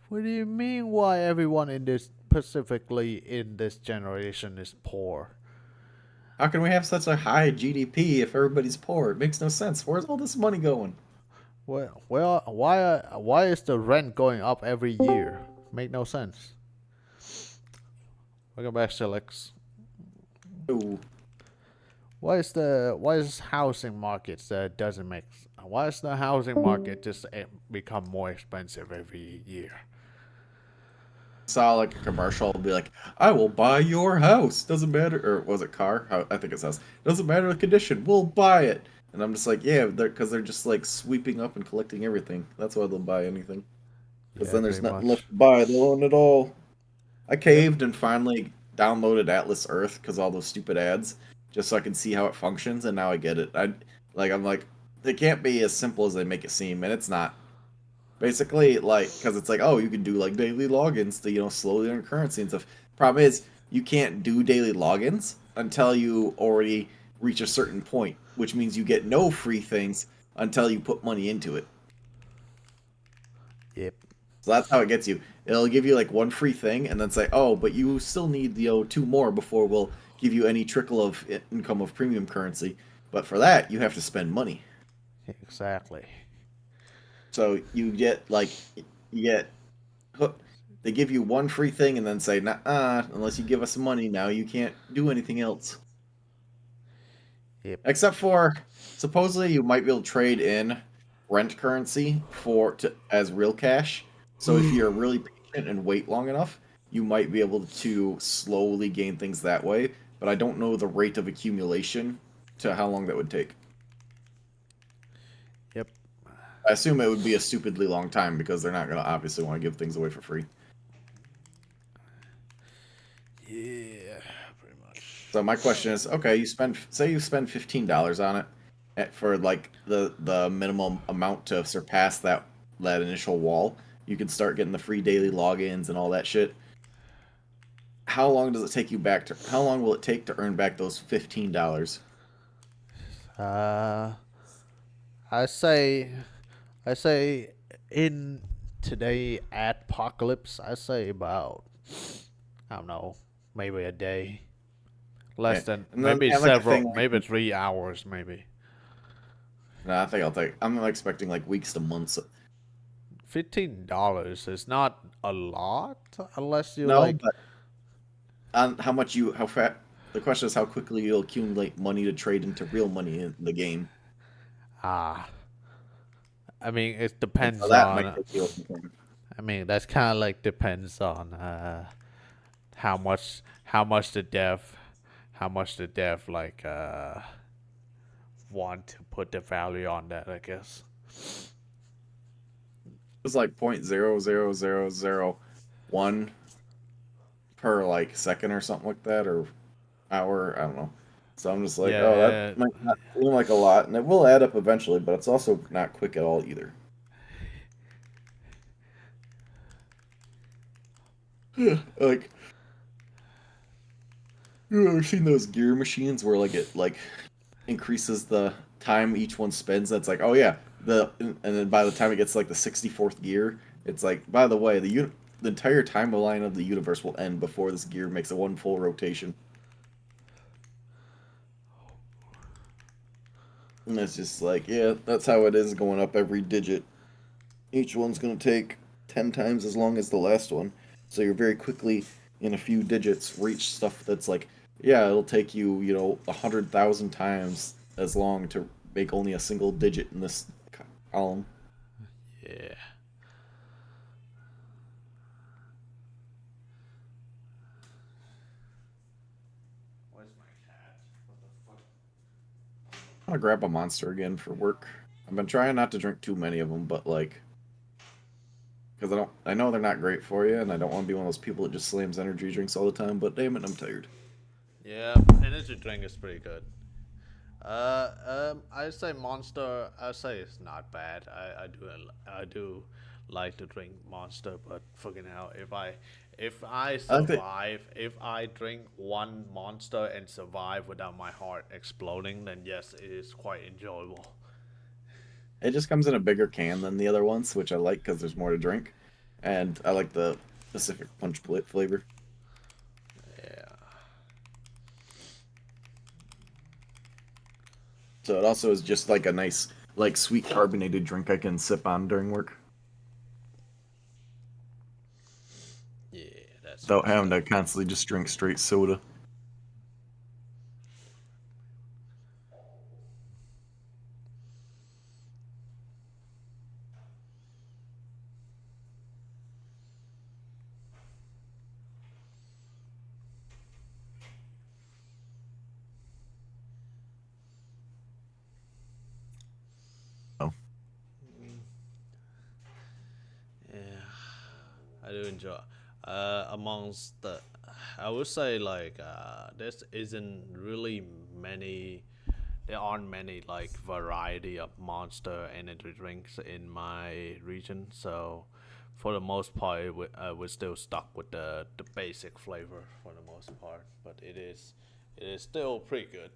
What do you mean why everyone in this, specifically in this generation, is poor? How can we have such a high GDP if everybody's poor? It makes no sense. Where's all this money going? Well, why is the rent going up every year? Make no sense. Welcome back, Silix. Ooh. Why is housing market doesn't make? Why is the housing market just become more expensive every year? Saw like a commercial be like, I will buy your house. Doesn't matter, or was it car? I think it's house. Doesn't matter the condition. We'll buy it. And I'm just like, yeah, because they're just like sweeping up and collecting everything. That's why they'll buy anything. Because Yeah, then there's pretty nothing much. left to buy. They'll own it all. I caved and finally downloaded Atlas Earth because all those stupid ads, just so I can see how it functions. And now I get it. I'm like, it can't be as simple as they make it seem, and it's not. Basically, like, because it's like, oh, you can do like daily logins to slowly earn currency and stuff. Problem is, you can't do daily logins until you already reach a certain point, which means you get no free things until you put money into it. Yep. So that's how it gets you. It'll give you like one free thing, and then say, "Oh, but you still need two more before we'll give you any trickle of income of premium currency." But for that, you have to spend money. Exactly. So you get they give you one free thing, and then say, "Nah, unless you give us money, now you can't do anything else." Yep. Except for supposedly you might be able to trade in rent currency as real cash. So if you're really patient and wait long enough, you might be able to slowly gain things that way. But I don't know the rate of accumulation to how long that would take. Yep. I assume it would be a stupidly long time because they're not going to obviously want to give things away for free. Yeah, pretty much. So my question is, okay, you spend $15 on it for like the minimum amount to surpass that initial wall. You can start getting the free daily logins and all that shit. How long does it take you how long will it take to earn back those $15? I say in today apocalypse, I say about, I don't know, maybe a day. Less than And then maybe have, like, a several, thing like- maybe 3 hours, maybe. No, I think I'm expecting like weeks to months. $15 is not a lot unless you No, like. but on how fat. The question is how quickly you'll accumulate money to trade into real money in the game. I mean, it depends So that on. might take you a long time. I mean, that's kind of like depends on how much the dev like want to put the value on that, I guess. It's like 0.00001 per like second or something like that, or hour. I don't know. So I'm just like, Yeah, oh, yeah. that might not seem like a lot, and it will add up eventually, but it's also not quick at all either. Like, you ever seen those gear machines where like it like increases the time each one spends? That's like, oh yeah, and then by the time it gets to, like the 64th gear, it's like, by the way, the entire timeline of the universe will end before this gear makes a one full rotation. And it's just like, yeah, that's how it is going up every digit. Each one's going to take 10 times as long as the last one. So you're very quickly, in a few digits, reach stuff that's like, yeah, it'll take you, 100,000 times as long to make only a single digit in this column. Yeah. Where's my cat? What the fuck? I'm gonna grab a monster again for work. I've been trying not to drink too many of them, but like, because I know they're not great for you, and I don't want to be one of those people that just slams energy drinks all the time. But damn it, I'm tired. Yeah, energy drink is pretty good. I say Monster. I say it's not bad. I do like to drink Monster, but fucking hell, if I survive, if I drink one Monster and survive without my heart exploding, then yes, it is quite enjoyable. It just comes in a bigger can than the other ones, which I like because there's more to drink, and I like the Pacific Punch flavor. Yeah. So it also is just like a nice, like sweet carbonated drink I can sip on during work Yeah, that's without having to constantly just drink straight soda. Yeah, I do enjoy. Amongst the, I would say like this isn't really many. There aren't many like variety of Monster energy drinks in my region, so for the most part, we're still stuck with the basic flavor for the most part. But it is still pretty good.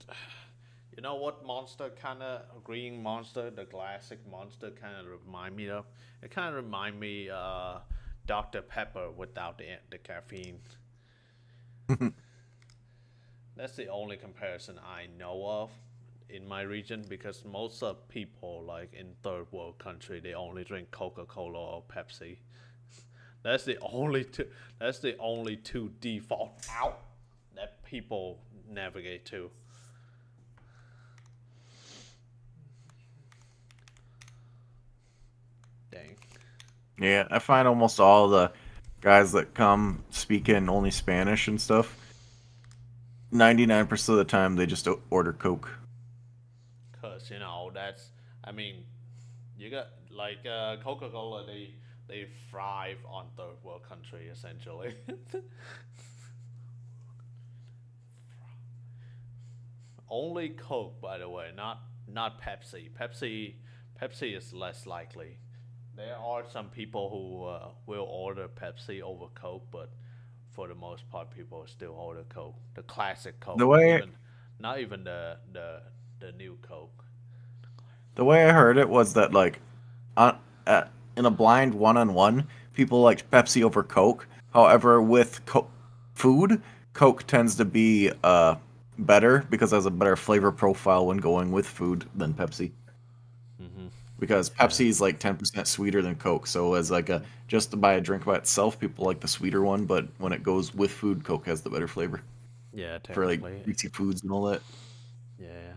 You know what Monster kind of green Monster, the classic Monster kind of remind me of? It kind of remind me Dr. Pepper without the caffeine. That's the only comparison I know of in my region because most of people like in third world country they only drink Coca-Cola or Pepsi. That's the only two. That's the only two default out that people navigate to. Dang. Yeah, I find almost all the guys that come speaking only Spanish and stuff. 99% of the time, they just order Coke. Cause that's. I mean, you got like Coca-Cola. They thrive on third world country essentially. Only Coke, by the way, not Pepsi. Pepsi is less likely. There are some people who will order Pepsi over Coke, but for the most part, people still order Coke, the classic Coke, The way even not even the new Coke. the way I heard it was that like, on, in a blind one-on-one, people liked Pepsi over Coke. However, with food, Coke tends to be better because it has a better flavor profile when going with food than Pepsi. Because Pepsi is like 10% sweeter than Coke, so as like a just to buy a drink by itself, people like the sweeter one, but when it goes with food, Coke has the better flavor Yeah, for like technically. greasy foods and all that. Yeah.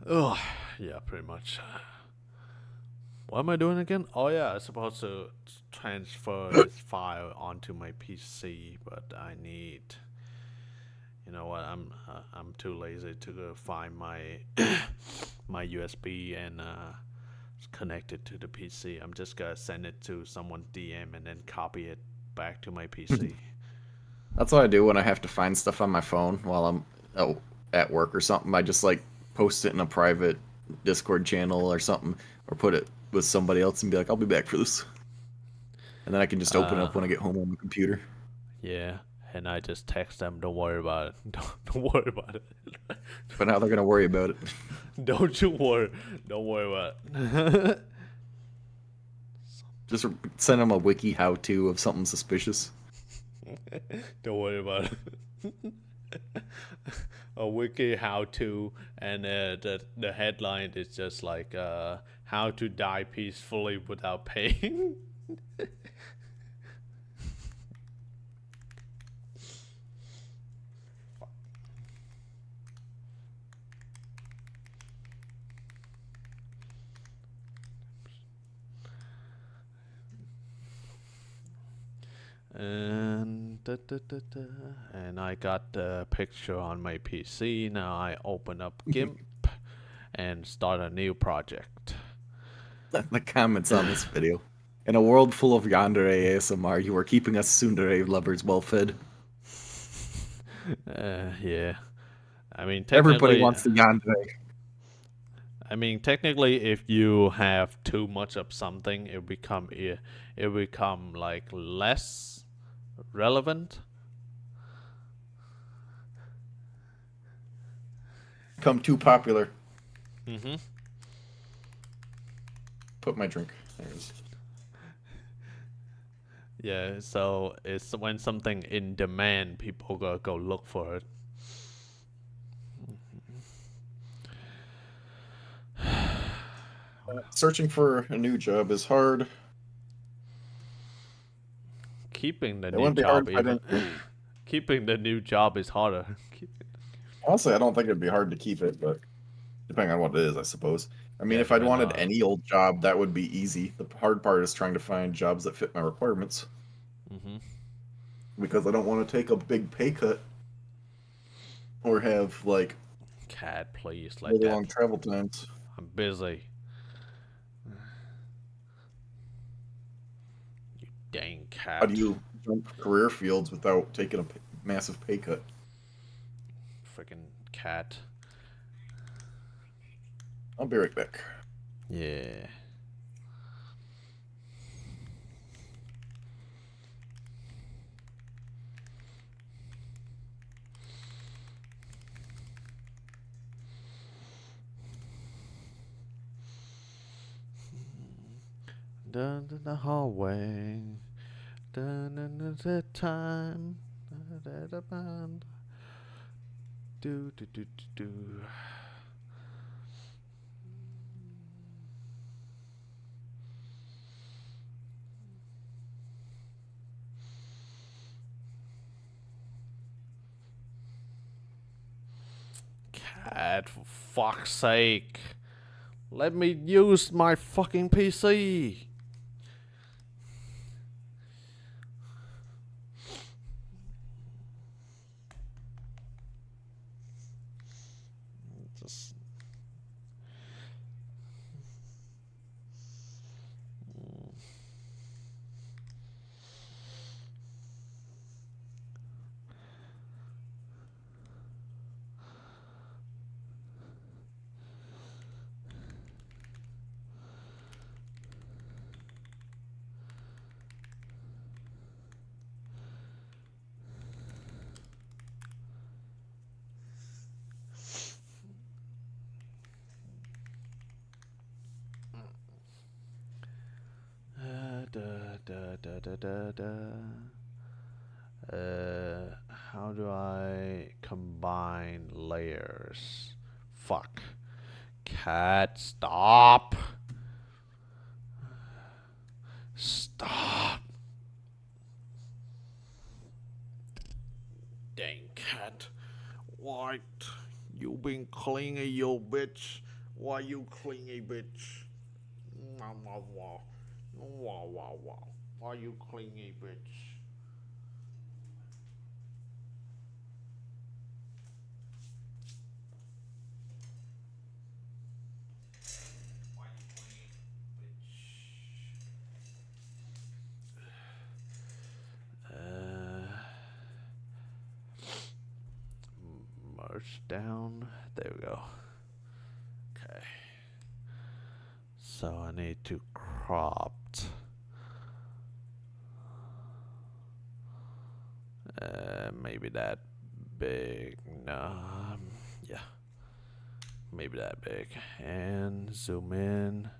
Oh, yeah, pretty much. What am I doing again? Oh yeah, I'm supposed to transfer this file onto my PC, but I need. You know what? I'm too lazy to go find my my USB and connect it to the PC. I'm just gonna send it to someone DM and then copy it back to my PC. That's what I do when I have to find stuff on my phone while I'm at work or something. I just like post it in a private Discord channel or something, or put it with somebody else and be like, "I'll be back for this," and then I can just open it up when I get home on the computer. Yeah, and I just text them. Don't worry about it. Don't worry about it. But now they're gonna worry about it. Don't you worry. Don't worry about it. Just send them a wiki how-to of something suspicious. Don't worry about it. A wiki how to, and the headline is just like how to die peacefully without pain. And I got the picture on my PC. Now I open up GIMP and start a new project. The comments on this video. In a world full of yandere ASMR, you are keeping us tsundere lovers well fed. Yeah. I mean, Everybody technically, wants the yandere. I mean, technically, if you have too much of something, it become like less relevant. Become too popular. Mm-hmm. Put my drink. There it is. Yeah, so it's when something in demand, people go look for it. Searching for a new job is hard. Keeping the It new wouldn't be hard job if I even. didn't. Keeping the new job is harder. Honestly, I don't think it'd be hard to keep it, but depending on what it is, I suppose. I mean, Yeah, if I'd depend wanted on- any old job, that would be easy. The hard part is trying to find jobs that fit my requirements. Mm-hmm. Because I don't want to take a big pay cut or have like Cat, please, like really that. long travel times. I'm busy. You dang cat. How do you jump career fields without taking a massive pay cut? Freaking cat. I'll be right back. Yeah. Down in the hallway. Down in the time. Do do do do do. Cat, for fuck's sake. Let me use my fucking PC. Just how do I combine layers? Fuck. Cat, stop. Stop. Dang cat. What? You been clingy, yo bitch. Why you clingy, bitch? Wow, wow, wow. Wow, wow, wow. Why you clingy, bitch? Why you clingy, bitch? Merge down. There we go. Okay. So I need to cropped. Maybe that big. No. Yeah. Maybe that big. And zoom in.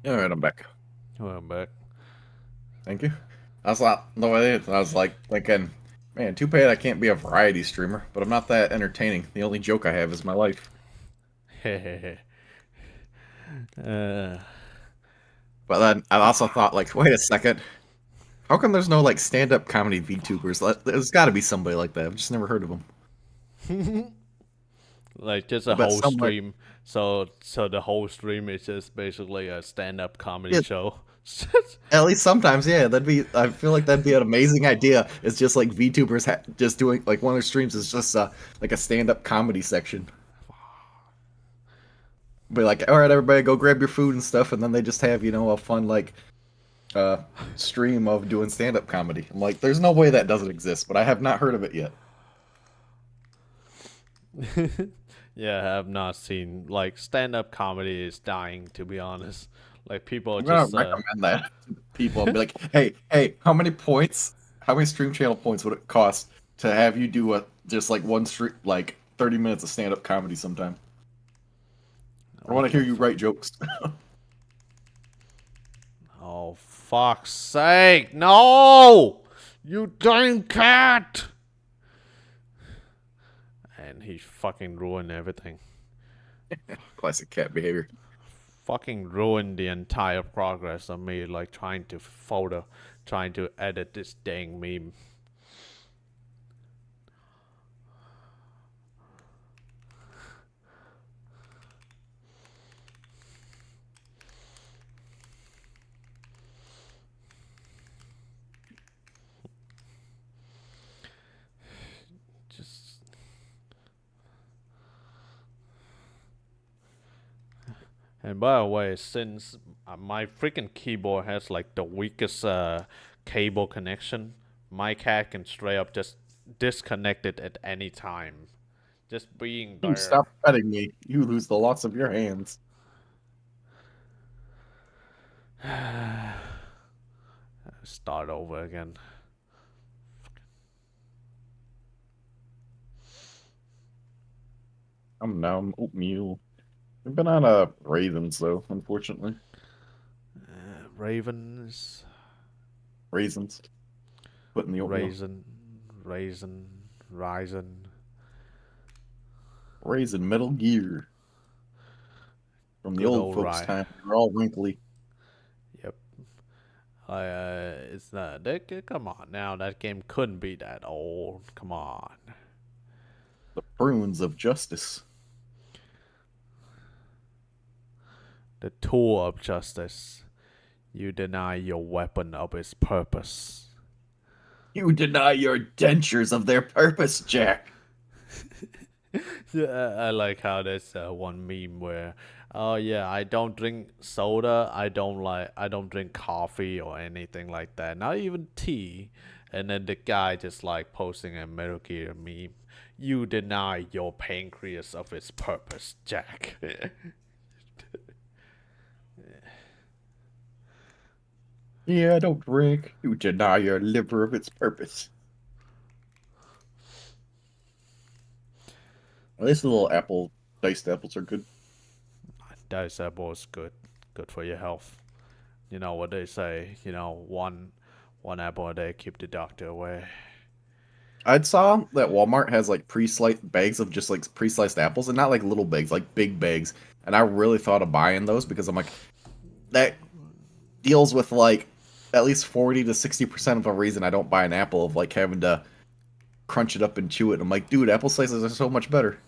Alright, I'm back. Oh, I'm back. Thank you. That's not the way it is. I was like thinking, man, too bad I can't be a variety streamer, but I'm not that entertaining. The only joke I have is my life. But then I also thought, like, wait a second. How come there's no, like, stand-up comedy VTubers? There's got to be somebody like that. I've just never heard of them. Like just a bet whole somewhere- stream. So the whole stream is just basically a stand-up comedy Yeah. show. At least sometimes, yeah. I feel like that'd be an amazing idea. It's just like VTubers just doing, like, one of their streams is just like a stand-up comedy section. Be like, all right, everybody, go grab your food and stuff, and then they just have, a fun, like, stream of doing stand-up comedy. I'm like, there's no way that doesn't exist, but I have not heard of it yet. Yeah, I have not seen, like, stand-up comedy is dying, to be honest. Like people I'm gonna just recommend that to people and be like, hey, how many stream channel points would it cost to have you do just like one stream, like 30 minutes of stand-up comedy sometime? I want to hear you write jokes. Oh, fuck's sake, no! You dang cat! And he fucking ruined everything. Classic cat behavior. Fucking ruined the entire progress of me, like, trying to edit this dang meme. Just... And by the way, since my freaking keyboard has like the weakest cable connection, my cat can straight up just disconnect it at any time. Just being there. Stop petting me. You lose the lots of your hands. Start over again. I'm numb. Oatmeal. I've been on a raisins though, unfortunately. Ravens, Raisins. Put in the oatmeal. raisin. Raisin Metal Gear. From the Good old old folks' rye. time. They're all wrinkly. Yep. It's not. Come on now. That game couldn't be that old. Come on. The prunes of justice. The tool of justice. You deny your weapon of its purpose. You deny your dentures of their purpose, Jack. Yeah, I like how there's one meme where, oh yeah, I don't drink soda, I don't drink coffee or anything like that, not even tea. And then the guy just like posting a Metal Gear meme. You deny your pancreas of its purpose, Jack. Yeah, I don't drink. You deny your liver of its purpose. At least the little diced apples are good. Diced apple is good for your health. You know what they say. One apple a day keep the doctor away. I saw that Walmart has like pre-sliced bags of just like pre-sliced apples, and not like little bags, like big bags. And I really thought of buying those because I'm like, that deals with like at least 40 to 60% of a reason I don't buy an apple, of like having to crunch it up and chew it. And I'm like, dude, apple slices are so much better.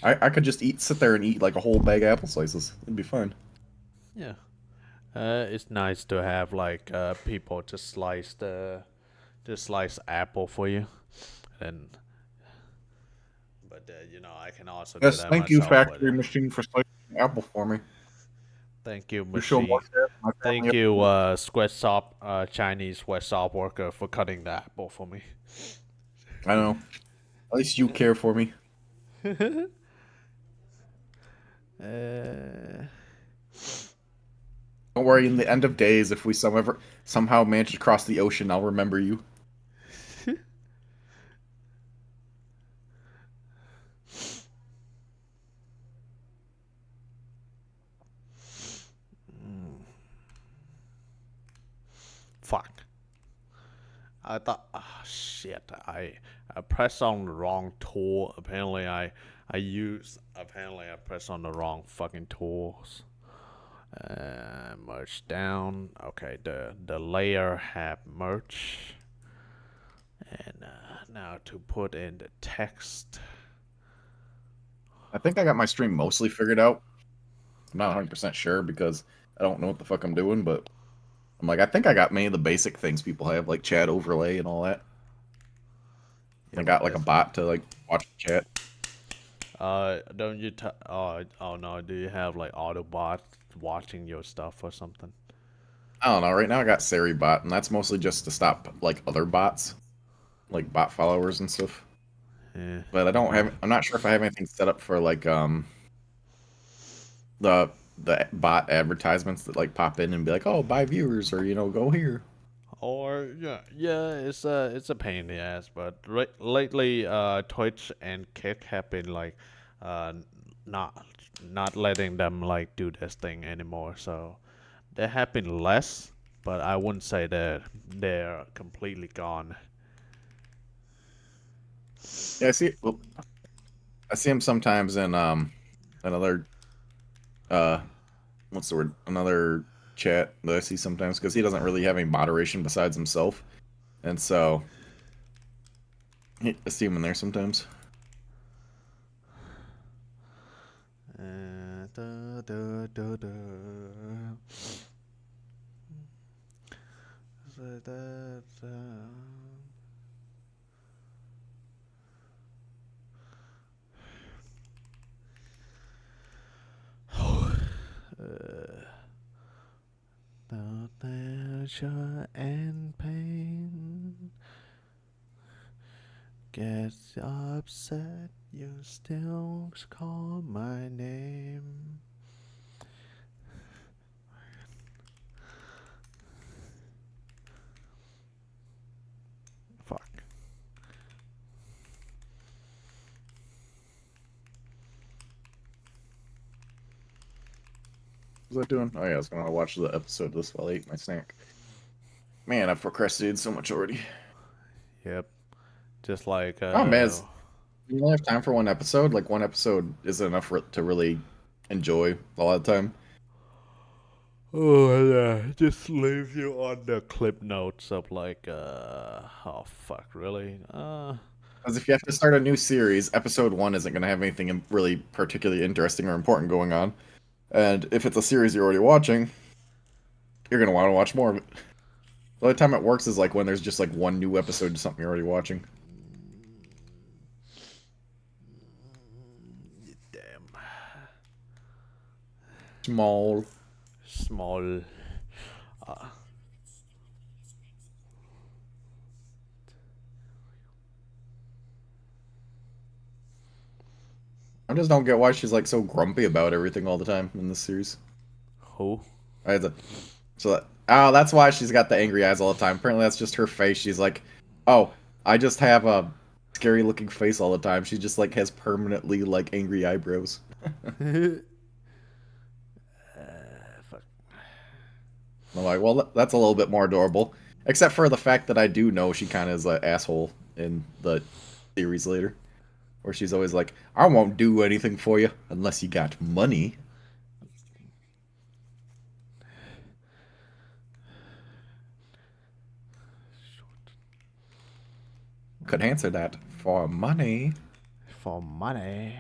I could just sit there and eat like a whole bag of apple slices. It'd be fine. Yeah. It's nice to have like people to slice apple for you, and but I can also do Yes, that thank you, myself. factory machine, for slicing the apple for me. Thank you, You show machine. more care for my Thank family. you, sweatshop, Chinese sweatshop worker, for cutting the apple for me. I know. At least you care for me. Don't worry, in the end of days, if we somehow manage to cross the ocean, I'll remember you. Fuck. I thought, shit. I pressed on the wrong tool. Apparently, I pressed on the wrong fucking tools. Merge down. Okay, the layer have merged. And now to put in the text. I think I got my stream mostly figured out. I'm not 100% sure because I don't know what the fuck I'm doing, but I'm like, I think I got many of the basic things people have, like chat overlay and all that. I got like a bot to like watch the chat. Don't you? Oh no. Do you have like Autobot watching your stuff or something? I don't know. Right now I got Seribot, and that's mostly just to stop like other bots, like bot followers and stuff. Yeah. But I don't have. I'm not sure if I have anything set up for like the bot advertisements that like pop in and be like, oh, buy viewers, or go here. Or yeah, it's a pain in the ass. But lately, Twitch and Kick have been like, not letting them like do this thing anymore. So there have been less, but I wouldn't say that they're completely gone. Yeah, I see. Well, I see him sometimes in another what's the word? Another chat that I see sometimes because he doesn't really have any moderation besides himself, and so I see him in there sometimes. The pleasure and pain gets upset, you still call my name. Fuck. was I doing? Oh yeah, I was gonna watch the episode of this while I ate my snack. Man, I've procrastinated so much already. Yep. Just like Oh man, you only have time for one episode. Like one episode isn't enough to really enjoy a lot of the time. oh yeah, just leave you on the clip notes of like oh fuck, really? Because if you have to start a new series, episode one isn't going to have anything really particularly interesting or important going on. And if it's a series you're already watching, you're going to want to watch more of it. The only time it works is like when there's just like one new episode of something you're already watching. Damn. Small. Small. I just don't get why she's like so grumpy about everything all the time in this series. Who? I had to, so that, oh, that's why she's got the angry eyes all the time. Apparently, that's just her face. She's like, oh, I just have a scary looking face all the time. She just like has permanently like angry eyebrows. Fuck. I'm like, well, that's a little bit more adorable. Except for the fact that I do know she kind of is an asshole in the series later. Where she's always like, I won't do anything for you unless you got money. Could answer that. For money. For money.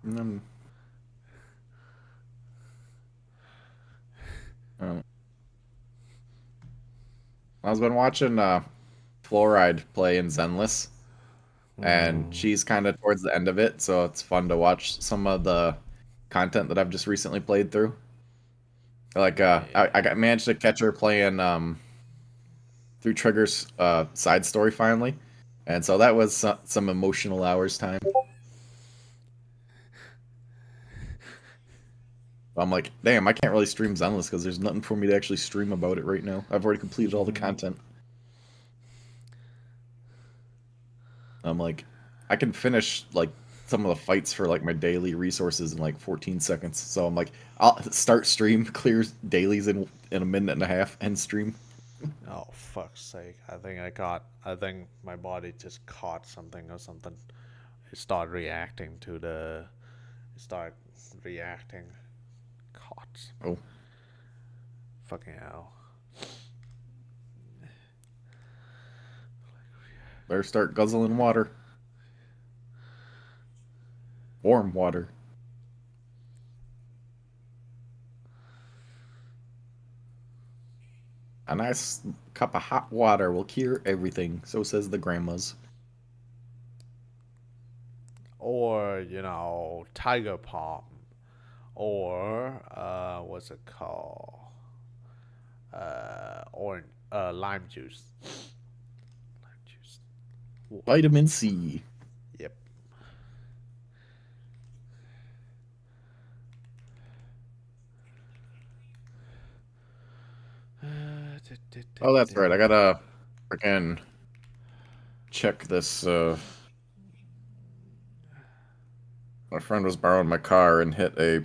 Mm. I've been watching Fluoride play in Zenless, and she's kind of towards the end of it, so it's fun to watch some of the content that I've just recently played through. Like, I managed to catch her playing through Trigger's side story finally, and so that was some emotional hours time. I'm like, damn, I can't really stream Zenless because there's nothing for me to actually stream about it right now. I've already completed all the content. I'm like, I can finish like some of the fights for like my daily resources in like 14 seconds. So I'm like, I'll start stream, clear dailies in a minute and a half, end stream. Oh fuck's sake! I think my body just caught something or something. It started reacting to the. It started reacting. Caught. Oh. Fucking hell. Better start guzzling water. Warm water. A nice cup of hot water will cure everything, so says the grandmas. Or tiger palm, or what's it called? Orange, lime juice. Lime juice. Vitamin C. Yep. Oh, that's right. I gotta freaking check this. My friend was borrowing my car and hit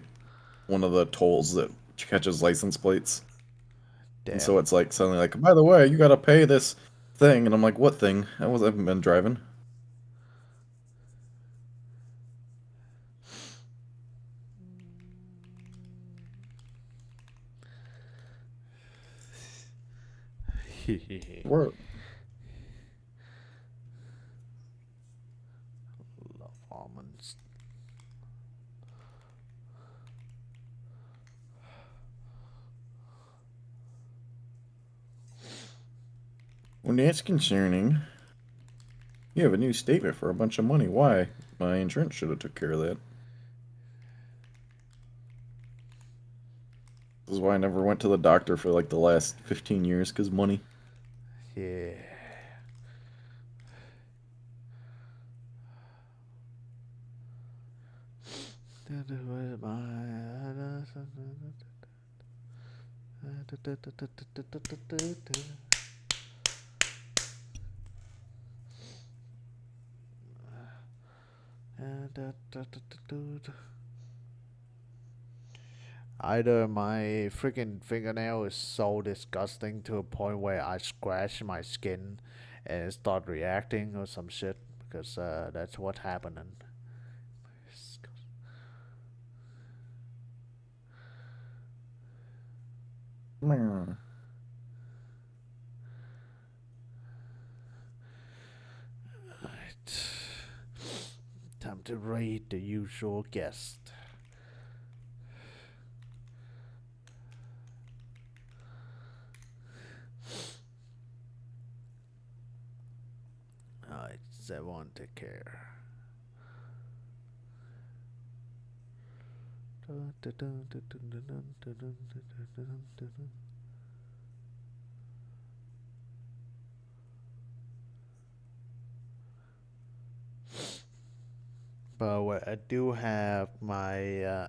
one of the tolls that catches license plates. Damn. And so it's like suddenly like, by the way, you gotta pay this thing, and I'm like, what thing? I haven't been driving. Where? Love almonds. When that's concerning, you have a new statement for a bunch of money. Why? My insurance should have took care of that. This is why I never went to the doctor for like the last 15 years, because money. Yeah. Either my freaking fingernail is so disgusting to a point where I scratch my skin and it start reacting or some shit, because that's what happening. Right. Time to raid the usual guest. Alright, I want to care. But I do have my